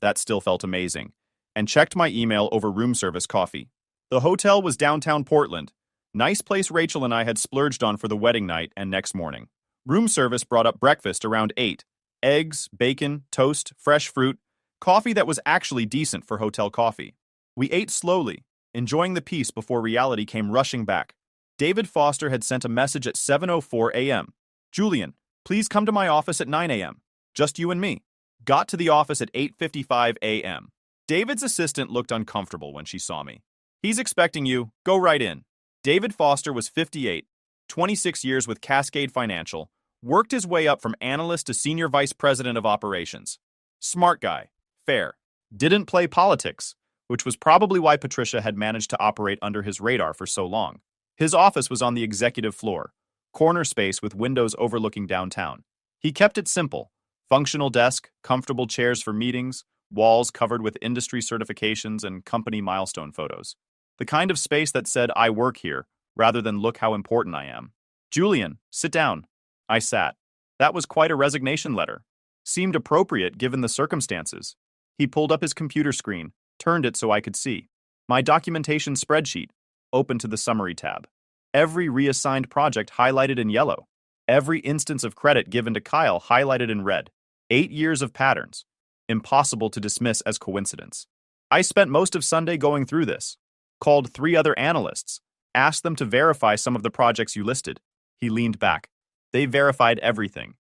that still felt amazing, and checked my email over room service coffee. The hotel was downtown Portland. Nice place Rachel and I had splurged on for the wedding night and next morning. Room service brought up breakfast around 8. Eggs, bacon, toast, fresh fruit, coffee that was actually decent for hotel coffee. We ate slowly, enjoying the peace before reality came rushing back. David Foster had sent a message at 7:04 a.m. Julian, please come to my office at 9 a.m. Just you and me. Got to the office at 8:55 a.m. David's assistant looked uncomfortable when she saw me. He's expecting you. Go right in. David Foster was 58, 26 years with Cascade Financial, worked his way up from analyst to senior vice president of operations. Smart guy. Fair. Didn't play politics, which was probably why Patricia had managed to operate under his radar for so long. His office was on the executive floor, corner space with windows overlooking downtown. He kept it simple. Functional desk, comfortable chairs for meetings, walls covered with industry certifications and company milestone photos. The kind of space that said, I work here, rather than look how important I am. Julian, sit down. I sat. That was quite a resignation letter. Seemed appropriate given the circumstances. He pulled up his computer screen, turned it so I could see. My documentation spreadsheet, open to the summary tab. Every reassigned project highlighted in yellow. Every instance of credit given to Kyle highlighted in red. 8 years of patterns. Impossible to dismiss as coincidence. I spent most of Sunday going through this. Called 3 other analysts. Asked them to verify some of the projects you listed. He leaned back. They verified everything.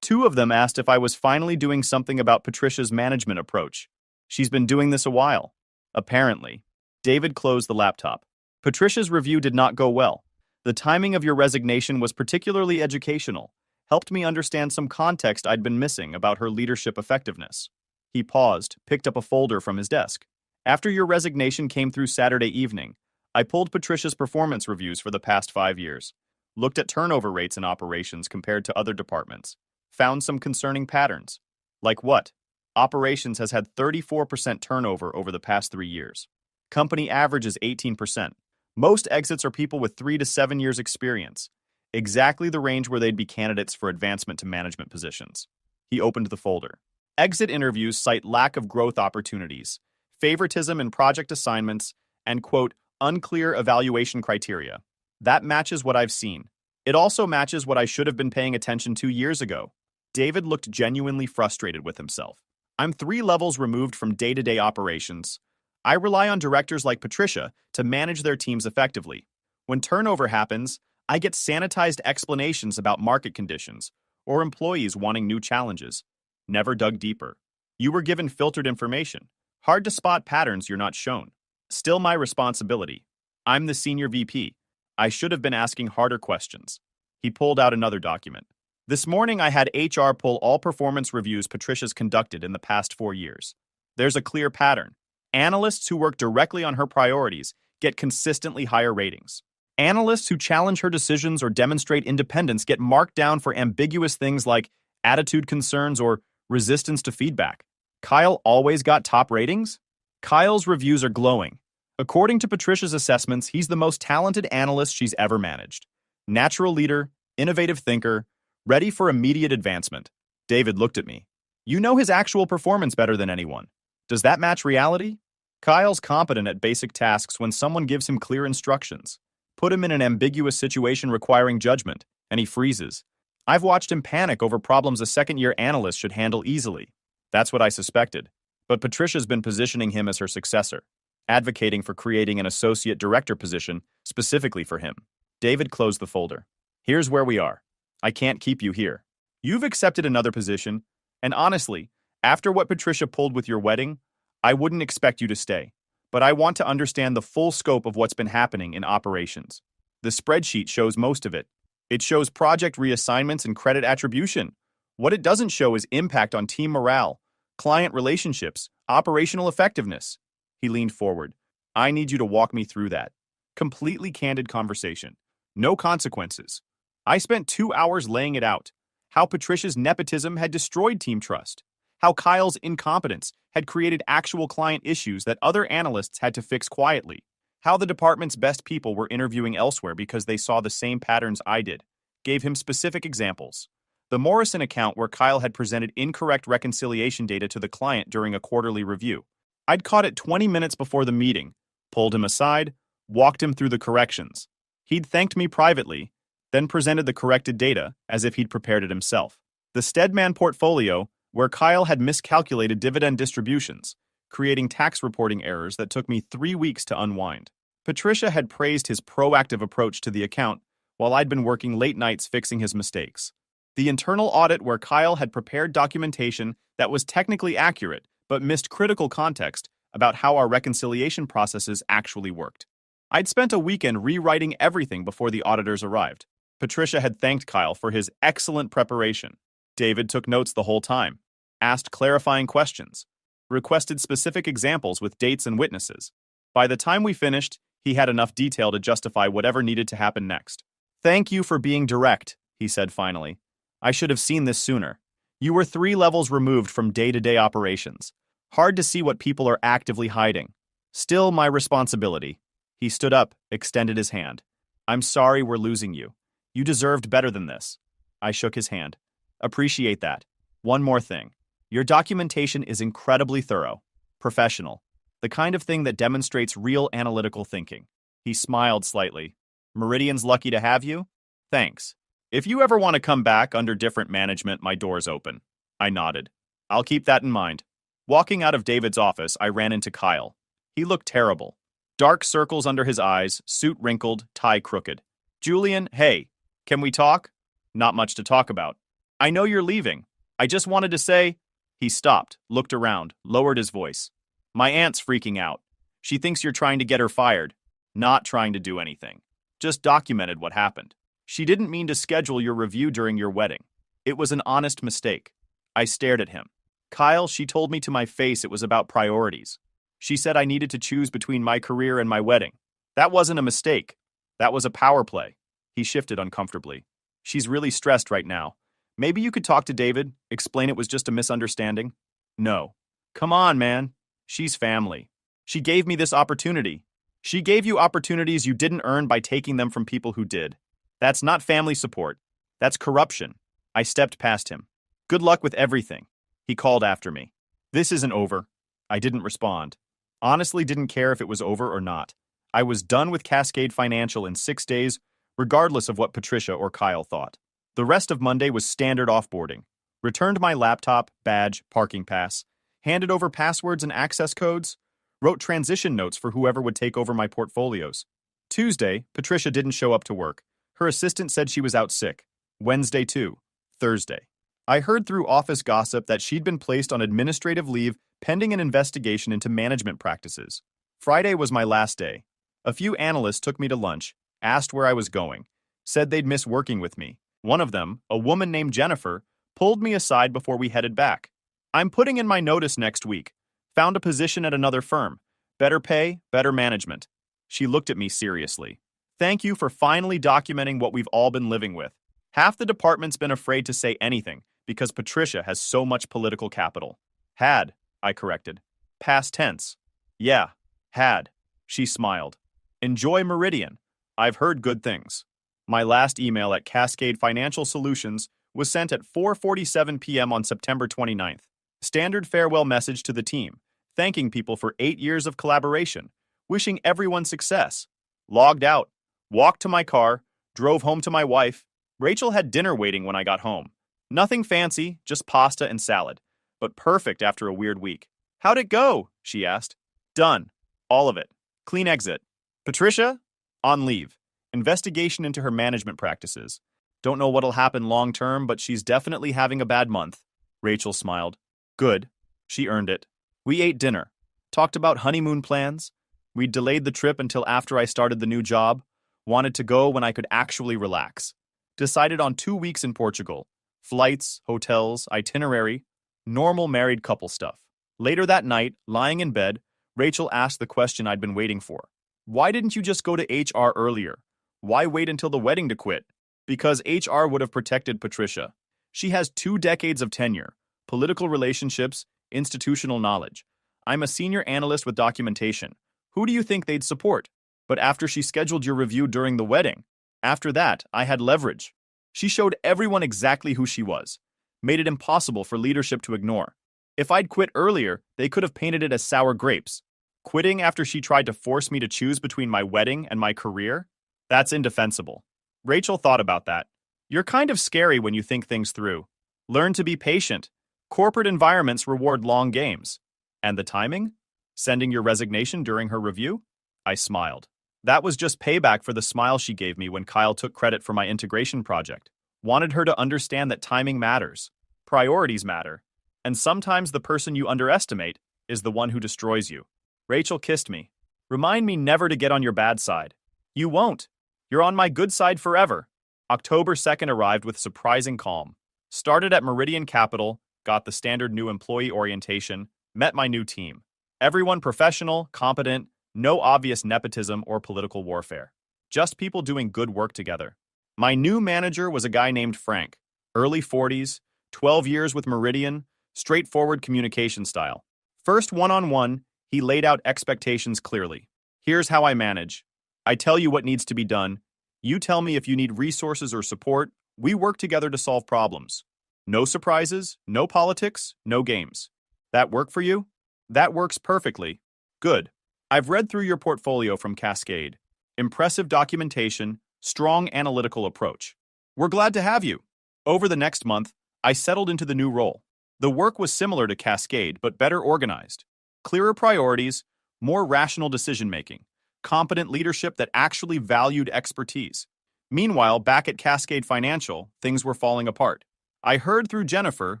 2 of them asked if I was finally doing something about Patricia's management approach. She's been doing this a while. Apparently. David closed the laptop. Patricia's review did not go well. The timing of your resignation was particularly educational. Helped me understand some context I'd been missing about her leadership effectiveness. He paused, picked up a folder from his desk. After your resignation came through Saturday evening, I pulled Patricia's performance reviews for the past 5 years. Looked at turnover rates in operations compared to other departments. Found some concerning patterns. Like what? Operations has had 34% turnover over the past 3 years. Company average is 18%. Most exits are people with 3 to 7 years experience. Exactly the range where they'd be candidates for advancement to management positions. He opened the folder. Exit interviews cite lack of growth opportunities, favoritism in project assignments, and, quote, unclear evaluation criteria. That matches what I've seen. It also matches what I should have been paying attention to years ago. David looked genuinely frustrated with himself. I'm 3 levels removed from day-to-day operations. I rely on directors like Patricia to manage their teams effectively. When turnover happens, I get sanitized explanations about market conditions or employees wanting new challenges. Never dug deeper. You were given filtered information. Hard to spot patterns you're not shown. Still my responsibility. I'm the senior VP. I should have been asking harder questions. He pulled out another document. This morning I had HR pull all performance reviews Patricia's conducted in the past 4 years. There's a clear pattern. Analysts who work directly on her priorities get consistently higher ratings. Analysts who challenge her decisions or demonstrate independence get marked down for ambiguous things like attitude concerns or resistance to feedback. Kyle always got top ratings? Kyle's reviews are glowing. According to Patricia's assessments, he's the most talented analyst she's ever managed. Natural leader, innovative thinker, ready for immediate advancement. David looked at me. You know his actual performance better than anyone. Does that match reality? Kyle's competent at basic tasks when someone gives him clear instructions. Put him in an ambiguous situation requiring judgment, and he freezes. I've watched him panic over problems a second-year analyst should handle easily. That's what I suspected. But Patricia's been positioning him as her successor, advocating for creating an associate director position specifically for him. David closed the folder. Here's where we are. I can't keep you here. You've accepted another position, and honestly, after what Patricia pulled with your wedding, I wouldn't expect you to stay. But I want to understand the full scope of what's been happening in operations. The spreadsheet shows most of it. It shows project reassignments and credit attribution. What it doesn't show is impact on team morale, client relationships, operational effectiveness. He leaned forward. I need you to walk me through that. Completely candid conversation. No consequences. I spent 2 hours laying it out. How Patricia's nepotism had destroyed team trust. How Kyle's incompetence had created actual client issues that other analysts had to fix quietly. How the department's best people were interviewing elsewhere because they saw the same patterns I did. Gave him specific examples. The Morrison account where Kyle had presented incorrect reconciliation data to the client during a quarterly review. I'd caught it 20 minutes before the meeting, pulled him aside, walked him through the corrections. He'd thanked me privately, then presented the corrected data as if he'd prepared it himself. The Steadman portfolio, where Kyle had miscalculated dividend distributions, creating tax reporting errors that took me 3 weeks to unwind. Patricia had praised his proactive approach to the account, while I'd been working late nights fixing his mistakes. The internal audit where Kyle had prepared documentation that was technically accurate, but missed critical context about how our reconciliation processes actually worked. I'd spent a weekend rewriting everything before the auditors arrived. Patricia had thanked Kyle for his excellent preparation. David took notes the whole time, asked clarifying questions, requested specific examples with dates and witnesses. By the time we finished, he had enough detail to justify whatever needed to happen next. "Thank you for being direct," he said finally. "I should have seen this sooner. You were 3 levels removed from day-to-day operations. Hard to see what people are actively hiding. Still my responsibility." He stood up, extended his hand. "I'm sorry we're losing you. You deserved better than this." I shook his hand. "Appreciate that. One more thing. Your documentation is incredibly thorough, professional, the kind of thing that demonstrates real analytical thinking." He smiled slightly. "Meridian's lucky to have you? Thanks. If you ever want to come back under different management, my door's open." I nodded. "I'll keep that in mind." Walking out of David's office, I ran into Kyle. He looked terrible. Dark circles under his eyes, suit wrinkled, tie crooked. "Julian, hey, can we talk?" "Not much to talk about." "I know you're leaving. I just wanted to say—" He stopped, looked around, lowered his voice. "My aunt's freaking out. She thinks you're trying to get her fired." "Not trying to do anything. Just documented what happened. She didn't mean to schedule your review during your wedding. It was an honest mistake." I stared at him. "Kyle, she told me to my face it was about priorities. She said I needed to choose between my career and my wedding. That wasn't a mistake. That was a power play." He shifted uncomfortably. "She's really stressed right now. Maybe you could talk to David, explain it was just a misunderstanding." "No. Come on, man. She's family. She gave me this opportunity." "She gave you opportunities you didn't earn by taking them from people who did. That's not family support. That's corruption." I stepped past him. "Good luck with everything." He called after me. "This isn't over." I didn't respond. Honestly, didn't care if it was over or not. I was done with Cascade Financial in 6 days, regardless of what Patricia or Kyle thought. The rest of Monday was standard offboarding. Returned my laptop, badge, parking pass, handed over passwords and access codes, wrote transition notes for whoever would take over my portfolios. Tuesday, Patricia didn't show up to work. Her assistant said she was out sick. Wednesday too. Thursday. I heard through office gossip that she'd been placed on administrative leave pending an investigation into management practices. Friday was my last day. A few analysts took me to lunch, asked where I was going, said they'd miss working with me. One of them, a woman named Jennifer, pulled me aside before we headed back. "I'm putting in my notice next week. Found a position at another firm. Better pay, better management." She looked at me seriously. "Thank you for finally documenting what we've all been living with. Half the department's been afraid to say anything because Patricia has so much political capital." "Had," I corrected. Past tense. "Yeah, had." She smiled. "Enjoy Meridian. I've heard good things." My last email at Cascade Financial Solutions was sent at 4:47 p.m. on September 29th. Standard farewell message to the team, thanking people for 8 years of collaboration, wishing everyone success. Logged out, walked to my car, drove home to my wife. Rachel had dinner waiting when I got home. Nothing fancy, just pasta and salad, but perfect after a weird week. "How'd it go?" she asked. "Done. All of it. Clean exit." Patricia? On leave. Investigation into her management practices. Don't know what'll happen long term, but she's definitely having a bad month. Rachel smiled. "Good. She earned it." We ate dinner. Talked about honeymoon plans. We'd delayed the trip until after I started the new job. Wanted to go when I could actually relax. Decided on 2 weeks in Portugal. Flights, hotels, itinerary, normal married couple stuff. Later that night, lying in bed, Rachel asked the question I'd been waiting for. "Why didn't you just go to HR earlier? Why wait until the wedding to quit?" Because HR would have protected Patricia. She has 2 decades of tenure, political relationships, institutional knowledge. I'm a senior analyst with documentation. Who do you think they'd support? But after she scheduled your review during the wedding, after that, I had leverage. She showed everyone exactly who she was, made it impossible for leadership to ignore. If I'd quit earlier, they could have painted it as sour grapes. Quitting after she tried to force me to choose between my wedding and my career? That's indefensible. Rachel thought about that. You're kind of scary when you think things through. Learn to be patient. Corporate environments reward long games. And the timing? Sending your resignation during her review? I smiled. That was just payback for the smile she gave me when Kyle took credit for my integration project. Wanted her to understand that timing matters. Priorities matter. And sometimes the person you underestimate is the one who destroys you. Rachel kissed me. Remind me never to get on your bad side. You won't. You're on my good side forever. October 2nd arrived with surprising calm. Started at Meridian Capital, got the standard new employee orientation, met my new team. Everyone professional, competent, no obvious nepotism or political warfare. Just people doing good work together. My new manager was a guy named Frank. Early 40s, 12 years with Meridian, straightforward communication style. First one-on-one, he laid out expectations clearly. Here's how I manage. I tell you what needs to be done. You tell me if you need resources or support. We work together to solve problems. No surprises, no politics, no games. That work for you? That works perfectly. Good. I've read through your portfolio from Cascade. Impressive documentation, strong analytical approach. We're glad to have you. Over the next month, I settled into the new role. The work was similar to Cascade, but better organized. Clearer priorities, more rational decision-making, competent leadership that actually valued expertise. Meanwhile, back at Cascade Financial, things were falling apart. I heard through Jennifer,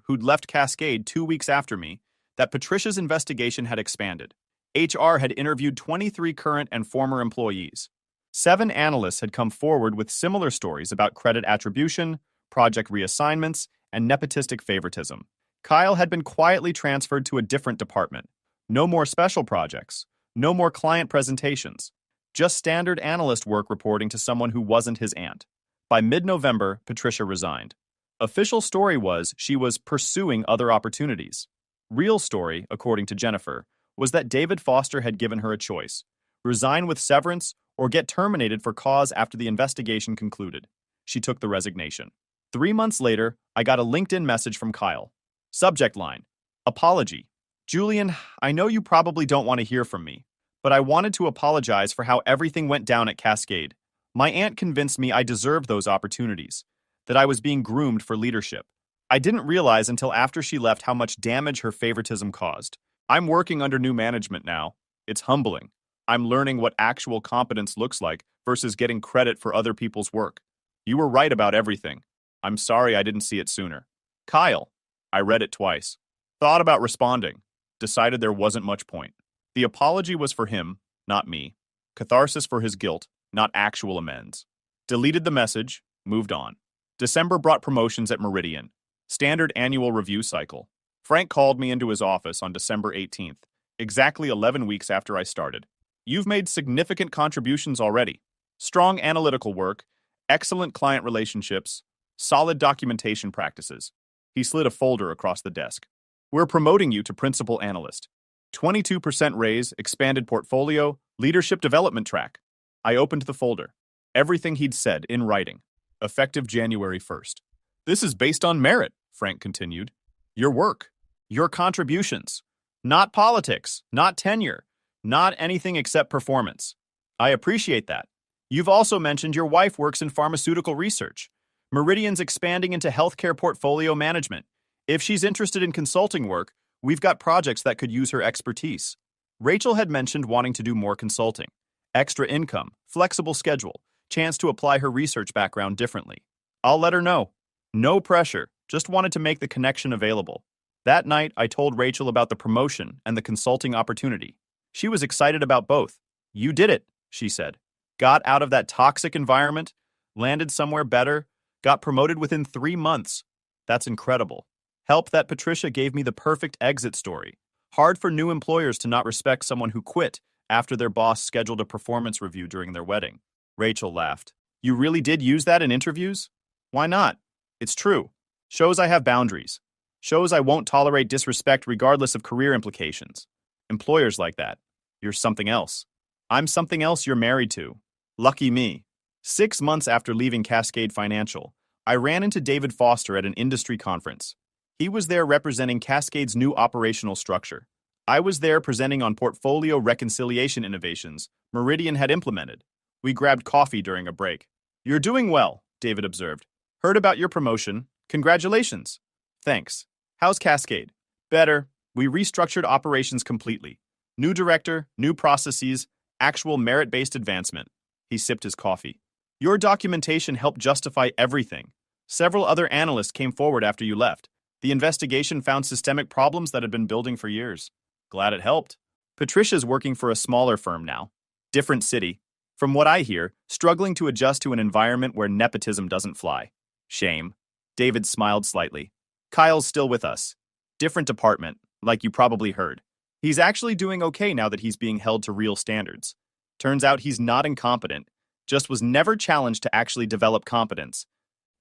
who'd left Cascade 2 weeks after me, that Patricia's investigation had expanded. HR had interviewed 23 current and former employees. 7 analysts had come forward with similar stories about credit attribution, project reassignments, and nepotistic favoritism. Kyle had been quietly transferred to a different department. No more special projects. No more client presentations. Just standard analyst work reporting to someone who wasn't his aunt. By mid-November, Patricia resigned. Official story was she was pursuing other opportunities. Real story, according to Jennifer, was that David Foster had given her a choice: resign with severance or get terminated for cause after the investigation concluded. She took the resignation. 3 months later, I got a LinkedIn message from Kyle. Subject line: apology. Julian, I know you probably don't want to hear from me, but I wanted to apologize for how everything went down at Cascade. My aunt convinced me I deserved those opportunities, that I was being groomed for leadership. I didn't realize until after she left how much damage her favoritism caused. I'm working under new management now. It's humbling. I'm learning what actual competence looks like versus getting credit for other people's work. You were right about everything. I'm sorry I didn't see it sooner. Kyle. I read it twice. Thought about responding. Decided there wasn't much point. The apology was for him, not me. Catharsis for his guilt, not actual amends. Deleted the message, moved on. December brought promotions at Meridian. Standard annual review cycle. Frank called me into his office on December 18th, exactly 11 weeks after I started. You've made significant contributions already. Strong analytical work, excellent client relationships, solid documentation practices. He slid a folder across the desk. We're promoting you to principal analyst. 22% raise, expanded portfolio, leadership development track. I opened the folder. Everything he'd said in writing. Effective January 1st. This is based on merit, Frank continued. Your work, your contributions. Not politics, not tenure, not anything except performance. I appreciate that. You've also mentioned your wife works in pharmaceutical research. Meridian's expanding into healthcare portfolio management. If she's interested in consulting work, we've got projects that could use her expertise. Rachel had mentioned wanting to do more consulting. Extra income, flexible schedule, chance to apply her research background differently. I'll let her know. No pressure, just wanted to make the connection available. That night, I told Rachel about the promotion and the consulting opportunity. She was excited about both. You did it, she said. Got out of that toxic environment, landed somewhere better, got promoted within 3 months. That's incredible. Help that Patricia gave me the perfect exit story. Hard for new employers to not respect someone who quit after their boss scheduled a performance review during their wedding. Rachel laughed. You really did use that in interviews? Why not? It's true. Shows I have boundaries. Shows I won't tolerate disrespect regardless of career implications. Employers like that. You're something else. I'm something else you're married to. Lucky me. 6 months after leaving Cascade Financial, I ran into David Foster at an industry conference. He was there representing Cascade's new operational structure. I was there presenting on portfolio reconciliation innovations Meridian had implemented. We grabbed coffee during a break. You're doing well, David observed. Heard about your promotion. Congratulations. Thanks. How's Cascade? Better. We restructured operations completely. New director, new processes, actual merit-based advancement. He sipped his coffee. Your documentation helped justify everything. Several other analysts came forward after you left. The investigation found systemic problems that had been building for years. Glad it helped. Patricia's working for a smaller firm now. Different city. From what I hear, struggling to adjust to an environment where nepotism doesn't fly. Shame. David smiled slightly. Kyle's still with us. Different department, like you probably heard. He's actually doing okay now that he's being held to real standards. Turns out he's not incompetent, just was never challenged to actually develop competence.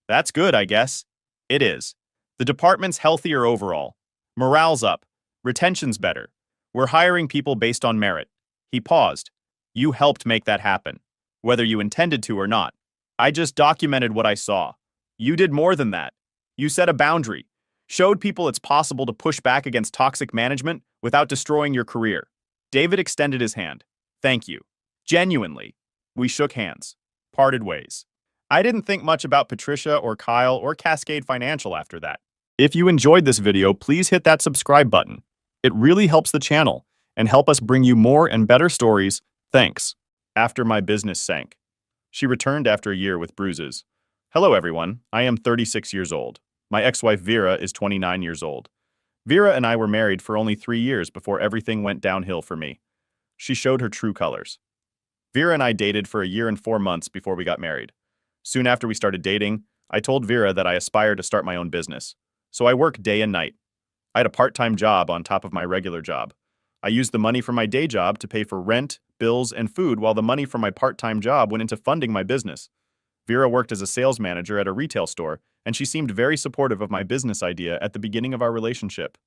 That's good, I guess. It is. The department's healthier overall. Morale's up. Retention's better. We're hiring people based on merit. He paused. You helped make that happen, whether you intended to or not. I just documented what I saw. You did more than that. You set a boundary, showed people it's possible to push back against toxic management without destroying your career. David extended his hand. Thank you. Genuinely. We shook hands. Parted ways. I didn't think much about Patricia or Kyle or Cascade Financial after that. If you enjoyed this video, please hit that subscribe button. It really helps the channel and help us bring you more and better stories. Thanks. After my business sank. She returned after a year with bruises. Hello everyone, I am 36 years old. My ex-wife Vera is 29 years old. Vera and I were married for only 3 years before everything went downhill for me. She showed her true colors. Vera and I dated for a year and 4 months before we got married. Soon after we started dating, I told Vera that I aspired to start my own business. So I worked day and night. I had a part-time job on top of my regular job. I used the money from my day job to pay for rent, bills, and food while the money from my part-time job went into funding my business. Vera worked as a sales manager at a retail store, and she seemed very supportive of my business idea at the beginning of our relationship.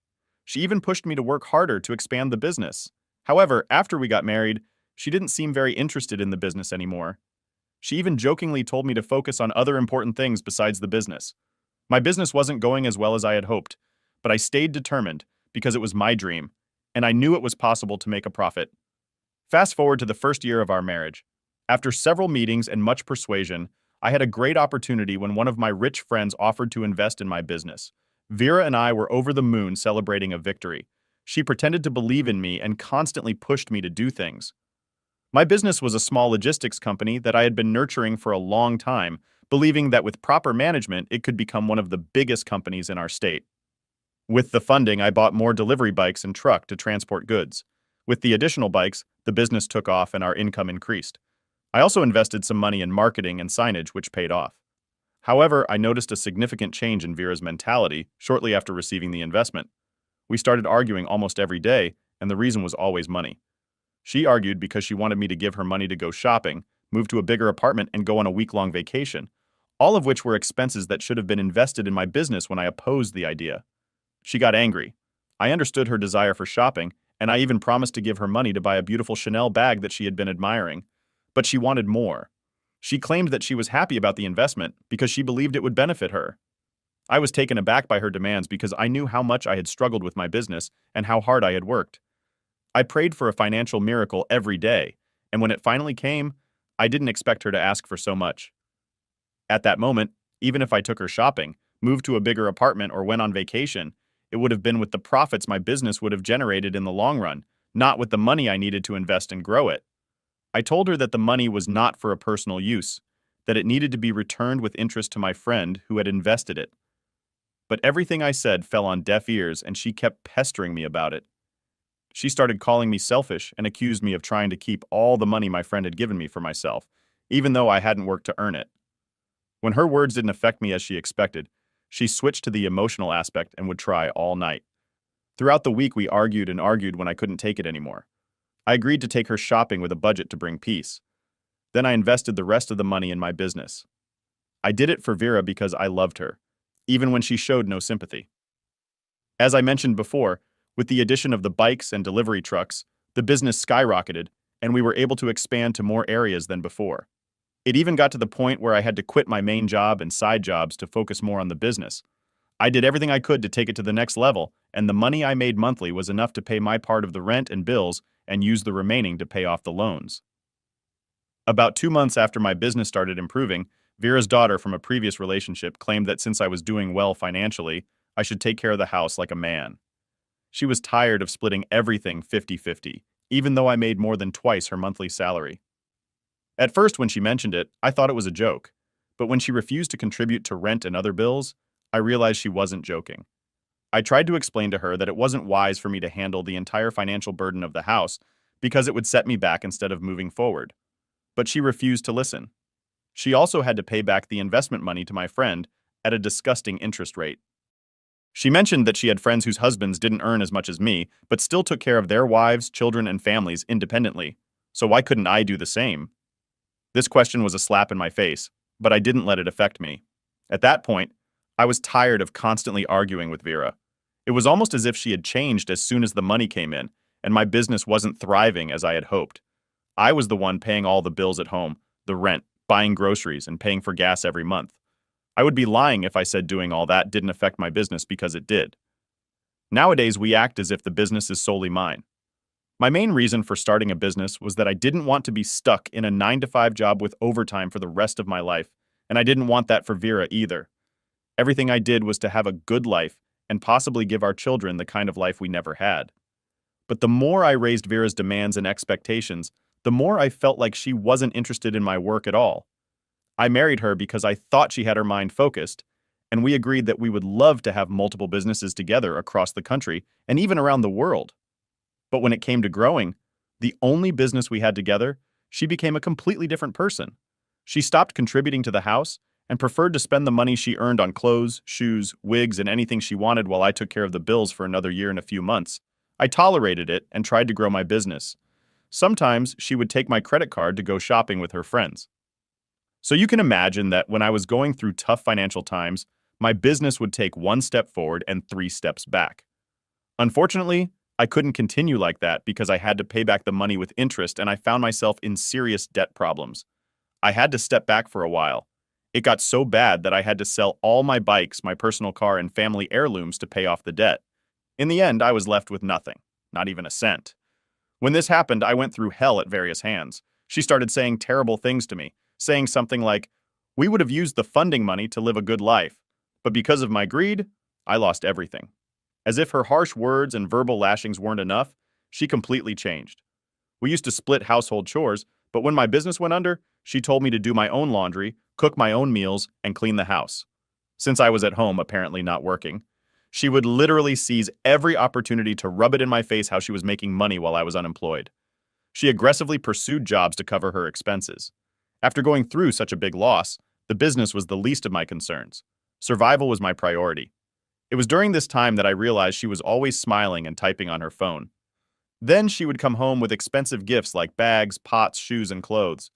She even pushed me to work harder to expand the business. However, after we got married, she didn't seem very interested in the business anymore. She even jokingly told me to focus on other important things besides the business. My business wasn't going as well as I had hoped, but I stayed determined because it was my dream, and I knew it was possible to make a profit. Fast forward to the first year of our marriage. After several meetings and much persuasion, I had a great opportunity when one of my rich friends offered to invest in my business. Vera and I were over the moon celebrating a victory. She pretended to believe in me and constantly pushed me to do things. My business was a small logistics company that I had been nurturing for a long time, believing that with proper management, it could become one of the biggest companies in our state. With the funding, I bought more delivery bikes and truck to transport goods. With the additional bikes, the business took off and our income increased. I also invested some money in marketing and signage, which paid off. However, I noticed a significant change in Vera's mentality shortly after receiving the investment. We started arguing almost every day, and the reason was always money. She argued because she wanted me to give her money to go shopping, move to a bigger apartment, and go on a week-long vacation, all of which were expenses that should have been invested in my business when I opposed the idea. She got angry. I understood her desire for shopping, and I even promised to give her money to buy a beautiful Chanel bag that she had been admiring. But she wanted more. She claimed that she was happy about the investment because she believed it would benefit her. I was taken aback by her demands because I knew how much I had struggled with my business and how hard I had worked. I prayed for a financial miracle every day, and when it finally came, I didn't expect her to ask for so much. At that moment, even if I took her shopping, moved to a bigger apartment, or went on vacation, it would have been with the profits my business would have generated in the long run, not with the money I needed to invest and grow it. I told her that the money was not for a personal use, that it needed to be returned with interest to my friend who had invested it. But everything I said fell on deaf ears, and she kept pestering me about it. She started calling me selfish and accused me of trying to keep all the money my friend had given me for myself, even though I hadn't worked to earn it. When her words didn't affect me as she expected, she switched to the emotional aspect and would try all night. Throughout the week, we argued and argued when I couldn't take it anymore. I agreed to take her shopping with a budget to bring peace. Then I invested the rest of the money in my business. I did it for Vera because I loved her, even when she showed no sympathy. As I mentioned before, with the addition of the bikes and delivery trucks, the business skyrocketed, and we were able to expand to more areas than before. It even got to the point where I had to quit my main job and side jobs to focus more on the business. I did everything I could to take it to the next level, and the money I made monthly was enough to pay my part of the rent and bills and use the remaining to pay off the loans. About 2 months after my business started improving, Vera's daughter from a previous relationship claimed that since I was doing well financially, I should take care of the house like a man. She was tired of splitting everything 50-50, even though I made more than twice her monthly salary. At first, when she mentioned it, I thought it was a joke, but when she refused to contribute to rent and other bills, I realized she wasn't joking. I tried to explain to her that it wasn't wise for me to handle the entire financial burden of the house because it would set me back instead of moving forward. But she refused to listen. She also had to pay back the investment money to my friend at a disgusting interest rate. She mentioned that she had friends whose husbands didn't earn as much as me, but still took care of their wives, children, and families independently. So why couldn't I do the same? This question was a slap in my face, but I didn't let it affect me. At that point, I was tired of constantly arguing with Vera. It was almost as if she had changed as soon as the money came in, and my business wasn't thriving as I had hoped. I was the one paying all the bills at home, the rent, buying groceries, and paying for gas every month. I would be lying if I said doing all that didn't affect my business because it did. Nowadays, we act as if the business is solely mine. My main reason for starting a business was that I didn't want to be stuck in a 9-to-5 job with overtime for the rest of my life, and I didn't want that for Vera either. Everything I did was to have a good life and possibly give our children the kind of life we never had. But the more I raised Vera's demands and expectations, the more I felt like she wasn't interested in my work at all. I married her because I thought she had her mind focused, and we agreed that we would love to have multiple businesses together across the country and even around the world. But when it came to growing, the only business we had together, she became a completely different person. She stopped contributing to the house and preferred to spend the money she earned on clothes, shoes, wigs, and anything she wanted while I took care of the bills for another year and a few months. I tolerated it and tried to grow my business. Sometimes she would take my credit card to go shopping with her friends. So you can imagine that when I was going through tough financial times, my business would take 1 step forward and 3 steps back. Unfortunately, I couldn't continue like that because I had to pay back the money with interest and I found myself in serious debt problems. I had to step back for a while. It got so bad that I had to sell all my bikes, my personal car, and family heirlooms to pay off the debt. In the end, I was left with nothing, not even a cent. When this happened, I went through hell at various hands. She started saying terrible things to me, saying something like, "We would have used the funding money to live a good life, but because of my greed, I lost everything." As if her harsh words and verbal lashings weren't enough, she completely changed. We used to split household chores, but when my business went under, she told me to do my own laundry, cook my own meals, and clean the house. Since I was at home, apparently not working, she would literally seize every opportunity to rub it in my face how she was making money while I was unemployed. She aggressively pursued jobs to cover her expenses. After going through such a big loss, the business was the least of my concerns. Survival was my priority. It was during this time that I realized she was always smiling and typing on her phone. Then she would come home with expensive gifts like bags, pots, shoes, and clothes.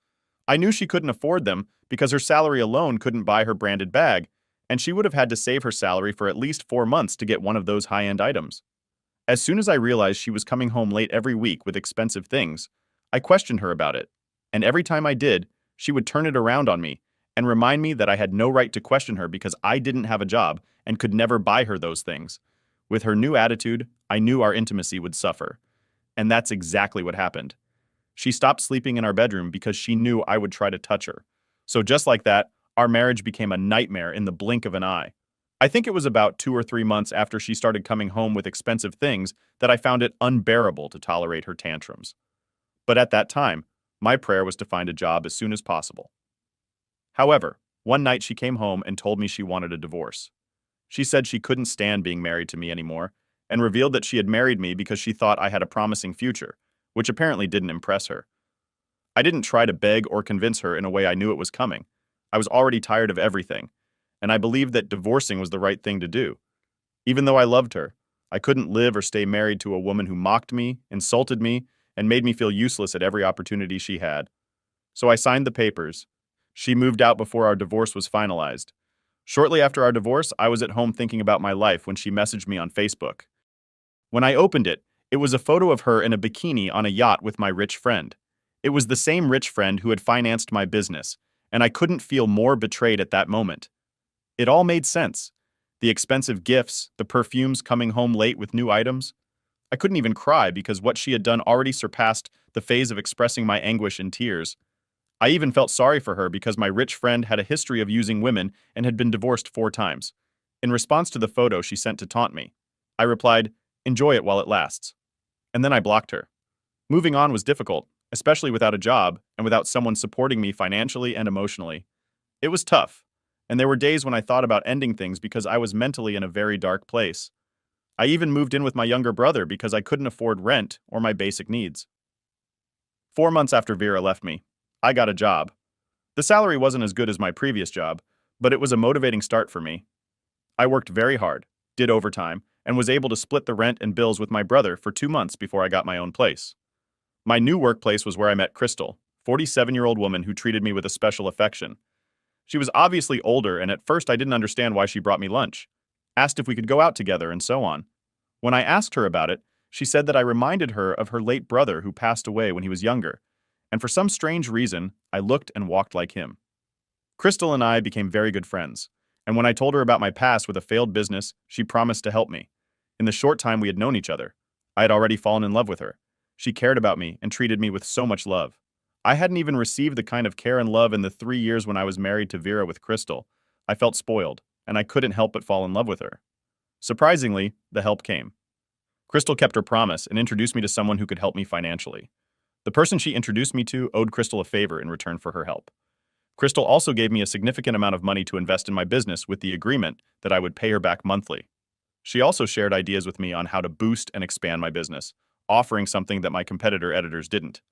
I knew she couldn't afford them because her salary alone couldn't buy her branded bag, and she would have had to save her salary for at least 4 months to get one of those high-end items. As soon as I realized she was coming home late every week with expensive things, I questioned her about it, and every time I did, she would turn it around on me and remind me that I had no right to question her because I didn't have a job and could never buy her those things. With her new attitude, I knew our intimacy would suffer. And that's exactly what happened. She stopped sleeping in our bedroom because she knew I would try to touch her. So just like that, our marriage became a nightmare in the blink of an eye. I think it was about 2 or 3 months after she started coming home with expensive things that I found it unbearable to tolerate her tantrums. But at that time, my prayer was to find a job as soon as possible. However, one night she came home and told me she wanted a divorce. She said she couldn't stand being married to me anymore, and revealed that she had married me because she thought I had a promising future, which apparently didn't impress her. I didn't try to beg or convince her in a way I knew it was coming. I was already tired of everything, and I believed that divorcing was the right thing to do. Even though I loved her, I couldn't live or stay married to a woman who mocked me, insulted me, and made me feel useless at every opportunity she had. So I signed the papers. She moved out before our divorce was finalized. Shortly after our divorce, I was at home thinking about my life when she messaged me on Facebook. When I opened it, it was a photo of her in a bikini on a yacht with my rich friend. It was the same rich friend who had financed my business, and I couldn't feel more betrayed at that moment. It all made sense. The expensive gifts, the perfumes coming home late with new items. I couldn't even cry because what she had done already surpassed the phase of expressing my anguish in tears. I even felt sorry for her because my rich friend had a history of using women and had been divorced 4 times. In response to the photo she sent to taunt me, I replied, "Enjoy it while it lasts." And then I blocked her. Moving on was difficult, especially without a job and without someone supporting me financially and emotionally. It was tough, and there were days when I thought about ending things because I was mentally in a very dark place. I even moved in with my younger brother because I couldn't afford rent or my basic needs. 4 months after Vera left me, I got a job. The salary wasn't as good as my previous job, but it was a motivating start for me. I worked very hard, did overtime, and was able to split the rent and bills with my brother for 2 months before I got my own place. My new workplace was where I met Crystal, 47-year-old woman who treated me with a special affection. She was obviously older, and at first I didn't understand why she brought me lunch, asked if we could go out together, and so on. When I asked her about it, she said that I reminded her of her late brother who passed away when he was younger, and for some strange reason, I looked and walked like him. Crystal and I became very good friends, and when I told her about my past with a failed business, she promised to help me. In the short time we had known each other, I had already fallen in love with her. She cared about me and treated me with so much love. I hadn't even received the kind of care and love in the 3 years when I was married to Vera with Crystal. I felt spoiled, and I couldn't help but fall in love with her. Surprisingly, the help came. Crystal kept her promise and introduced me to someone who could help me financially. The person she introduced me to owed Crystal a favor in return for her help. Crystal also gave me a significant amount of money to invest in my business with the agreement that I would pay her back monthly. She also shared ideas with me on how to boost and expand my business, offering something that my competitor editors didn't.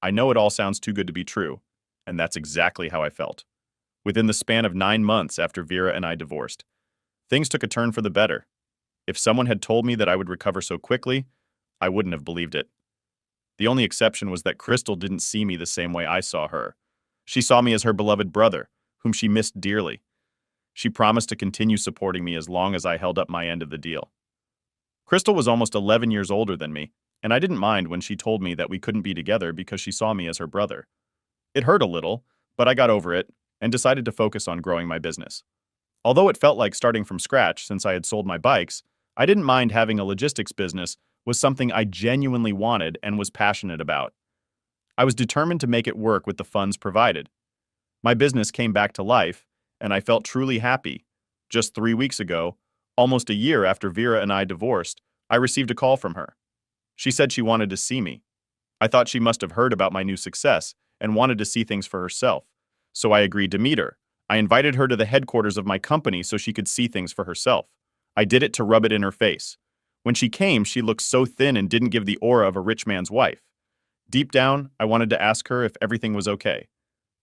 I know it all sounds too good to be true, and that's exactly how I felt. Within the span of 9 months after Vera and I divorced, things took a turn for the better. If someone had told me that I would recover so quickly, I wouldn't have believed it. The only exception was that Crystal didn't see me the same way I saw her. She saw me as her beloved brother, whom she missed dearly. She promised to continue supporting me as long as I held up my end of the deal. Crystal was almost 11 years older than me, and I didn't mind when she told me that we couldn't be together because she saw me as her brother. It hurt a little, but I got over it and decided to focus on growing my business. Although it felt like starting from scratch since I had sold my bikes, I didn't mind having a logistics business was something I genuinely wanted and was passionate about. I was determined to make it work with the funds provided. My business came back to life, and I felt truly happy. Just 3 weeks ago, almost a year after Vera and I divorced, I received a call from her. She said she wanted to see me. I thought she must have heard about my new success and wanted to see things for herself, so I agreed to meet her. I invited her to the headquarters of my company so she could see things for herself. I did it to rub it in her face. When she came, she looked so thin and didn't give the aura of a rich man's wife. Deep down, I wanted to ask her if everything was okay,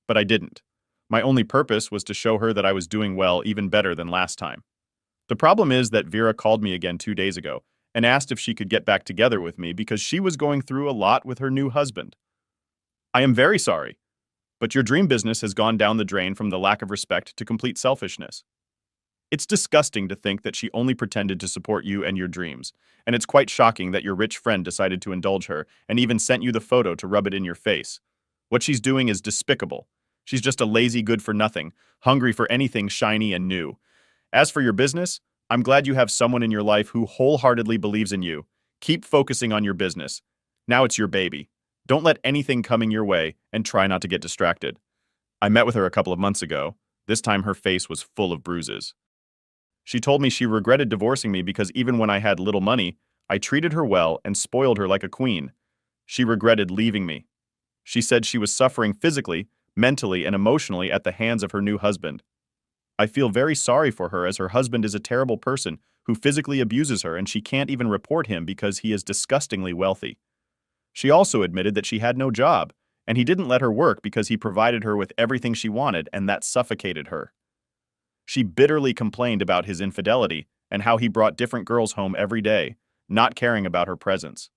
but I didn't. My only purpose was to show her that I was doing well, even better than last time. The problem is that Vera called me again 2 days ago and asked if she could get back together with me because she was going through a lot with her new husband. I am very sorry, but your dream business has gone down the drain from the lack of respect to complete selfishness. It's disgusting to think that she only pretended to support you and your dreams, and it's quite shocking that your rich friend decided to indulge her and even sent you the photo to rub it in your face. What she's doing is despicable. She's just a lazy good-for-nothing, hungry for anything shiny and new. As for your business, I'm glad you have someone in your life who wholeheartedly believes in you. Keep focusing on your business. Now it's your baby. Don't let anything coming your way and try not to get distracted. I met with her a couple of months ago. This time her face was full of bruises. She told me she regretted divorcing me because even when I had little money, I treated her well and spoiled her like a queen. She regretted leaving me. She said she was suffering physically, mentally, and emotionally at the hands of her new husband. I feel very sorry for her as her husband is a terrible person who physically abuses her and she can't even report him because he is disgustingly wealthy. She also admitted that she had no job, and he didn't let her work because he provided her with everything she wanted and that suffocated her. She bitterly complained about his infidelity and how he brought different girls home every day, not caring about her presence.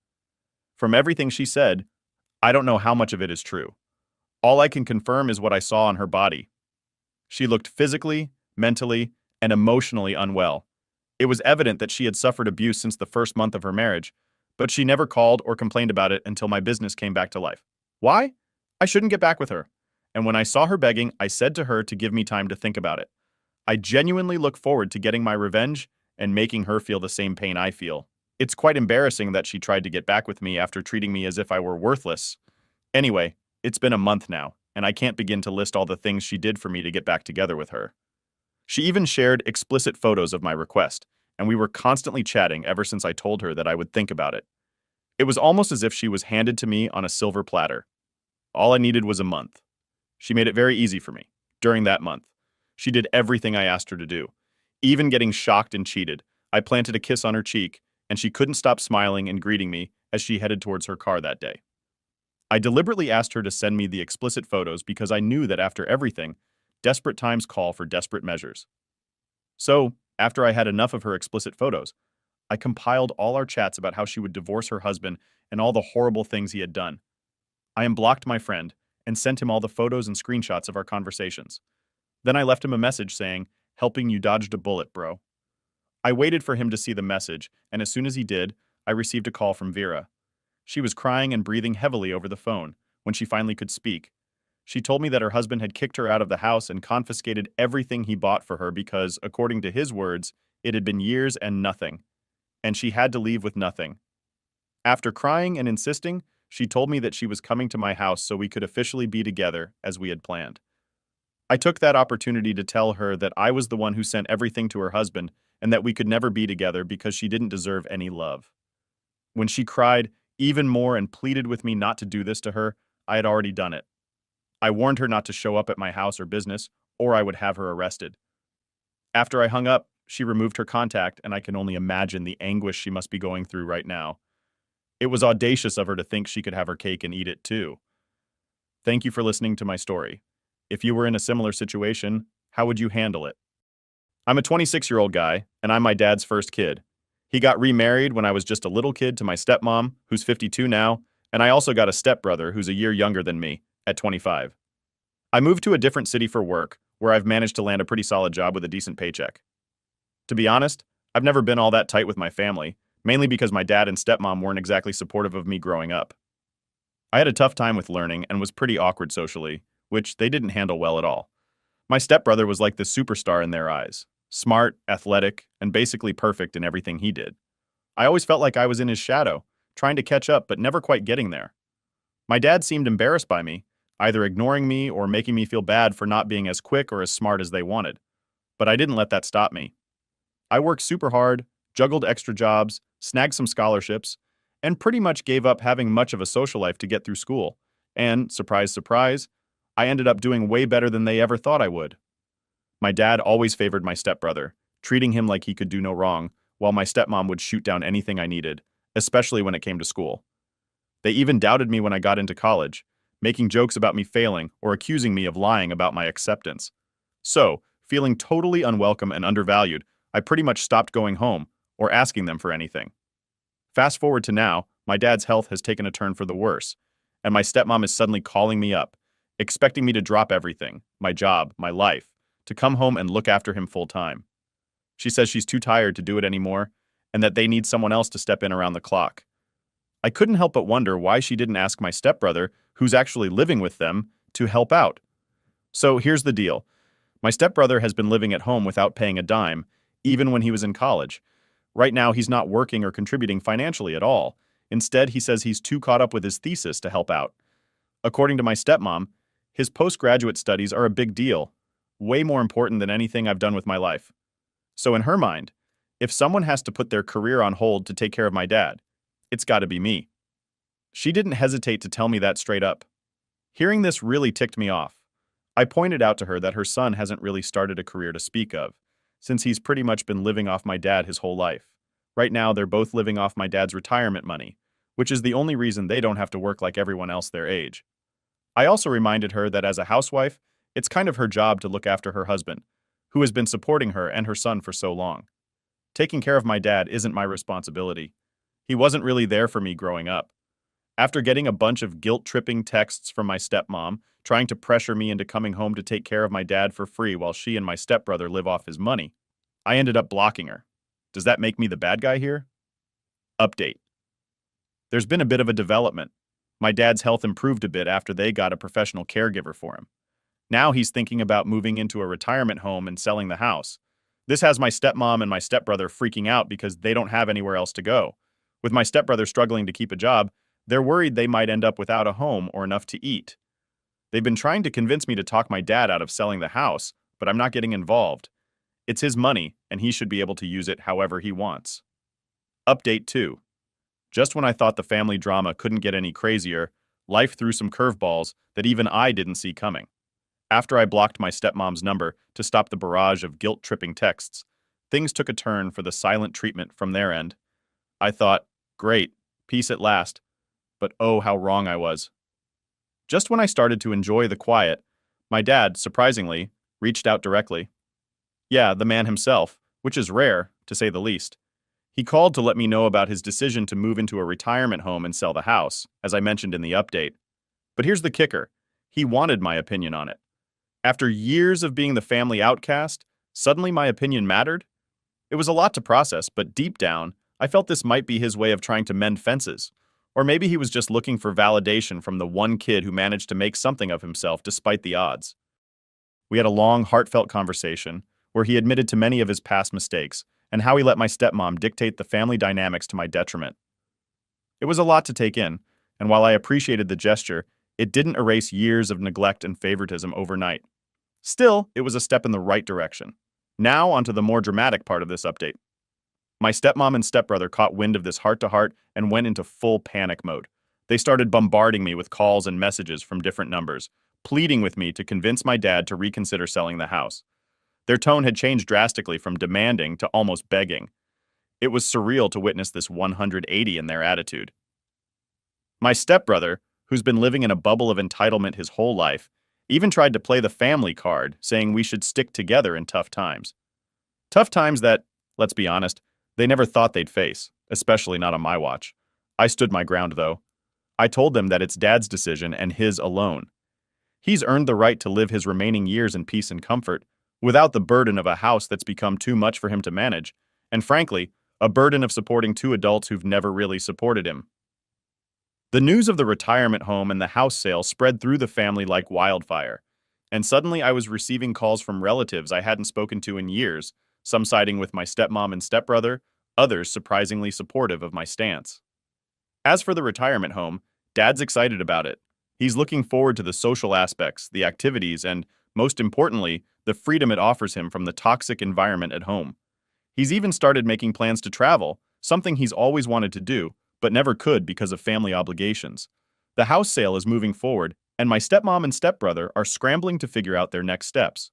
From everything she said, I don't know how much of it is true. All I can confirm is what I saw on her body. She looked physically, mentally, and emotionally unwell. It was evident that she had suffered abuse since the first month of her marriage, but she never called or complained about it until my business came back to life. Why? I shouldn't get back with her. And when I saw her begging, I said to her to give me time to think about it. I genuinely look forward to getting my revenge and making her feel the same pain I feel. It's quite embarrassing that she tried to get back with me after treating me as if I were worthless. Anyway, it's been a month now, and I can't begin to list all the things she did for me to get back together with her. She even shared explicit photos of my request, and we were constantly chatting ever since I told her that I would think about it. It was almost as if she was handed to me on a silver platter. All I needed was a month. She made it very easy for me. During that month, she did everything I asked her to do. Even getting shocked and cheated, I planted a kiss on her cheek, and she couldn't stop smiling and greeting me as she headed towards her car that day. I deliberately asked her to send me the explicit photos because I knew that after everything, desperate times call for desperate measures. So, after I had enough of her explicit photos, I compiled all our chats about how she would divorce her husband and all the horrible things he had done. I unblocked my friend and sent him all the photos and screenshots of our conversations. Then I left him a message saying, "Helping you dodged a bullet, bro." I waited for him to see the message, and as soon as he did, I received a call from Vera. She was crying and breathing heavily over the phone when she finally could speak. She told me that her husband had kicked her out of the house and confiscated everything he bought for her because, according to his words, it had been years and nothing, and she had to leave with nothing. After crying and insisting, she told me that she was coming to my house so we could officially be together as we had planned. I took that opportunity to tell her that I was the one who sent everything to her husband and that we could never be together because she didn't deserve any love. When she cried even more and pleaded with me not to do this to her, I had already done it. I warned her not to show up at my house or business, or I would have her arrested. After I hung up, she removed her contact, and I can only imagine the anguish she must be going through right now. It was audacious of her to think she could have her cake and eat it too. Thank you for listening to my story. If you were in a similar situation, how would you handle it? I'm a 26-year-old guy, and I'm my dad's first kid. He got remarried when I was just a little kid to my stepmom, who's 52 now, and I also got a stepbrother who's a year younger than me, at 25. I moved to a different city for work, where I've managed to land a pretty solid job with a decent paycheck. To be honest, I've never been all that tight with my family, mainly because my dad and stepmom weren't exactly supportive of me growing up. I had a tough time with learning and was pretty awkward socially, which they didn't handle well at all. My stepbrother was like the superstar in their eyes, smart, athletic, and basically perfect in everything he did. I always felt like I was in his shadow, trying to catch up but never quite getting there. My dad seemed embarrassed by me, either ignoring me or making me feel bad for not being as quick or as smart as they wanted. But I didn't let that stop me. I worked super hard, juggled extra jobs, snagged some scholarships, and pretty much gave up having much of a social life to get through school. And, surprise, surprise, I ended up doing way better than they ever thought I would. My dad always favored my stepbrother, treating him like he could do no wrong, while my stepmom would shoot down anything I needed, especially when it came to school. They even doubted me when I got into college, making jokes about me failing or accusing me of lying about my acceptance. So, feeling totally unwelcome and undervalued, I pretty much stopped going home or asking them for anything. Fast forward to now, my dad's health has taken a turn for the worse, and my stepmom is suddenly calling me up, expecting me to drop everything, my job, my life, to come home and look after him full time. She says she's too tired to do it anymore, and that they need someone else to step in around the clock. I couldn't help but wonder why she didn't ask my stepbrother, who's actually living with them, to help out. So here's the deal. My stepbrother has been living at home without paying a dime, even when he was in college. Right now, he's not working or contributing financially at all. Instead, he says he's too caught up with his thesis to help out. According to my stepmom, his postgraduate studies are a big deal, way more important than anything I've done with my life. So in her mind, if someone has to put their career on hold to take care of my dad, it's got to be me. She didn't hesitate to tell me that straight up. Hearing this really ticked me off. I pointed out to her that her son hasn't really started a career to speak of, since he's pretty much been living off my dad his whole life. Right now, they're both living off my dad's retirement money, which is the only reason they don't have to work like everyone else their age. I also reminded her that as a housewife, it's kind of her job to look after her husband, who has been supporting her and her son for so long. Taking care of my dad isn't my responsibility. He wasn't really there for me growing up. After getting a bunch of guilt-tripping texts from my stepmom, trying to pressure me into coming home to take care of my dad for free while she and my stepbrother live off his money, I ended up blocking her. Does that make me the bad guy here? Update. There's been a bit of a development. My dad's health improved a bit after they got a professional caregiver for him. Now he's thinking about moving into a retirement home and selling the house. This has my stepmom and my stepbrother freaking out because they don't have anywhere else to go. With my stepbrother struggling to keep a job, they're worried they might end up without a home or enough to eat. They've been trying to convince me to talk my dad out of selling the house, but I'm not getting involved. It's his money, and he should be able to use it however he wants. Update 2. Just when I thought the family drama couldn't get any crazier, life threw some curveballs that even I didn't see coming. After I blocked my stepmom's number to stop the barrage of guilt-tripping texts, things took a turn for the silent treatment from their end. I thought, great, peace at last, but oh how wrong I was. Just when I started to enjoy the quiet, my dad, surprisingly, reached out directly. Yeah, the man himself, which is rare, to say the least. He called to let me know about his decision to move into a retirement home and sell the house, as I mentioned in the update. But here's the kicker. He wanted my opinion on it. After years of being the family outcast, suddenly my opinion mattered? It was a lot to process, but deep down, I felt this might be his way of trying to mend fences. Or maybe he was just looking for validation from the one kid who managed to make something of himself despite the odds. We had a long, heartfelt conversation where he admitted to many of his past mistakes and how he let my stepmom dictate the family dynamics to my detriment. It was a lot to take in, and while I appreciated the gesture, it didn't erase years of neglect and favoritism overnight. Still, it was a step in the right direction. Now, onto the more dramatic part of this update. My stepmom and stepbrother caught wind of this heart-to-heart and went into full panic mode. They started bombarding me with calls and messages from different numbers, pleading with me to convince my dad to reconsider selling the house. Their tone had changed drastically from demanding to almost begging. It was surreal to witness this 180 in their attitude. My stepbrother, who's been living in a bubble of entitlement his whole life, even tried to play the family card, saying we should stick together in tough times. Tough times that, let's be honest, they never thought they'd face, especially not on my watch. I stood my ground, though. I told them that it's Dad's decision and his alone. He's earned the right to live his remaining years in peace and comfort, without the burden of a house that's become too much for him to manage, and frankly, a burden of supporting two adults who've never really supported him. The news of the retirement home and the house sale spread through the family like wildfire, and suddenly I was receiving calls from relatives I hadn't spoken to in years, some siding with my stepmom and stepbrother, others surprisingly supportive of my stance. As for the retirement home, Dad's excited about it. He's looking forward to the social aspects, the activities, and, most importantly, the freedom it offers him from the toxic environment at home. He's even started making plans to travel, something he's always wanted to do, but never could because of family obligations. The house sale is moving forward, and my stepmom and stepbrother are scrambling to figure out their next steps.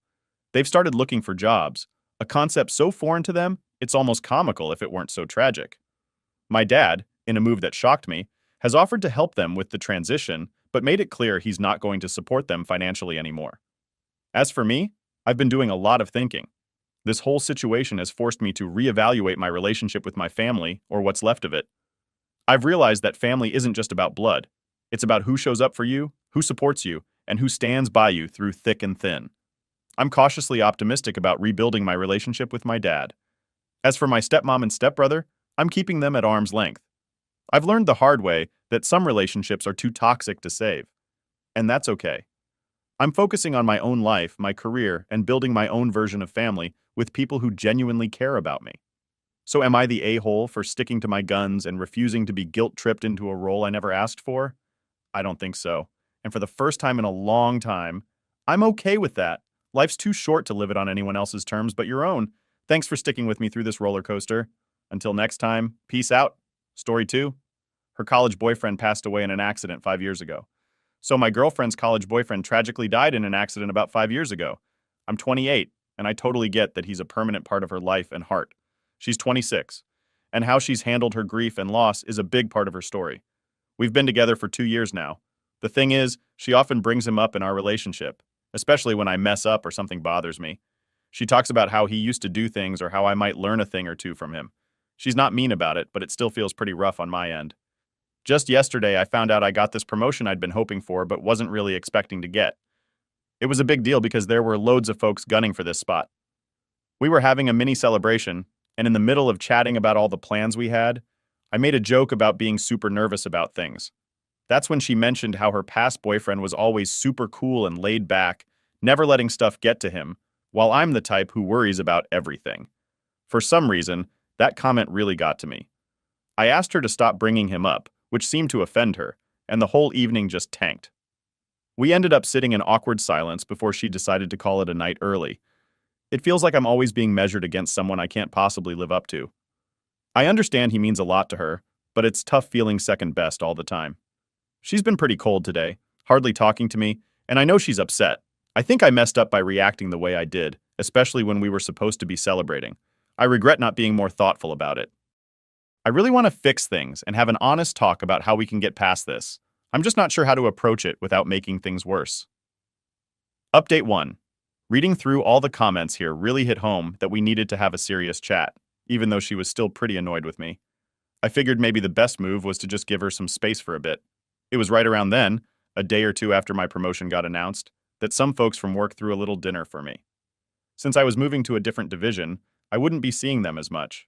They've started looking for jobs, a concept so foreign to them, it's almost comical if it weren't so tragic. My dad, in a move that shocked me, has offered to help them with the transition, but made it clear he's not going to support them financially anymore. As for me, I've been doing a lot of thinking. This whole situation has forced me to reevaluate my relationship with my family, or what's left of it. I've realized that family isn't just about blood. It's about who shows up for you, who supports you, and who stands by you through thick and thin. I'm cautiously optimistic about rebuilding my relationship with my dad. As for my stepmom and stepbrother, I'm keeping them at arm's length. I've learned the hard way that some relationships are too toxic to save. And that's okay. I'm focusing on my own life, my career, and building my own version of family with people who genuinely care about me. So am I the a-hole for sticking to my guns and refusing to be guilt-tripped into a role I never asked for? I don't think so. And for the first time in a long time, I'm okay with that. Life's too short to live it on anyone else's terms but your own. Thanks for sticking with me through this roller coaster. Until next time, peace out. Story 2. Her college boyfriend passed away in an accident 5 years ago. So my girlfriend's college boyfriend tragically died in an accident about 5 years ago. I'm 28, and I totally get that he's a permanent part of her life and heart. She's 26, and how she's handled her grief and loss is a big part of her story. We've been together for 2 years now. The thing is, she often brings him up in our relationship, especially when I mess up or something bothers me. She talks about how he used to do things or how I might learn a thing or two from him. She's not mean about it, but it still feels pretty rough on my end. Just yesterday, I found out I got this promotion I'd been hoping for but wasn't really expecting to get. It was a big deal because there were loads of folks gunning for this spot. We were having a mini celebration, and in the middle of chatting about all the plans we had, I made a joke about being super nervous about things. That's when she mentioned how her past boyfriend was always super cool and laid back, never letting stuff get to him, while I'm the type who worries about everything. For some reason, that comment really got to me. I asked her to stop bringing him up, which seemed to offend her, and the whole evening just tanked. We ended up sitting in awkward silence before she decided to call it a night early. It feels like I'm always being measured against someone I can't possibly live up to. I understand he means a lot to her, but it's tough feeling second best all the time. She's been pretty cold today, hardly talking to me, and I know she's upset. I think I messed up by reacting the way I did, especially when we were supposed to be celebrating. I regret not being more thoughtful about it. I really want to fix things and have an honest talk about how we can get past this. I'm just not sure how to approach it without making things worse. Update 1. Reading through all the comments here really hit home that we needed to have a serious chat, even though she was still pretty annoyed with me. I figured maybe the best move was to just give her some space for a bit. It was right around then, a day or two after my promotion got announced, that some folks from work threw a little dinner for me. Since I was moving to a different division, I wouldn't be seeing them as much.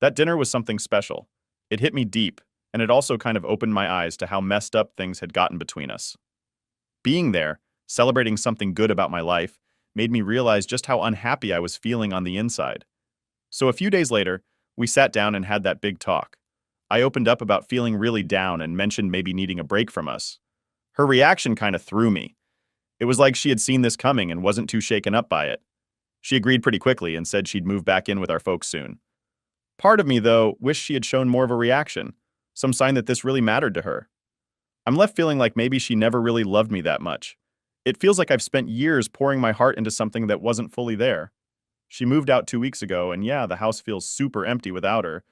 That dinner was something special. It hit me deep, and it also kind of opened my eyes to how messed up things had gotten between us. Being there, celebrating something good about my life, made me realize just how unhappy I was feeling on the inside. So a few days later, we sat down and had that big talk. I opened up about feeling really down and mentioned maybe needing a break from us. Her reaction kind of threw me. It was like she had seen this coming and wasn't too shaken up by it. She agreed pretty quickly and said she'd move back in with our folks soon. Part of me, though, wished she had shown more of a reaction, some sign that this really mattered to her. I'm left feeling like maybe she never really loved me that much. It feels like I've spent years pouring my heart into something that wasn't fully there. She moved out 2 weeks ago, and yeah, the house feels super empty without her.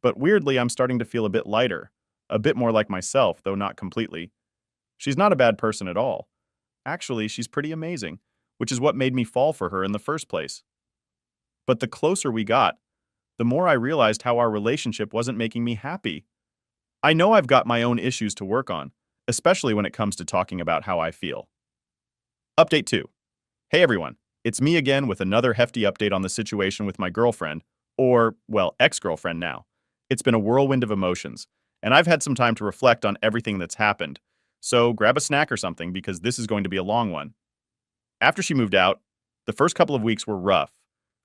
But weirdly, I'm starting to feel a bit lighter, a bit more like myself, though not completely. She's not a bad person at all. Actually, she's pretty amazing, which is what made me fall for her in the first place. But the closer we got, the more I realized how our relationship wasn't making me happy. I know I've got my own issues to work on, especially when it comes to talking about how I feel. Update 2. Hey everyone, it's me again with another hefty update on the situation with my girlfriend, or, well, ex-girlfriend now. It's been a whirlwind of emotions, and I've had some time to reflect on everything that's happened. So grab a snack or something because this is going to be a long one. After she moved out, the first couple of weeks were rough.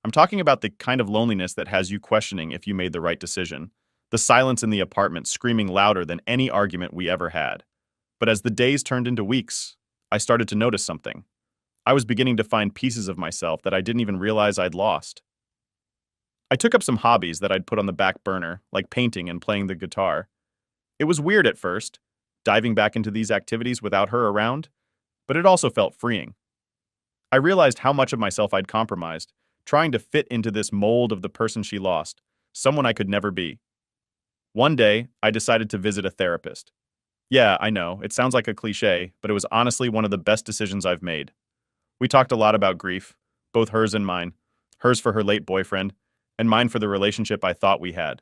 I'm talking about the kind of loneliness that has you questioning if you made the right decision. The silence in the apartment screaming louder than any argument we ever had. But as the days turned into weeks, I started to notice something. I was beginning to find pieces of myself that I didn't even realize I'd lost. I took up some hobbies that I'd put on the back burner, like painting and playing the guitar. It was weird at first, diving back into these activities without her around, but it also felt freeing. I realized how much of myself I'd compromised, trying to fit into this mold of the person she lost, someone I could never be. One day, I decided to visit a therapist. Yeah, I know, it sounds like a cliche, but it was honestly one of the best decisions I've made. We talked a lot about grief, both hers and mine, hers for her late boyfriend, and mine for the relationship I thought we had.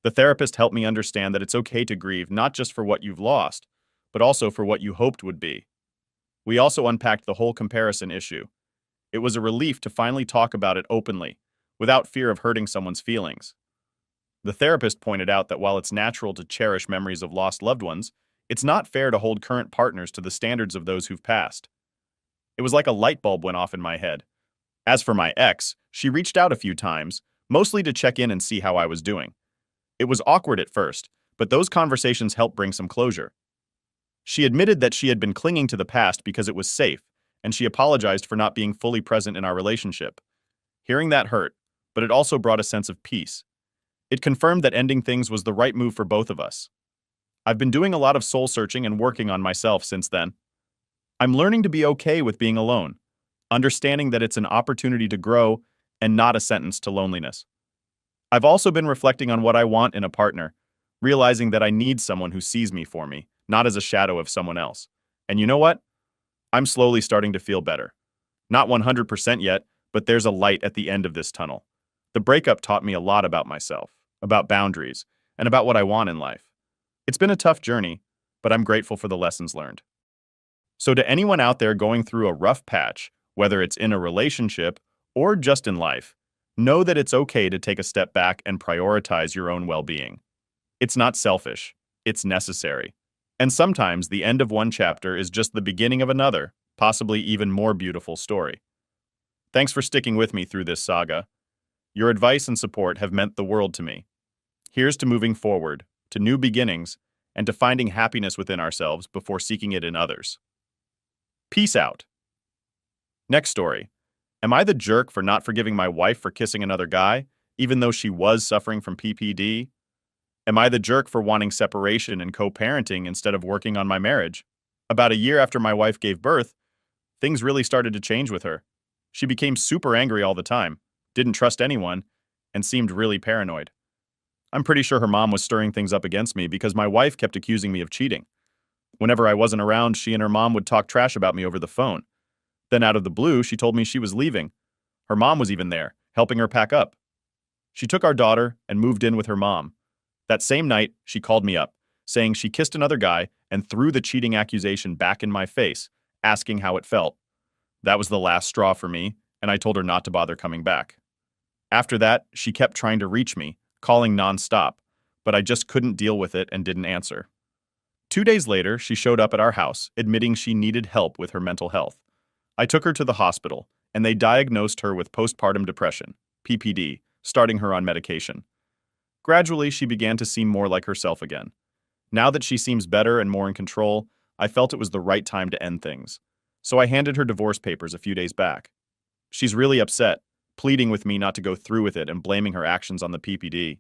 The therapist helped me understand that it's okay to grieve not just for what you've lost, but also for what you hoped would be. We also unpacked the whole comparison issue. It was a relief to finally talk about it openly, without fear of hurting someone's feelings. The therapist pointed out that while it's natural to cherish memories of lost loved ones, it's not fair to hold current partners to the standards of those who've passed. It was like a light bulb went off in my head. As for my ex, she reached out a few times, mostly to check in and see how I was doing. It was awkward at first, but those conversations helped bring some closure. She admitted that she had been clinging to the past because it was safe, and she apologized for not being fully present in our relationship. Hearing that hurt, but it also brought a sense of peace. It confirmed that ending things was the right move for both of us. I've been doing a lot of soul searching and working on myself since then. I'm learning to be okay with being alone, understanding that it's an opportunity to grow and not a sentence to loneliness. I've also been reflecting on what I want in a partner, realizing that I need someone who sees me for me, not as a shadow of someone else. And you know what? I'm slowly starting to feel better. Not 100% yet, but there's a light at the end of this tunnel. The breakup taught me a lot about myself, about boundaries, and about what I want in life. It's been a tough journey, but I'm grateful for the lessons learned. So to anyone out there going through a rough patch, whether it's in a relationship or just in life, know that it's okay to take a step back and prioritize your own well-being. It's not selfish, it's necessary. And sometimes the end of one chapter is just the beginning of another, possibly even more beautiful story. Thanks for sticking with me through this saga. Your advice and support have meant the world to me. Here's to moving forward, to new beginnings, and to finding happiness within ourselves before seeking it in others. Peace out. Next story. Am I the jerk for not forgiving my wife for kissing another guy, even though she was suffering from PPD? Am I the jerk for wanting separation and co-parenting instead of working on my marriage? About a year after my wife gave birth, things really started to change with her. She became super angry all the time, didn't trust anyone, and seemed really paranoid. I'm pretty sure her mom was stirring things up against me because my wife kept accusing me of cheating. Whenever I wasn't around, she and her mom would talk trash about me over the phone. Then out of the blue, she told me she was leaving. Her mom was even there, helping her pack up. She took our daughter and moved in with her mom. That same night, she called me up, saying she kissed another guy and threw the cheating accusation back in my face, asking how it felt. That was the last straw for me, and I told her not to bother coming back. After that, she kept trying to reach me, calling nonstop, but I just couldn't deal with it and didn't answer. 2 days later, she showed up at our house, admitting she needed help with her mental health. I took her to the hospital, and they diagnosed her with postpartum depression, PPD, starting her on medication. Gradually, she began to seem more like herself again. Now that she seems better and more in control, I felt it was the right time to end things. So I handed her divorce papers a few days back. She's really upset, pleading with me not to go through with it and blaming her actions on the PPD.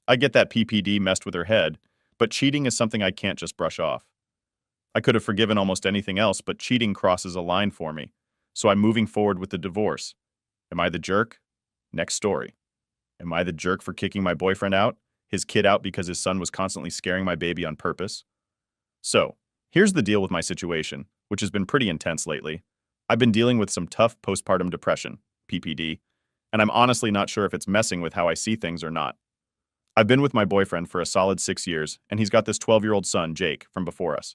I get that PPD messed with her head, but cheating is something I can't just brush off. I could have forgiven almost anything else, but cheating crosses a line for me. So I'm moving forward with the divorce. Am I the jerk? Next story. Am I the jerk for kicking my boyfriend out, his kid out because his son was constantly scaring my baby on purpose? So, here's the deal with my situation, which has been pretty intense lately. I've been dealing with some tough postpartum depression, PPD, and I'm honestly not sure if it's messing with how I see things or not. I've been with my boyfriend for a solid 6 years, and he's got this 12-year-old son, Jake, from before us.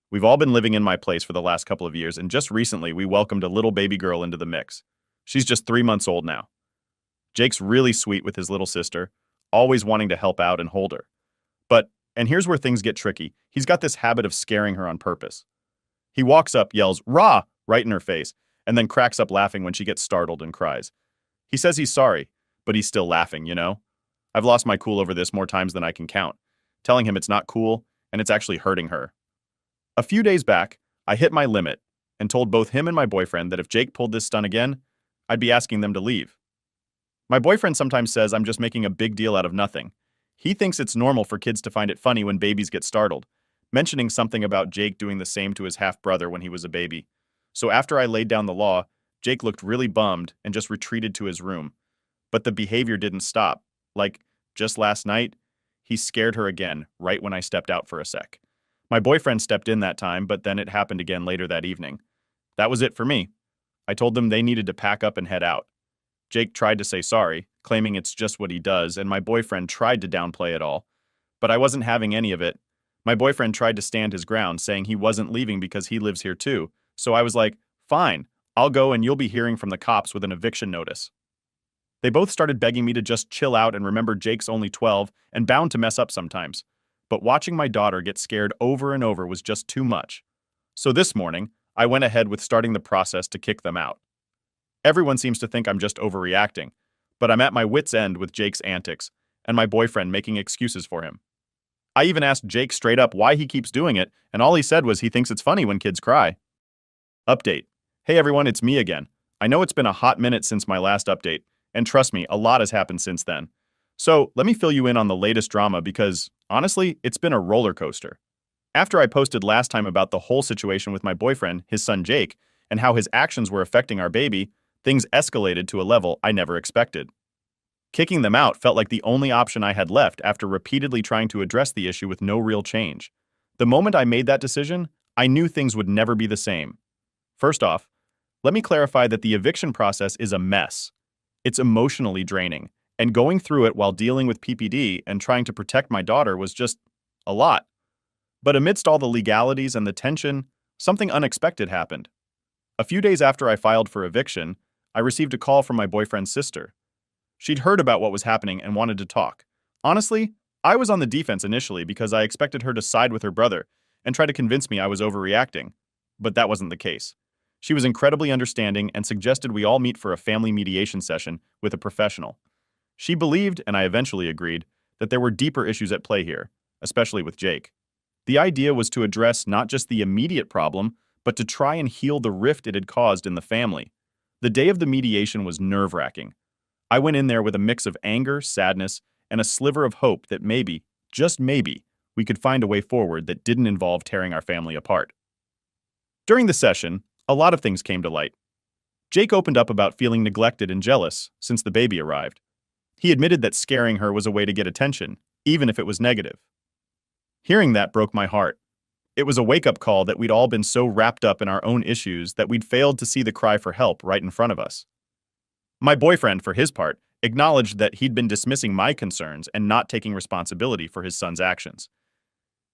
We've all been living in my place for the last couple of years, and just recently we welcomed a little baby girl into the mix. She's just 3 months old now. Jake's really sweet with his little sister, always wanting to help out and hold her. And here's where things get tricky, he's got this habit of scaring her on purpose. He walks up, yells, "Rah!" right in her face, and then cracks up laughing when she gets startled and cries. He says he's sorry, but he's still laughing, you know? I've lost my cool over this more times than I can count, telling him it's not cool and it's actually hurting her. A few days back, I hit my limit and told both him and my boyfriend that if Jake pulled this stunt again, I'd be asking them to leave. My boyfriend sometimes says I'm just making a big deal out of nothing. He thinks it's normal for kids to find it funny when babies get startled, mentioning something about Jake doing the same to his half-brother when he was a baby. So after I laid down the law, Jake looked really bummed and just retreated to his room. But the behavior didn't stop. Like, just last night, he scared her again right when I stepped out for a sec. My boyfriend stepped in that time, but then it happened again later that evening. That was it for me. I told them they needed to pack up and head out. Jake tried to say sorry, claiming it's just what he does, and my boyfriend tried to downplay it all. But I wasn't having any of it. My boyfriend tried to stand his ground, saying he wasn't leaving because he lives here too. So I was like, fine, I'll go and you'll be hearing from the cops with an eviction notice. They both started begging me to just chill out and remember Jake's only 12 and bound to mess up sometimes. But watching my daughter get scared over and over was just too much. So this morning, I went ahead with starting the process to kick them out. Everyone seems to think I'm just overreacting, but I'm at my wit's end with Jake's antics and my boyfriend making excuses for him. I even asked Jake straight up why he keeps doing it, and all he said was he thinks it's funny when kids cry. Update. Hey everyone, it's me again. I know it's been a hot minute since my last update, and trust me, a lot has happened since then. So let me fill you in on the latest drama because, honestly, it's been a roller coaster. After I posted last time about the whole situation with my boyfriend, his son Jake, and how his actions were affecting our baby, things escalated to a level I never expected. Kicking them out felt like the only option I had left after repeatedly trying to address the issue with no real change. The moment I made that decision, I knew things would never be the same. First off, let me clarify that the eviction process is a mess. It's emotionally draining, and going through it while dealing with PPD and trying to protect my daughter was just a lot. But amidst all the legalities and the tension, something unexpected happened. A few days after I filed for eviction, I received a call from my boyfriend's sister. She'd heard about what was happening and wanted to talk. Honestly, I was on the defense initially because I expected her to side with her brother, and tried to convince me I was overreacting. But that wasn't the case. She was incredibly understanding and suggested we all meet for a family mediation session with a professional. She believed, and I eventually agreed, that there were deeper issues at play here, especially with Jake. The idea was to address not just the immediate problem, but to try and heal the rift it had caused in the family. The day of the mediation was nerve-wracking. I went in there with a mix of anger, sadness, and a sliver of hope that maybe, just maybe, we could find a way forward that didn't involve tearing our family apart. During the session, a lot of things came to light. Jake opened up about feeling neglected and jealous since the baby arrived. He admitted that scaring her was a way to get attention, even if it was negative. Hearing that broke my heart. It was a wake-up call that we'd all been so wrapped up in our own issues that we'd failed to see the cry for help right in front of us. My boyfriend, for his part, acknowledged that he'd been dismissing my concerns and not taking responsibility for his son's actions.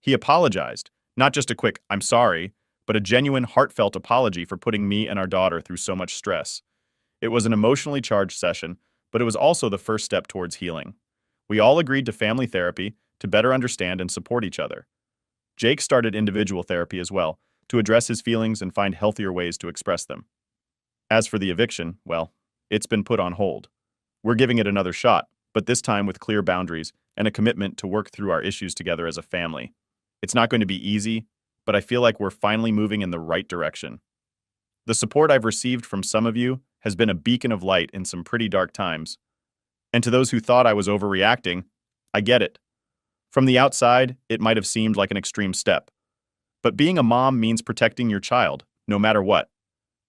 He apologized, not just a quick "I'm sorry," but a genuine, heartfelt apology for putting me and our daughter through so much stress. It was an emotionally charged session, but it was also the first step towards healing. We all agreed to family therapy to better understand and support each other. Jake started individual therapy as well, to address his feelings and find healthier ways to express them. As for the eviction, well, it's been put on hold. We're giving it another shot, but this time with clear boundaries and a commitment to work through our issues together as a family. It's not going to be easy, but I feel like we're finally moving in the right direction. The support I've received from some of you has been a beacon of light in some pretty dark times. And to those who thought I was overreacting, I get it. From the outside, it might have seemed like an extreme step. But being a mom means protecting your child, no matter what.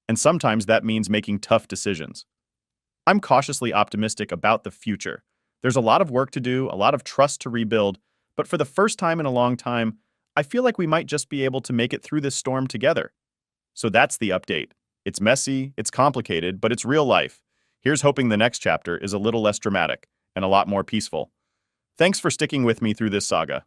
And sometimes that means making tough decisions. I'm cautiously optimistic about the future. There's a lot of work to do, a lot of trust to rebuild, but for the first time in a long time, I feel like we might just be able to make it through this storm together. So that's the update. It's messy, it's complicated, but it's real life. Here's hoping the next chapter is a little less dramatic and a lot more peaceful. Thanks for sticking with me through this saga.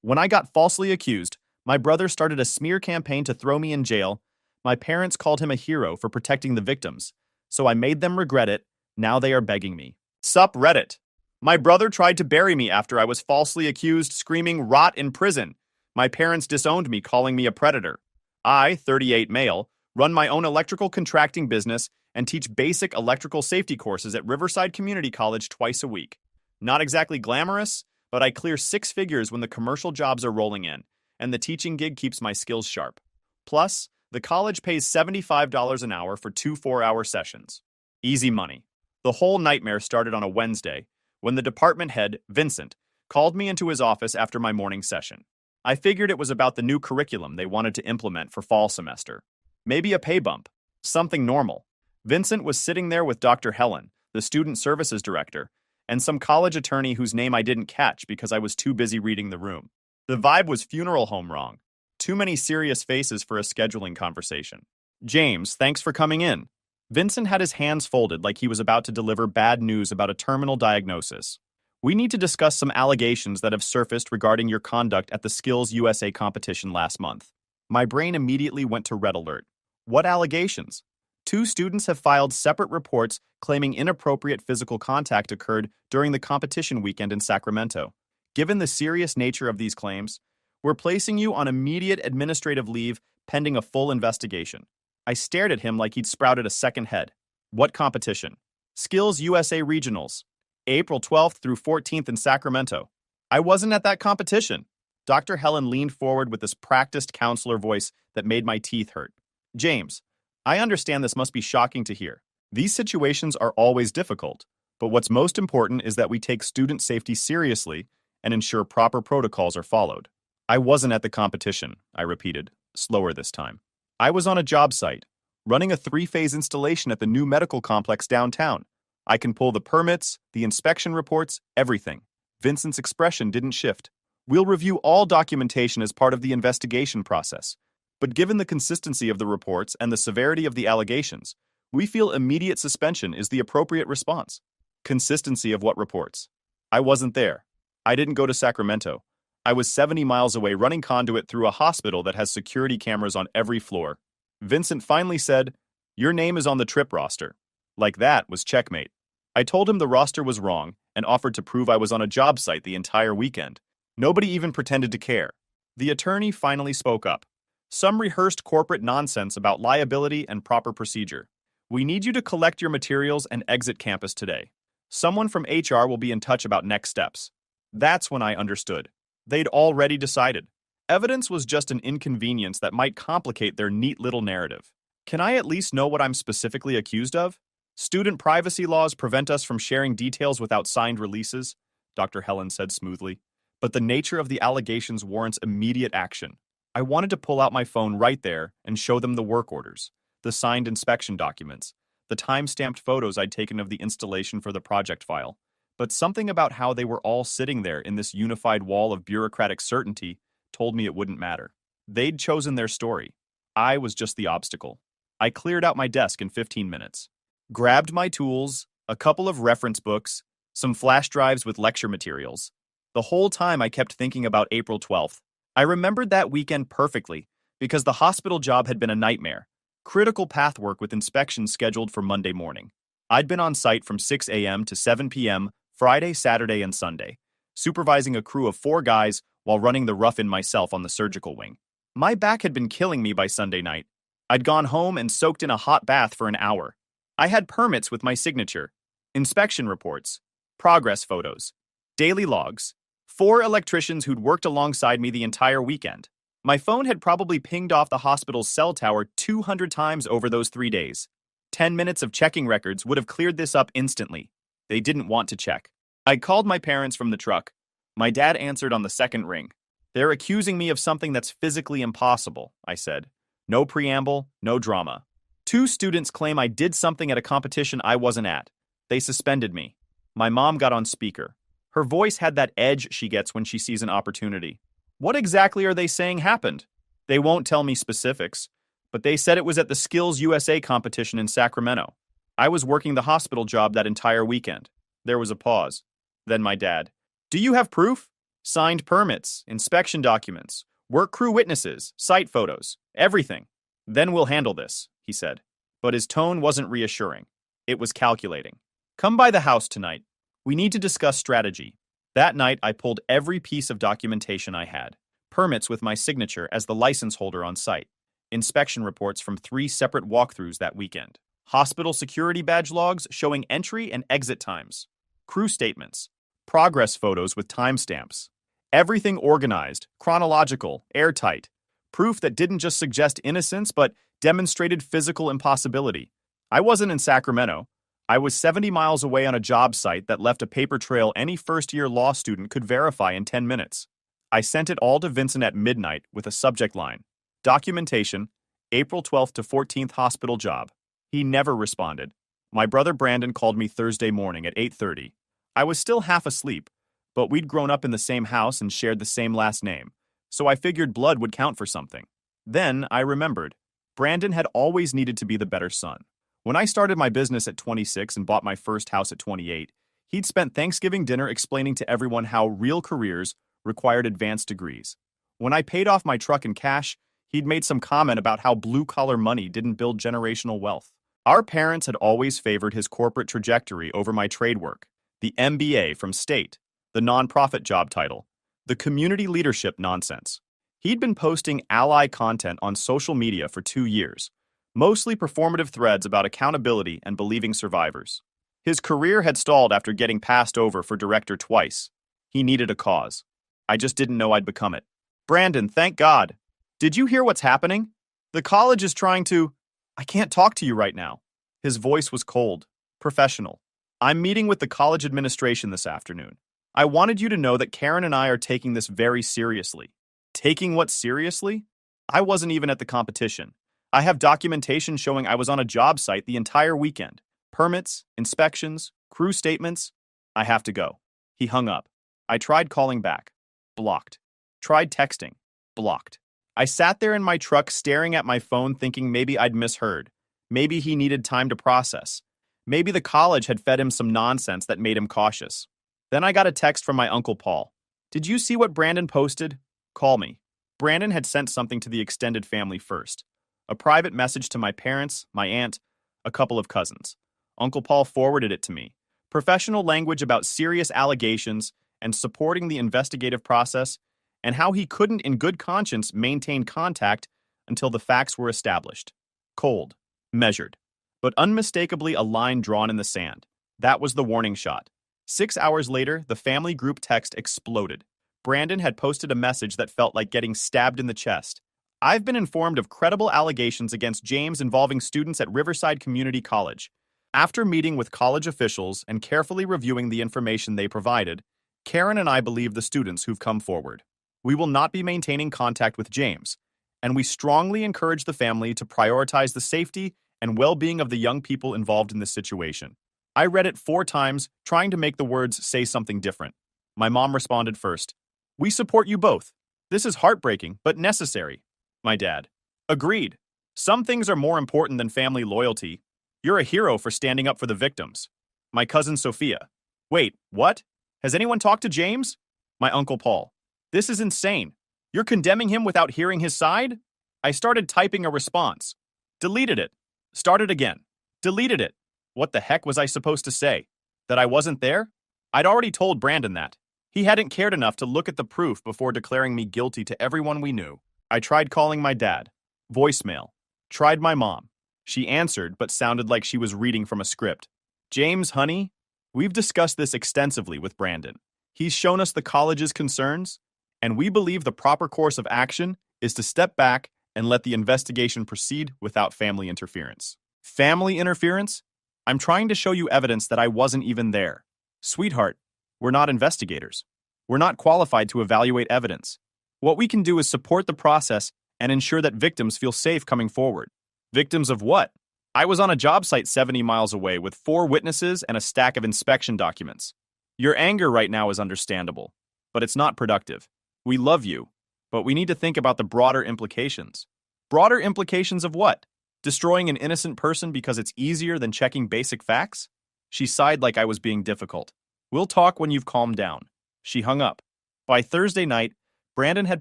When I got falsely accused, my brother started a smear campaign to throw me in jail. My parents called him a hero for protecting the victims, so I made them regret it. Now they are begging me. Sup, Reddit. My brother tried to bury me after I was falsely accused, screaming "rot in prison." My parents disowned me, calling me a predator. I, 38 male, run my own electrical contracting business and teach basic electrical safety courses at Riverside Community College twice a week. Not exactly glamorous, but I clear 6 figures when the commercial jobs are rolling in, and the teaching gig keeps my skills sharp. Plus, the college pays $75 an hour for 2 4-hour sessions. Easy money. The whole nightmare started on a Wednesday, when the department head, Vincent, called me into his office after my morning session. I figured it was about the new curriculum they wanted to implement for fall semester. Maybe a pay bump. Something normal. Vincent was sitting there with Dr. Helen, the student services director, and some college attorney whose name I didn't catch because I was too busy reading the room. The vibe was funeral home wrong. Too many serious faces for a scheduling conversation. James, thanks for coming in. Vincent had his hands folded like he was about to deliver bad news about a terminal diagnosis. We need to discuss some allegations that have surfaced regarding your conduct at the Skills USA competition last month. My brain immediately went to red alert. What allegations? 2 students have filed separate reports claiming inappropriate physical contact occurred during the competition weekend in Sacramento. Given the serious nature of these claims, we're placing you on immediate administrative leave pending a full investigation. I stared at him like he'd sprouted a second head. What competition? Skills USA Regionals, April 12th through 14th in Sacramento. I wasn't at that competition. Dr. Helen leaned forward with this practiced counselor voice that made my teeth hurt. James, I understand this must be shocking to hear. These situations are always difficult, but what's most important is that we take student safety seriously and ensure proper protocols are followed. I wasn't at the competition, I repeated, slower this time. I was on a job site, running a 3-phase installation at the new medical complex downtown. I can pull the permits, the inspection reports, everything. Vincent's expression didn't shift. We'll review all documentation as part of the investigation process. But given the consistency of the reports and the severity of the allegations, we feel immediate suspension is the appropriate response. Consistency of what reports? I wasn't there. I didn't go to Sacramento. I was 70 miles away running conduit through a hospital that has security cameras on every floor. Vincent finally said, "Your name is on the trip roster." Like that was checkmate. I told him the roster was wrong and offered to prove I was on a job site the entire weekend. Nobody even pretended to care. The attorney finally spoke up. Some rehearsed corporate nonsense about liability and proper procedure. We need you to collect your materials and exit campus today. Someone from HR will be in touch about next steps. That's when I understood. They'd already decided. Evidence was just an inconvenience that might complicate their neat little narrative. Can I at least know what I'm specifically accused of? Student privacy laws prevent us from sharing details without signed releases, Dr. Helen said smoothly. But the nature of the allegations warrants immediate action. I wanted to pull out my phone right there and show them the work orders, the signed inspection documents, the time-stamped photos I'd taken of the installation for the project file. But something about how they were all sitting there in this unified wall of bureaucratic certainty told me it wouldn't matter. They'd chosen their story. I was just the obstacle. I cleared out my desk in 15 minutes. Grabbed my tools, a couple of reference books, some flash drives with lecture materials. The whole time I kept thinking about April 12th. I remembered that weekend perfectly because the hospital job had been a nightmare. Critical path work with inspections scheduled for Monday morning. I'd been on site from 6 a.m. to 7 p.m. Friday, Saturday, and Sunday, supervising a crew of 4 guys while running the rough-in myself on the surgical wing. My back had been killing me by Sunday night. I'd gone home and soaked in a hot bath for an hour. I had permits with my signature, inspection reports, progress photos, daily logs, 4 electricians who'd worked alongside me the entire weekend. My phone had probably pinged off the hospital's cell tower 200 times over those 3 days. 10 minutes of checking records would have cleared this up instantly. They didn't want to check. I called my parents from the truck. My dad answered on the second ring. They're accusing me of something that's physically impossible, I said. No preamble, no drama. 2 students claim I did something at a competition I wasn't at. They suspended me. My mom got on speaker. Her voice had that edge she gets when she sees an opportunity. What exactly are they saying happened? They won't tell me specifics, but they said it was at the Skills USA competition in Sacramento. I was working the hospital job that entire weekend. There was a pause. Then my dad. Do you have proof? Signed permits, inspection documents, work crew witnesses, site photos, everything. Then we'll handle this, he said. But his tone wasn't reassuring. It was calculating. Come by the house tonight. We need to discuss strategy. That night, I pulled every piece of documentation I had. Permits with my signature as the license holder on site. Inspection reports from 3 separate walkthroughs that weekend. Hospital security badge logs showing entry and exit times. Crew statements. Progress photos with timestamps. Everything organized, chronological, airtight. Proof that didn't just suggest innocence, but demonstrated physical impossibility. I wasn't in Sacramento. I was 70 miles away on a job site that left a paper trail any first-year law student could verify in 10 minutes. I sent it all to Vincent at midnight with a subject line. Documentation, April 12th to 14th hospital job. He never responded. My brother Brandon called me Thursday morning at 8:30. I was still half asleep, but we'd grown up in the same house and shared the same last name, so I figured blood would count for something. Then I remembered. Brandon had always needed to be the better son. When I started my business at 26 and bought my first house at 28, he'd spent Thanksgiving dinner explaining to everyone how real careers required advanced degrees. When I paid off my truck in cash, he'd made some comment about how blue-collar money didn't build generational wealth. Our parents had always favored his corporate trajectory over my trade work, the MBA from State, the nonprofit job title, the community leadership nonsense. He'd been posting ally content on social media for 2 years, mostly performative threads about accountability and believing survivors. His career had stalled after getting passed over for director twice. He needed a cause. I just didn't know I'd become it. Brandon, thank God. Did you hear what's happening? The college is trying to... I can't talk to you right now. His voice was cold, professional. I'm meeting with the college administration this afternoon. I wanted you to know that Karen and I are taking this very seriously. Taking what seriously? I wasn't even at the competition. I have documentation showing I was on a job site the entire weekend. Permits, inspections, crew statements. I have to go. He hung up. I tried calling back. Blocked. Tried texting. Blocked. I sat there in my truck staring at my phone thinking maybe I'd misheard. Maybe he needed time to process. Maybe the college had fed him some nonsense that made him cautious. Then I got a text from my Uncle Paul. Did you see what Brandon posted? Call me. Brandon had sent something to the extended family first. A private message to my parents, my aunt, a couple of cousins. Uncle Paul forwarded it to me. Professional language about serious allegations and supporting the investigative process, and how he couldn't in good conscience maintain contact until the facts were established. Cold, measured, but unmistakably a line drawn in the sand. That was the warning shot. 6 hours later, the family group text exploded. Brandon had posted a message that felt like getting stabbed in the chest. I've been informed of credible allegations against James involving students at Riverside Community College. After meeting with college officials and carefully reviewing the information they provided, Karen and I believe the students who've come forward. We will not be maintaining contact with James, and we strongly encourage the family to prioritize the safety and well-being of the young people involved in this situation. I read it 4 times, trying to make the words say something different. My mom responded first. We support you both. This is heartbreaking, but necessary. My dad. Agreed. Some things are more important than family loyalty. You're a hero for standing up for the victims. My cousin Sophia. Wait, what? Has anyone talked to James? My uncle Paul. This is insane. You're condemning him without hearing his side? I started typing a response. Deleted it. Started again. Deleted it. What the heck was I supposed to say? That I wasn't there? I'd already told Brandon that. He hadn't cared enough to look at the proof before declaring me guilty to everyone we knew. I tried calling my dad. Voicemail. Tried my mom. She answered, but sounded like she was reading from a script. James, honey, we've discussed this extensively with Brandon. He's shown us the college's concerns, and we believe the proper course of action is to step back and let the investigation proceed without family interference. Family interference? I'm trying to show you evidence that I wasn't even there. Sweetheart, we're not investigators. We're not qualified to evaluate evidence. What we can do is support the process and ensure that victims feel safe coming forward. Victims of what? I was on a job site 70 miles away with 4 witnesses and a stack of inspection documents. Your anger right now is understandable, but it's not productive. We love you, but we need to think about the broader implications. Broader implications of what? Destroying an innocent person because it's easier than checking basic facts? She sighed like I was being difficult. We'll talk when you've calmed down. She hung up. By Thursday night, Brandon had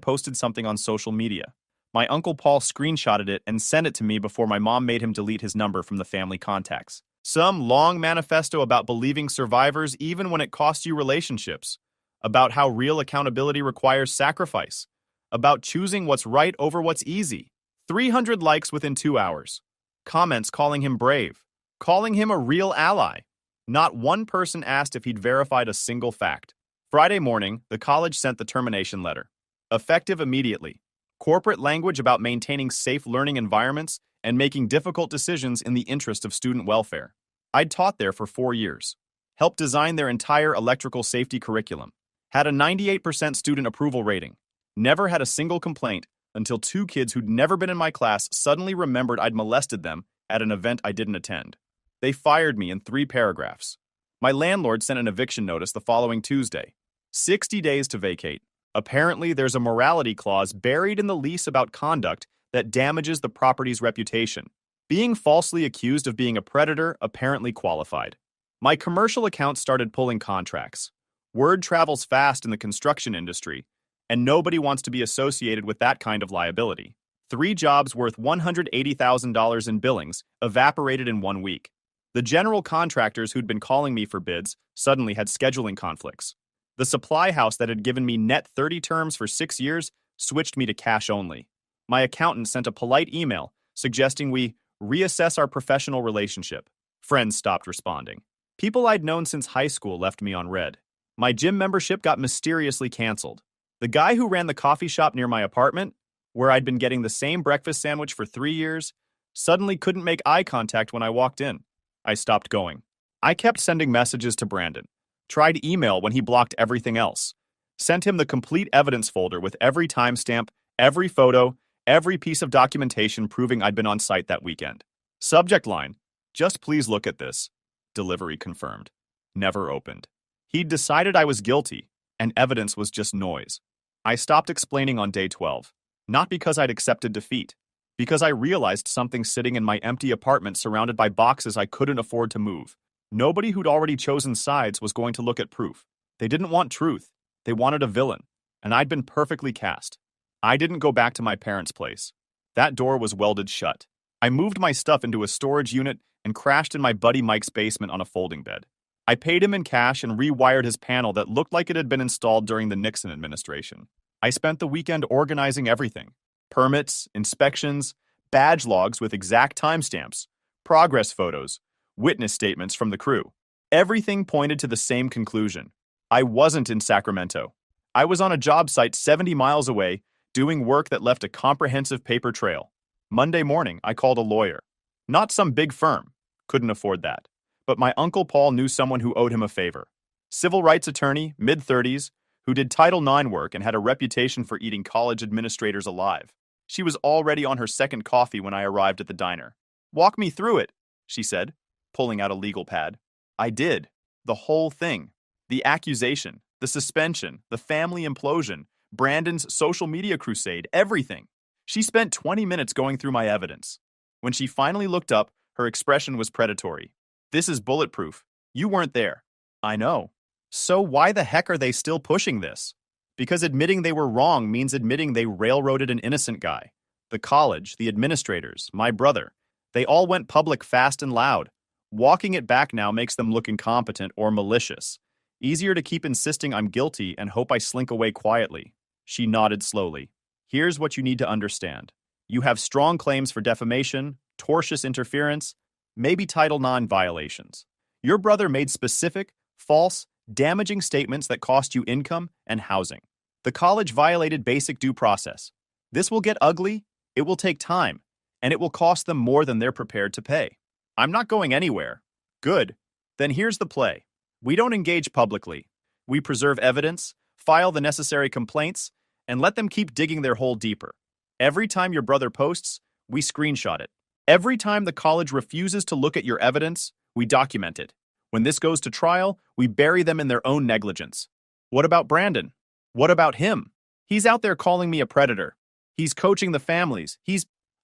posted something on social media. My uncle Paul screenshotted it and sent it to me before my mom made him delete his number from the family contacts. Some long manifesto about believing survivors even when it costs you relationships, about how real accountability requires sacrifice, about choosing what's right over what's easy. 300 likes within 2 hours. Comments calling him brave, calling him a real ally. Not one person asked if he'd verified a single fact. Friday morning, the college sent the termination letter. Effective immediately. Corporate language about maintaining safe learning environments and making difficult decisions in the interest of student welfare. I'd taught there for 4 years. Helped design their entire electrical safety curriculum. Had a 98% student approval rating. Never had a single complaint until 2 kids who'd never been in my class suddenly remembered I'd molested them at an event I didn't attend. They fired me in 3 paragraphs. My landlord sent an eviction notice the following Tuesday. 60 days to vacate. Apparently, there's a morality clause buried in the lease about conduct that damages the property's reputation. Being falsely accused of being a predator apparently qualified. My commercial account started pulling contracts. Word travels fast in the construction industry, and nobody wants to be associated with that kind of liability. 3 jobs worth $180,000 in billings evaporated in 1 week. The general contractors who'd been calling me for bids suddenly had scheduling conflicts. The supply house that had given me net 30 terms for 6 years switched me to cash only. My accountant sent a polite email suggesting we reassess our professional relationship. Friends stopped responding. People I'd known since high school left me on red. My gym membership got mysteriously canceled. The guy who ran the coffee shop near my apartment, where I'd been getting the same breakfast sandwich for 3 years, suddenly couldn't make eye contact when I walked in. I stopped going. I kept sending messages to Brandon. Tried email when he blocked everything else. Sent him the complete evidence folder with every timestamp, every photo, every piece of documentation proving I'd been on site that weekend. Subject line, just please look at this. Delivery confirmed. Never opened. He'd decided I was guilty, and evidence was just noise. I stopped explaining on day 12. Not because I'd accepted defeat. Because I realized something sitting in my empty apartment surrounded by boxes I couldn't afford to move. Nobody who'd already chosen sides was going to look at proof. They didn't want truth. They wanted a villain. And I'd been perfectly cast. I didn't go back to my parents' place. That door was welded shut. I moved my stuff into a storage unit and crashed in my buddy Mike's basement on a folding bed. I paid him in cash and rewired his panel that looked like it had been installed during the Nixon administration. I spent the weekend organizing everything: permits, inspections, badge logs with exact timestamps, progress photos, witness statements from the crew. Everything pointed to the same conclusion. I wasn't in Sacramento. I was on a job site 70 miles away, doing work that left a comprehensive paper trail. Monday morning, I called a lawyer. Not some big firm. Couldn't afford that. But my Uncle Paul knew someone who owed him a favor. Civil rights attorney, mid-30s, who did Title IX work and had a reputation for eating college administrators alive. She was already on her second coffee when I arrived at the diner. "Walk me through it," she said, pulling out a legal pad. I did. The whole thing. The accusation, the suspension, the family implosion, Brandon's social media crusade, everything. She spent 20 minutes going through my evidence. When she finally looked up, her expression was predatory. "This is bulletproof. You weren't there." I know. So why the heck are they still pushing this? Because admitting they were wrong means admitting they railroaded an innocent guy. The college, the administrators, my brother, they all went public fast and loud. Walking it back now makes them look incompetent or malicious. Easier to keep insisting I'm guilty and hope I slink away quietly. She nodded slowly. Here's what you need to understand. You have strong claims for defamation, tortious interference, maybe Title IX violations. Your brother made specific, false, damaging statements that cost you income and housing. The college violated basic due process. This will get ugly, it will take time, and it will cost them more than they're prepared to pay. I'm not going anywhere. Good. Then here's the play. We don't engage publicly. We preserve evidence, file the necessary complaints, and let them keep digging their hole deeper. Every time your brother posts, we screenshot it. Every time the college refuses to look at your evidence, we document it. When this goes to trial, we bury them in their own negligence. What about Brandon? What about him? He's out there calling me a predator. He's coaching the families.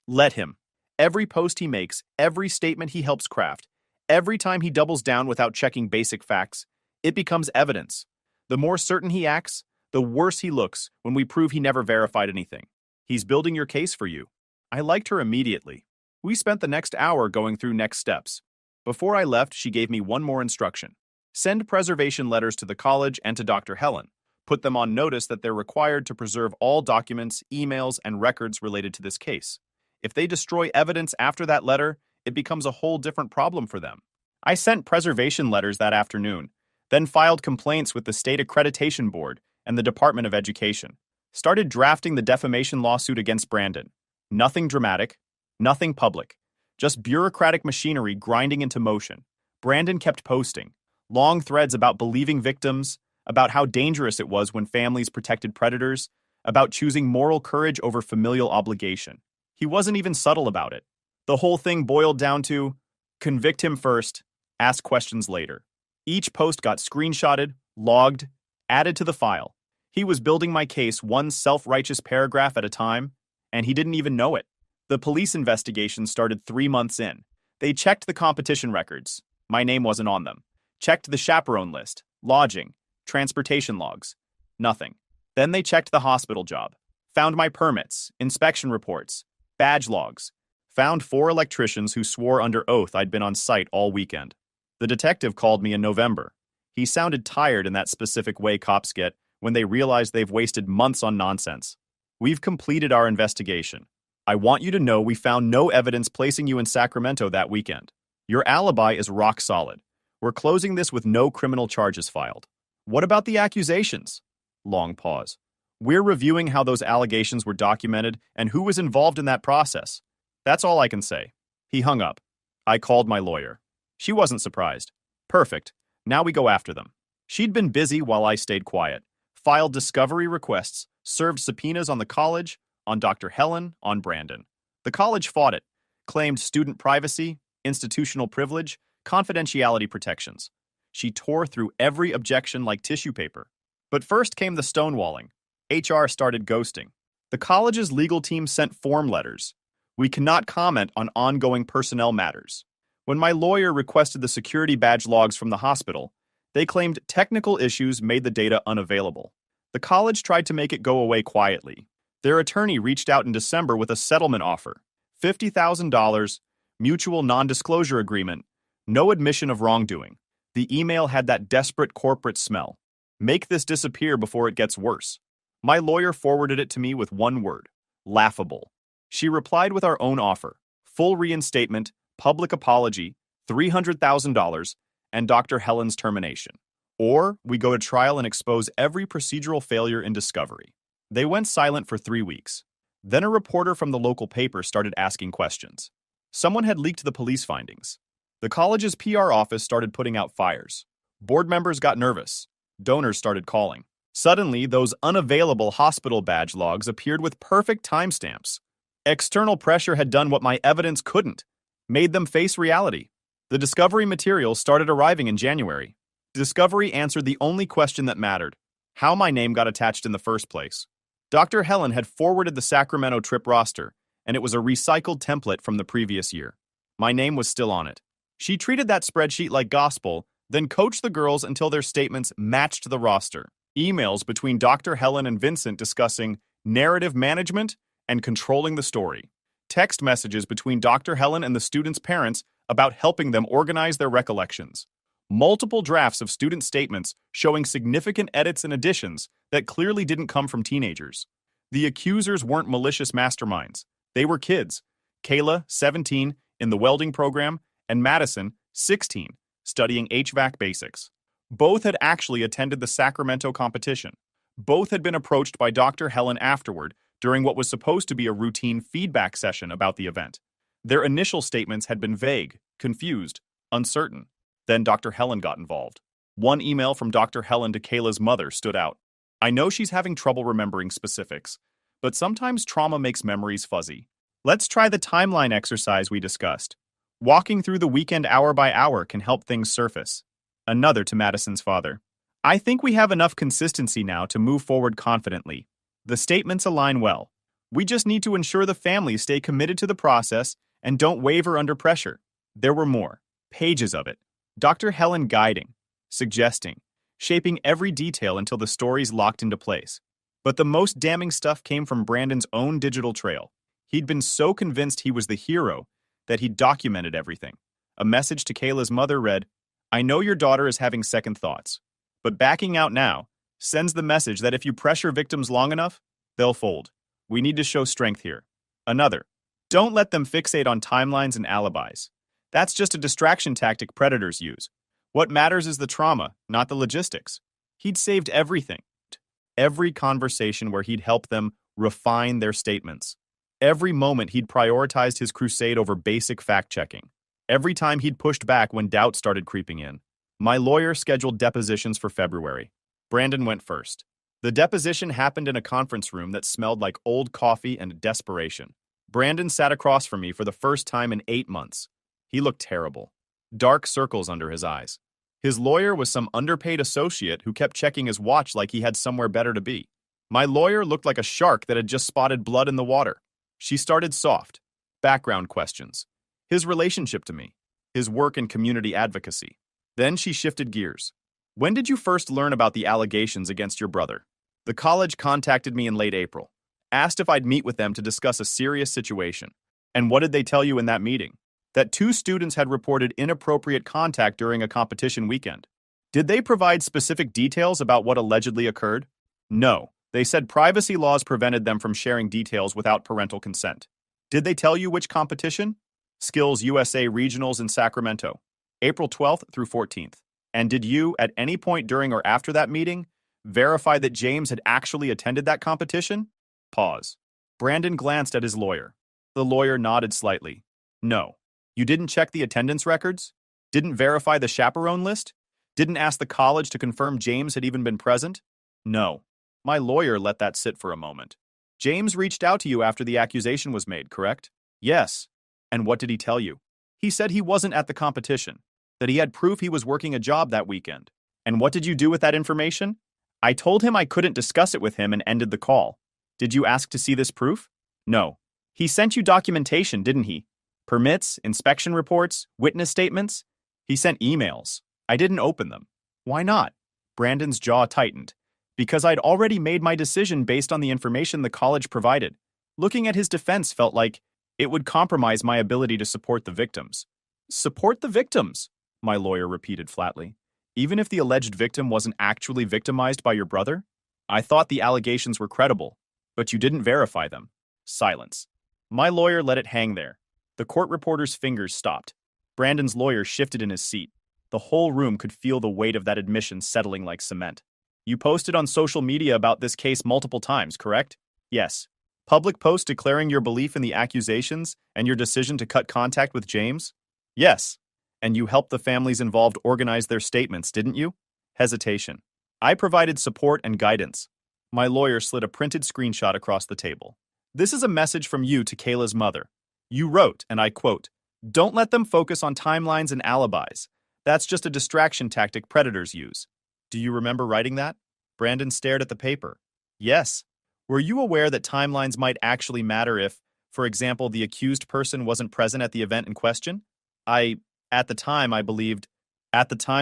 Let him. Every post he makes, every statement he helps craft, every time he doubles down without checking basic facts, it becomes evidence. The more certain he acts, the worse he looks when we prove he never verified anything. He's building your case for you. I liked her immediately. We spent the next hour going through next steps. Before I left, she gave me one more instruction. Send preservation letters to the college and to Dr. Helen. Put them on notice that they're required to preserve all documents, emails, and records related to this case. If they destroy evidence after that letter, it becomes a whole different problem for them. I sent preservation letters that afternoon, then filed complaints with the State Accreditation Board and the Department of Education. Started drafting the defamation lawsuit against Brandon. Nothing dramatic, nothing public, just bureaucratic machinery grinding into motion. Brandon kept posting long threads about believing victims, about how dangerous it was when families protected predators, about choosing moral courage over familial obligation. He wasn't even subtle about it. The whole thing boiled down to convict him first, ask questions later. Each post got screenshotted, logged, added to the file. He was building my case one self-righteous paragraph at a time, and he didn't even know it. The police investigation started 3 months in. They checked the competition records. My name wasn't on them. Checked the chaperone list, lodging, transportation logs. Nothing. Then they checked the hospital job. Found my permits, inspection reports, badge logs. Found 4 electricians who swore under oath I'd been on site all weekend. The detective called me in November. He sounded tired in that specific way cops get when they realize they've wasted months on nonsense. We've completed our investigation. I want you to know we found no evidence placing you in Sacramento that weekend. Your alibi is rock solid. We're closing this with no criminal charges filed. What about the accusations? Long pause. We're reviewing how those allegations were documented and who was involved in that process. That's all I can say. He hung up. I called my lawyer. She wasn't surprised. Perfect. Now we go after them. She'd been busy while I stayed quiet. Filed discovery requests, served subpoenas on the college, on Dr. Helen, on Brandon. The college fought it, claimed student privacy, institutional privilege, confidentiality protections. She tore through every objection like tissue paper. But first came the stonewalling. HR started ghosting. The college's legal team sent form letters. We cannot comment on ongoing personnel matters. When my lawyer requested the security badge logs from the hospital, they claimed technical issues made the data unavailable. The college tried to make it go away quietly. Their attorney reached out in December with a settlement offer. $50,000, mutual non-disclosure agreement, no admission of wrongdoing. The email had that desperate corporate smell. Make this disappear before it gets worse. My lawyer forwarded it to me with one word: laughable. She replied with our own offer: full reinstatement, public apology, $300,000, and Dr. Helen's termination. Or we go to trial and expose every procedural failure in discovery. They went silent for 3 weeks. Then a reporter from the local paper started asking questions. Someone had leaked the police findings. The college's PR office started putting out fires. Board members got nervous. Donors started calling. Suddenly, those unavailable hospital badge logs appeared with perfect timestamps. External pressure had done what my evidence couldn't, made them face reality. The discovery materials started arriving in January. Discovery answered the only question that mattered: how my name got attached in the first place. Dr. Helen had forwarded the Sacramento trip roster, and it was a recycled template from the previous year. My name was still on it. She treated that spreadsheet like gospel, then coached the girls until their statements matched the roster. Emails between Dr. Helen and Vincent discussing narrative management and controlling the story. Text messages between Dr. Helen and the students' parents about helping them organize their recollections. Multiple drafts of student statements showing significant edits and additions that clearly didn't come from teenagers. The accusers weren't malicious masterminds. They were kids. Kayla, 17, in the welding program, and Madison, 16, studying HVAC basics. Both had actually attended the Sacramento competition. Both had been approached by Dr. Helen afterward during what was supposed to be a routine feedback session about the event. Their initial statements had been vague, confused, uncertain. Then Dr. Helen got involved. One email from Dr. Helen to Kayla's mother stood out. I know she's having trouble remembering specifics, but sometimes trauma makes memories fuzzy. Let's try the timeline exercise we discussed. Walking through the weekend hour by hour can help things surface. Another to Madison's father. I think we have enough consistency now to move forward confidently. The statements align well. We just need to ensure the families stay committed to the process and don't waver under pressure. There were more. Pages of it. Dr. Helen guiding, suggesting, shaping every detail until the story's locked into place. But the most damning stuff came from Brandon's own digital trail. He'd been so convinced he was the hero that he'd documented everything. A message to Kayla's mother read, I know your daughter is having second thoughts, but backing out now sends the message that if you pressure victims long enough, they'll fold. We need to show strength here. Another, don't let them fixate on timelines and alibis. That's just a distraction tactic predators use. What matters is the trauma, not the logistics. He'd saved everything. Every conversation where he'd helped them refine their statements. Every moment he'd prioritized his crusade over basic fact-checking. Every time he'd pushed back when doubt started creeping in. My lawyer scheduled depositions for February. Brandon went first. The deposition happened in a conference room that smelled like old coffee and desperation. Brandon sat across from me for the first time in 8 months. He looked terrible. Dark circles under his eyes. His lawyer was some underpaid associate who kept checking his watch like he had somewhere better to be. My lawyer looked like a shark that had just spotted blood in the water. She started soft. Background questions. His relationship to me. His work in community advocacy. Then she shifted gears. When did you first learn about the allegations against your brother? The college contacted me in late April. Asked if I'd meet with them to discuss a serious situation. And what did they tell you in that meeting? That 2 students had reported inappropriate contact during a competition weekend. Did they provide specific details about what allegedly occurred? No. They said privacy laws prevented them from sharing details without parental consent. Did they tell you which competition? Skills USA Regionals in Sacramento, April 12th through 14th. And did you, at any point during or after that meeting, verify that James had actually attended that competition? Pause. Brandon glanced at his lawyer. The lawyer nodded slightly. No. You didn't check the attendance records? Didn't verify the chaperone list? Didn't ask the college to confirm James had even been present? No. My lawyer let that sit for a moment. James reached out to you after the accusation was made, correct? Yes. And what did he tell you? He said he wasn't at the competition, that he had proof he was working a job that weekend. And what did you do with that information? I told him I couldn't discuss it with him and ended the call. Did you ask to see this proof? No. He sent you documentation, didn't he? Permits, inspection reports, witness statements? He sent emails. I didn't open them. Why not? Brandon's jaw tightened. Because I'd already made my decision based on the information the college provided. Looking at his defense felt like it would compromise my ability to support the victims. Support the victims, my lawyer repeated flatly. Even if the alleged victim wasn't actually victimized by your brother? I thought the allegations were credible, but you didn't verify them. Silence. My lawyer let it hang there. The court reporter's fingers stopped. Brandon's lawyer shifted in his seat. The whole room could feel the weight of that admission settling like cement. You posted on social media about this case multiple times, correct? Yes. Public post declaring your belief in the accusations and your decision to cut contact with James? Yes. And you helped the families involved organize their statements, didn't you? Hesitation. I provided support and guidance. My lawyer slid a printed screenshot across the table. This is a message from you to Kayla's mother. You wrote, and I quote, "Don't let them focus on timelines and alibis. That's just a distraction tactic predators use." Do you remember writing that? Brandon stared at the paper. Yes. Were you aware that timelines might actually matter if, for example, the accused person wasn't present at the event in question? At the time,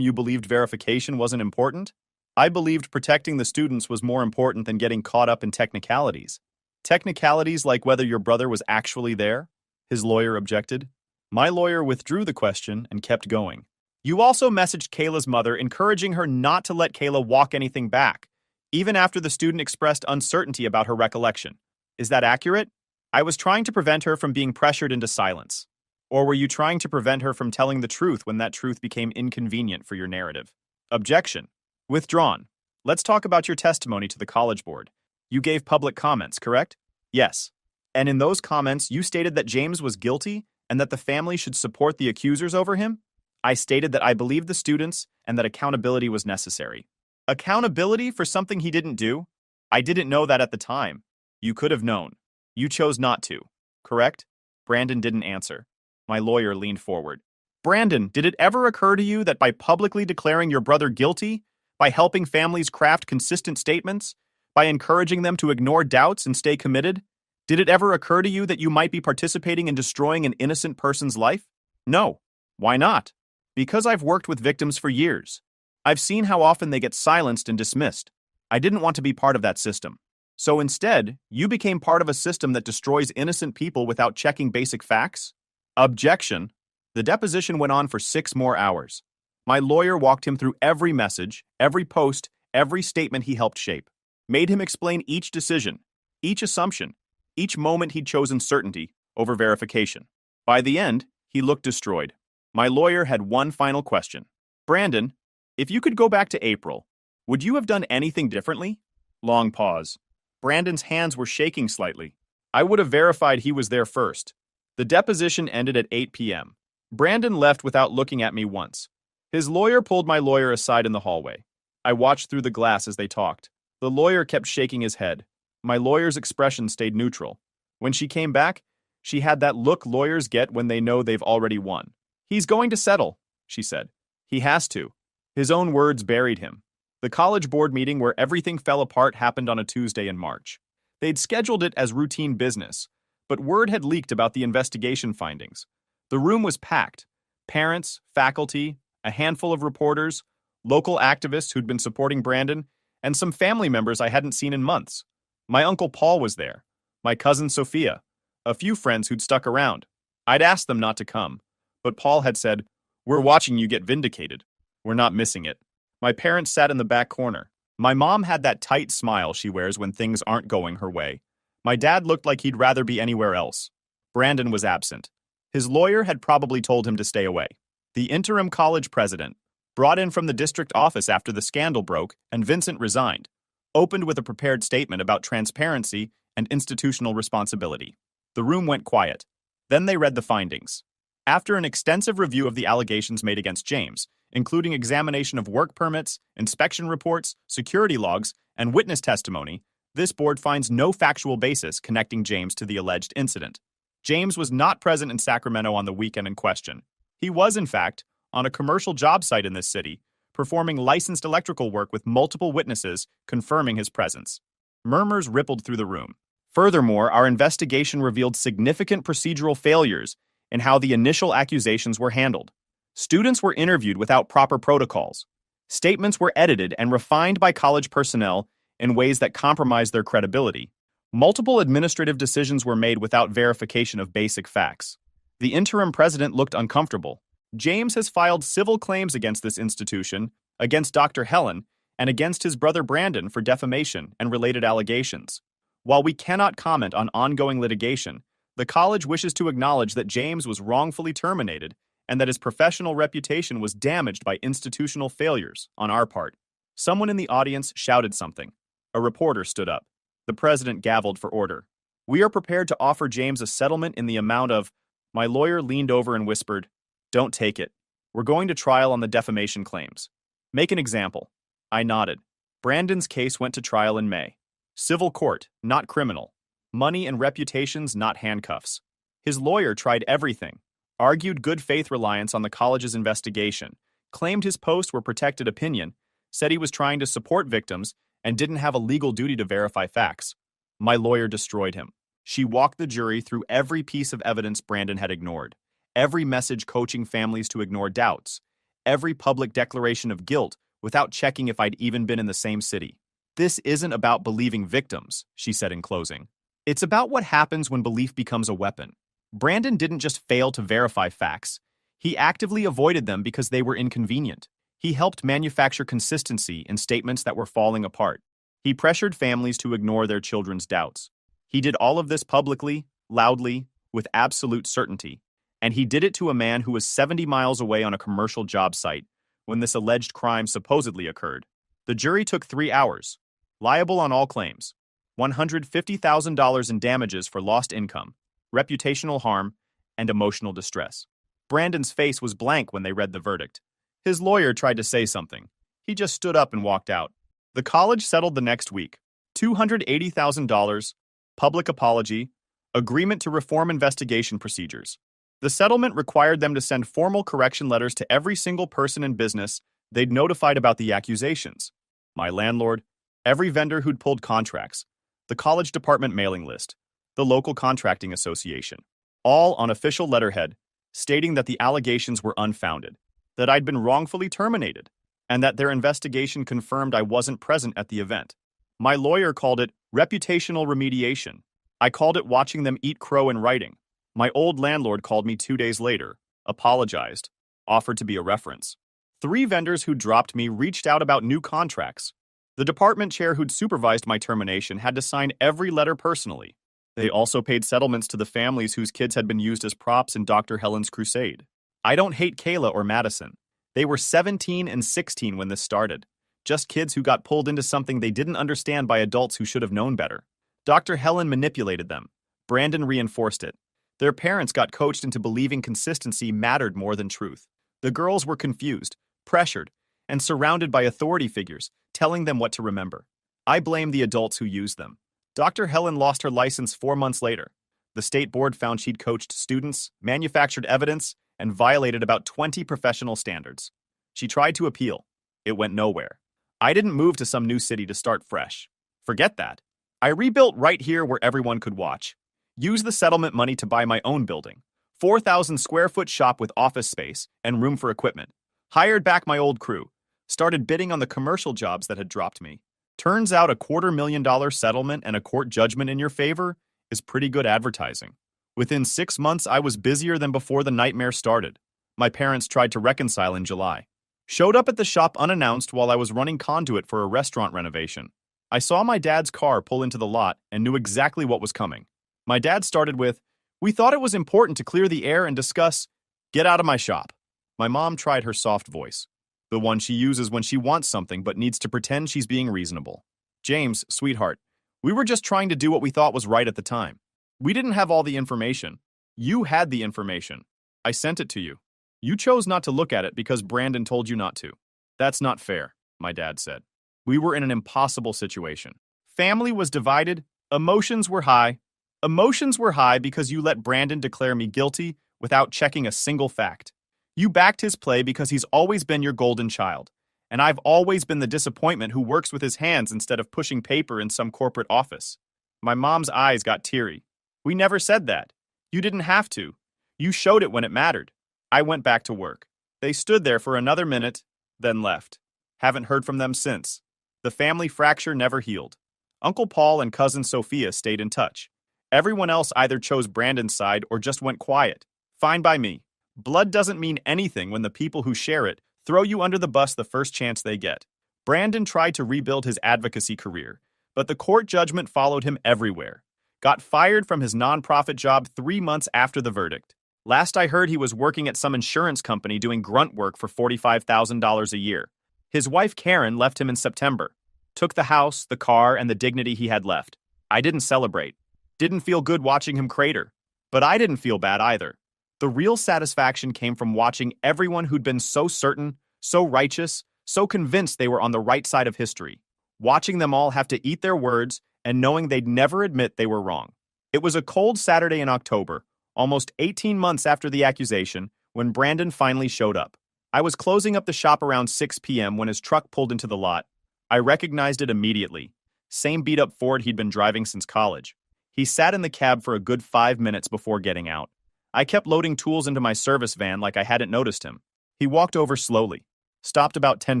you believed verification wasn't important? I believed protecting the students was more important than getting caught up in technicalities. Technicalities like whether your brother was actually there? His lawyer objected. My lawyer withdrew the question and kept going. You also messaged Kayla's mother encouraging her not to let Kayla walk anything back, even after the student expressed uncertainty about her recollection. Is that accurate? I was trying to prevent her from being pressured into silence. Or were you trying to prevent her from telling the truth when that truth became inconvenient for your narrative? Objection. Withdrawn. Let's talk about your testimony to the college board. You gave public comments, correct? Yes. And in those comments, you stated that James was guilty and that the family should support the accusers over him? I stated that I believed the students and that accountability was necessary. Accountability for something he didn't do? I didn't know that at the time. You could have known. You chose not to, correct? Brandon didn't answer. My lawyer leaned forward. Brandon, did it ever occur to you that by publicly declaring your brother guilty, by helping families craft consistent statements, by encouraging them to ignore doubts and stay committed, did it ever occur to you that you might be participating in destroying an innocent person's life? No. Why not? Because I've worked with victims for years. I've seen how often they get silenced and dismissed. I didn't want to be part of that system. So instead, you became part of a system that destroys innocent people without checking basic facts? Objection. The deposition went on for 6 more hours. My lawyer walked him through every message, every post, every statement he helped shape, made him explain each decision, each assumption, each moment he'd chosen certainty over verification. By the end, he looked destroyed. My lawyer had one final question. Brandon, if you could go back to April, would you have done anything differently? Long pause. Brandon's hands were shaking slightly. I would have verified he was there first. The deposition ended at 8 p.m. Brandon left without looking at me once. His lawyer pulled my lawyer aside in the hallway. I watched through the glass as they talked. The lawyer kept shaking his head. My lawyer's expression stayed neutral. When she came back, she had that look lawyers get when they know they've already won. He's going to settle, she said. He has to. His own words buried him. The college board meeting where everything fell apart happened on a Tuesday in March. They'd scheduled it as routine business, but word had leaked about the investigation findings. The room was packed. Parents, faculty, a handful of reporters, local activists who'd been supporting Brandon, and some family members I hadn't seen in months. My uncle Paul was there, my cousin Sophia, a few friends who'd stuck around. I'd asked them not to come, but Paul had said, "We're watching you get vindicated. We're not missing it." My parents sat in the back corner. My mom had that tight smile she wears when things aren't going her way. My dad looked like he'd rather be anywhere else. Brandon was absent. His lawyer had probably told him to stay away. The interim college president, brought in from the district office after the scandal broke and Vincent resigned, opened with a prepared statement about transparency and institutional responsibility. The room went quiet. Then they read the findings. After an extensive review of the allegations made against James, including examination of work permits, inspection reports, security logs, and witness testimony, this board finds no factual basis connecting James to the alleged incident. James was not present in Sacramento on the weekend in question. He was, in fact, on a commercial job site in this city, performing licensed electrical work with multiple witnesses confirming his presence. Murmurs rippled through the room. Furthermore, our investigation revealed significant procedural failures in how the initial accusations were handled. Students were interviewed without proper protocols. Statements were edited and refined by college personnel in ways that compromised their credibility. Multiple administrative decisions were made without verification of basic facts. The interim president looked uncomfortable. James has filed civil claims against this institution, against Dr. Helen, and against his brother Brandon for defamation and related allegations. While we cannot comment on ongoing litigation, the college wishes to acknowledge that James was wrongfully terminated and that his professional reputation was damaged by institutional failures on our part. Someone in the audience shouted something. A reporter stood up. The president gavelled for order. We are prepared to offer James a settlement in the amount of... My lawyer leaned over and whispered, "Don't take it. We're going to trial on the defamation claims. Make an example." I nodded. Brandon's case went to trial in May. Civil court, not criminal. Money and reputations, not handcuffs. His lawyer tried everything. Argued good faith reliance on the college's investigation. Claimed his posts were protected opinion. Said he was trying to support victims and didn't have a legal duty to verify facts. My lawyer destroyed him. She walked the jury through every piece of evidence Brandon had ignored, every message coaching families to ignore doubts, every public declaration of guilt without checking if I'd even been in the same city. This isn't about believing victims, she said in closing. It's about what happens when belief becomes a weapon. Brandon didn't just fail to verify facts. He actively avoided them because they were inconvenient. He helped manufacture consistency in statements that were falling apart. He pressured families to ignore their children's doubts. He did all of this publicly, loudly, with absolute certainty. And he did it to a man who was 70 miles away on a commercial job site when this alleged crime supposedly occurred. The jury took 3 hours. Liable on all claims. $150,000 in damages for lost income, reputational harm, and emotional distress. Brandon's face was blank when they read the verdict. His lawyer tried to say something. He just stood up and walked out. The college settled the next week. $280,000, public apology, agreement to reform investigation procedures. The settlement required them to send formal correction letters to every single person in business they'd notified about the accusations. My landlord, every vendor who'd pulled contracts, the college department mailing list, the local contracting association, all on official letterhead stating that the allegations were unfounded, that I'd been wrongfully terminated, and that their investigation confirmed I wasn't present at the event. My lawyer called it reputational remediation. I called it watching them eat crow in writing. My old landlord called me 2 days later, apologized, offered to be a reference. 3 vendors who dropped me reached out about new contracts. The department chair who'd supervised my termination had to sign every letter personally. They also paid settlements to the families whose kids had been used as props in Dr. Helen's crusade. I don't hate Kayla or Madison. They were 17 and 16 when this started. Just kids who got pulled into something they didn't understand by adults who should have known better. Dr. Helen manipulated them. Brandon reinforced it. Their parents got coached into believing consistency mattered more than truth. The girls were confused, pressured, and surrounded by authority figures, telling them what to remember. I blame the adults who used them. Dr. Helen lost her license 4 months later. The state board found she'd coached students, manufactured evidence, and violated about 20 professional standards. She tried to appeal. It went nowhere. I didn't move to some new city to start fresh. Forget that. I rebuilt right here where everyone could watch. Used the settlement money to buy my own building. 4,000 square foot shop with office space and room for equipment. Hired back my old crew. Started bidding on the commercial jobs that had dropped me. Turns out a $250,000 settlement and a court judgment in your favor is pretty good advertising. Within 6 months, I was busier than before the nightmare started. My parents tried to reconcile in July. Showed up at the shop unannounced while I was running conduit for a restaurant renovation. I saw my dad's car pull into the lot and knew exactly what was coming. My dad started with, "We thought it was important to clear the air and discuss, get out of my shop." My mom tried her soft voice, the one she uses when she wants something but needs to pretend she's being reasonable. "James, sweetheart, we were just trying to do what we thought was right at the time. We didn't have all the information. You had the information. I sent it to you. You chose not to look at it because Brandon told you not to. That's not fair," my dad said. We were in an impossible situation. Family was divided. Emotions were high. Emotions were high because you let Brandon declare me guilty without checking a single fact. You backed his play because he's always been your golden child, and I've always been the disappointment who works with his hands instead of pushing paper in some corporate office. My mom's eyes got teary. "We never said that. You didn't have to. You showed it when it mattered." I went back to work. They stood there for another minute, then left. Haven't heard from them since. The family fracture never healed. Uncle Paul and cousin Sophia stayed in touch. Everyone else either chose Brandon's side or just went quiet. Fine by me. Blood doesn't mean anything when the people who share it throw you under the bus the first chance they get. Brandon tried to rebuild his advocacy career, but the court judgment followed him everywhere. Got fired from his nonprofit job 3 months after the verdict. Last I heard, he was working at some insurance company doing grunt work for $45,000 a year. His wife Karen left him in September. Took the house, the car, and the dignity he had left. I didn't celebrate. Didn't feel good watching him crater. But I didn't feel bad either. The real satisfaction came from watching everyone who'd been so certain, so righteous, so convinced they were on the right side of history. Watching them all have to eat their words and knowing they'd never admit they were wrong. It was a cold Saturday in October, almost 18 months after the accusation, when Brandon finally showed up. I was closing up the shop around 6 p.m. when his truck pulled into the lot. I recognized it immediately. Same beat-up Ford he'd been driving since college. He sat in the cab for a good 5 minutes before getting out. I kept loading tools into my service van like I hadn't noticed him. He walked over slowly, stopped about 10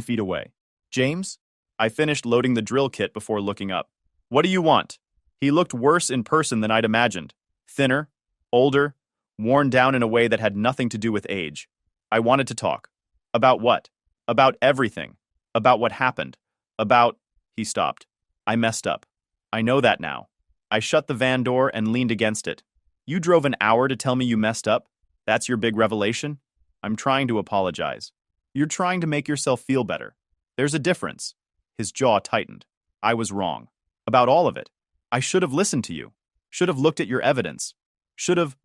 feet away. "James?" I finished loading the drill kit before looking up. "What do you want?" He looked worse in person than I'd imagined. Thinner, older, worn down in a way that had nothing to do with age. I wanted to talk. About what? About everything. About what happened. About... He stopped. "I messed up. I know that now." I shut the van door and leaned against it. "You drove an hour to tell me you messed up? That's your big revelation?" "I'm trying to apologize." "You're trying to make yourself feel better. There's a difference." His jaw tightened. "I was wrong. About all of it. I should have listened to you. Should have looked at your evidence. Should have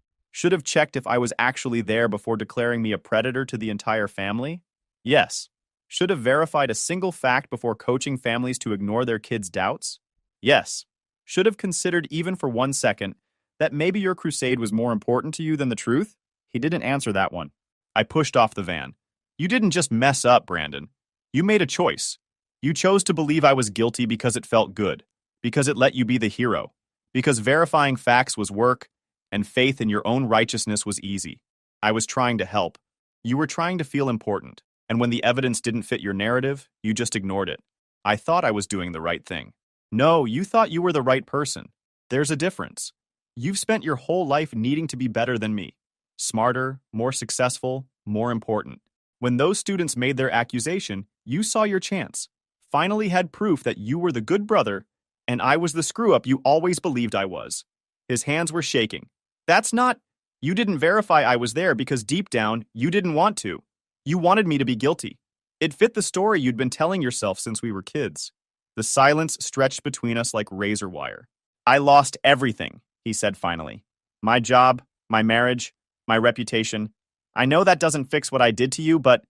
checked if I was actually there before declaring me a predator to the entire family. Yes. Should have verified a single fact before coaching families to ignore their kids' doubts. Yes. Should have considered even for 1 second that maybe your crusade was more important to you than the truth." He didn't answer that one. I pushed off the van. "You didn't just mess up, Brandon. You made a choice. You chose to believe I was guilty because it felt good, because it let you be the hero, because verifying facts was work, and faith in your own righteousness was easy. I was trying to help. You were trying to feel important, and when the evidence didn't fit your narrative, you just ignored it. I thought I was doing the right thing. No, you thought you were the right person. There's a difference. You've spent your whole life needing to be better than me. Smarter, more successful, more important. When those students made their accusation, you saw your chance. Finally had proof that you were the good brother, and I was the screw-up you always believed I was." His hands were shaking. "That's not... You didn't verify I was there because deep down, you didn't want to. You wanted me to be guilty. It fit the story you'd been telling yourself since we were kids." The silence stretched between us like razor wire. "I lost everything," he said finally. "My job, my marriage, my reputation. I know that doesn't fix what I did to you, but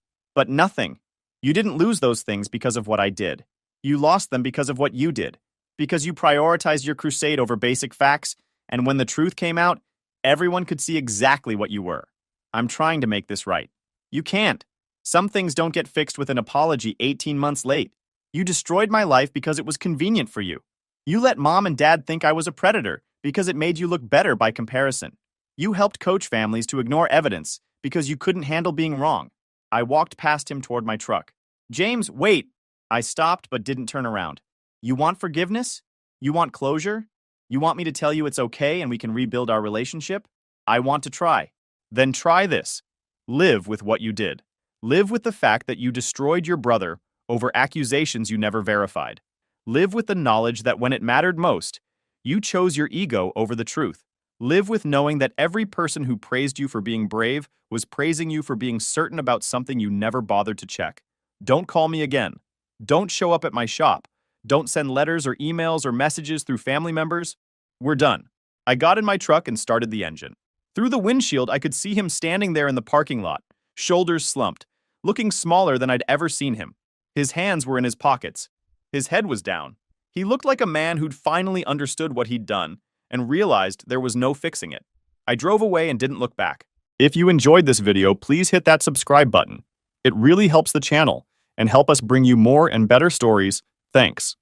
nothing. You didn't lose those things because of what I did. You lost them because of what you did. Because you prioritized your crusade over basic facts, and when the truth came out, everyone could see exactly what you were. I'm trying to make this right. You can't. Some things don't get fixed with an apology 18 months late. You destroyed my life because it was convenient for you. You let mom and dad think I was a predator because it made you look better by comparison. You helped coach families to ignore evidence because you couldn't handle being wrong." I walked past him toward my truck. "James, wait." I stopped but didn't turn around. "You want forgiveness? You want closure? You want me to tell you it's okay and we can rebuild our relationship? I want to try." "Then try this. Live with what you did. Live with the fact that you destroyed your brother over accusations you never verified. Live with the knowledge that when it mattered most, you chose your ego over the truth. Live with knowing that every person who praised you for being brave was praising you for being certain about something you never bothered to check. Don't call me again. Don't show up at my shop. Don't send letters or emails or messages through family members. We're done." I got in my truck and started the engine. Through the windshield, I could see him standing there in the parking lot, shoulders slumped, looking smaller than I'd ever seen him. His hands were in his pockets. His head was down. He looked like a man who'd finally understood what he'd done and realized there was no fixing it. I drove away and didn't look back. If you enjoyed this video, please hit that subscribe button. It really helps the channel and help us bring you more and better stories. Thanks.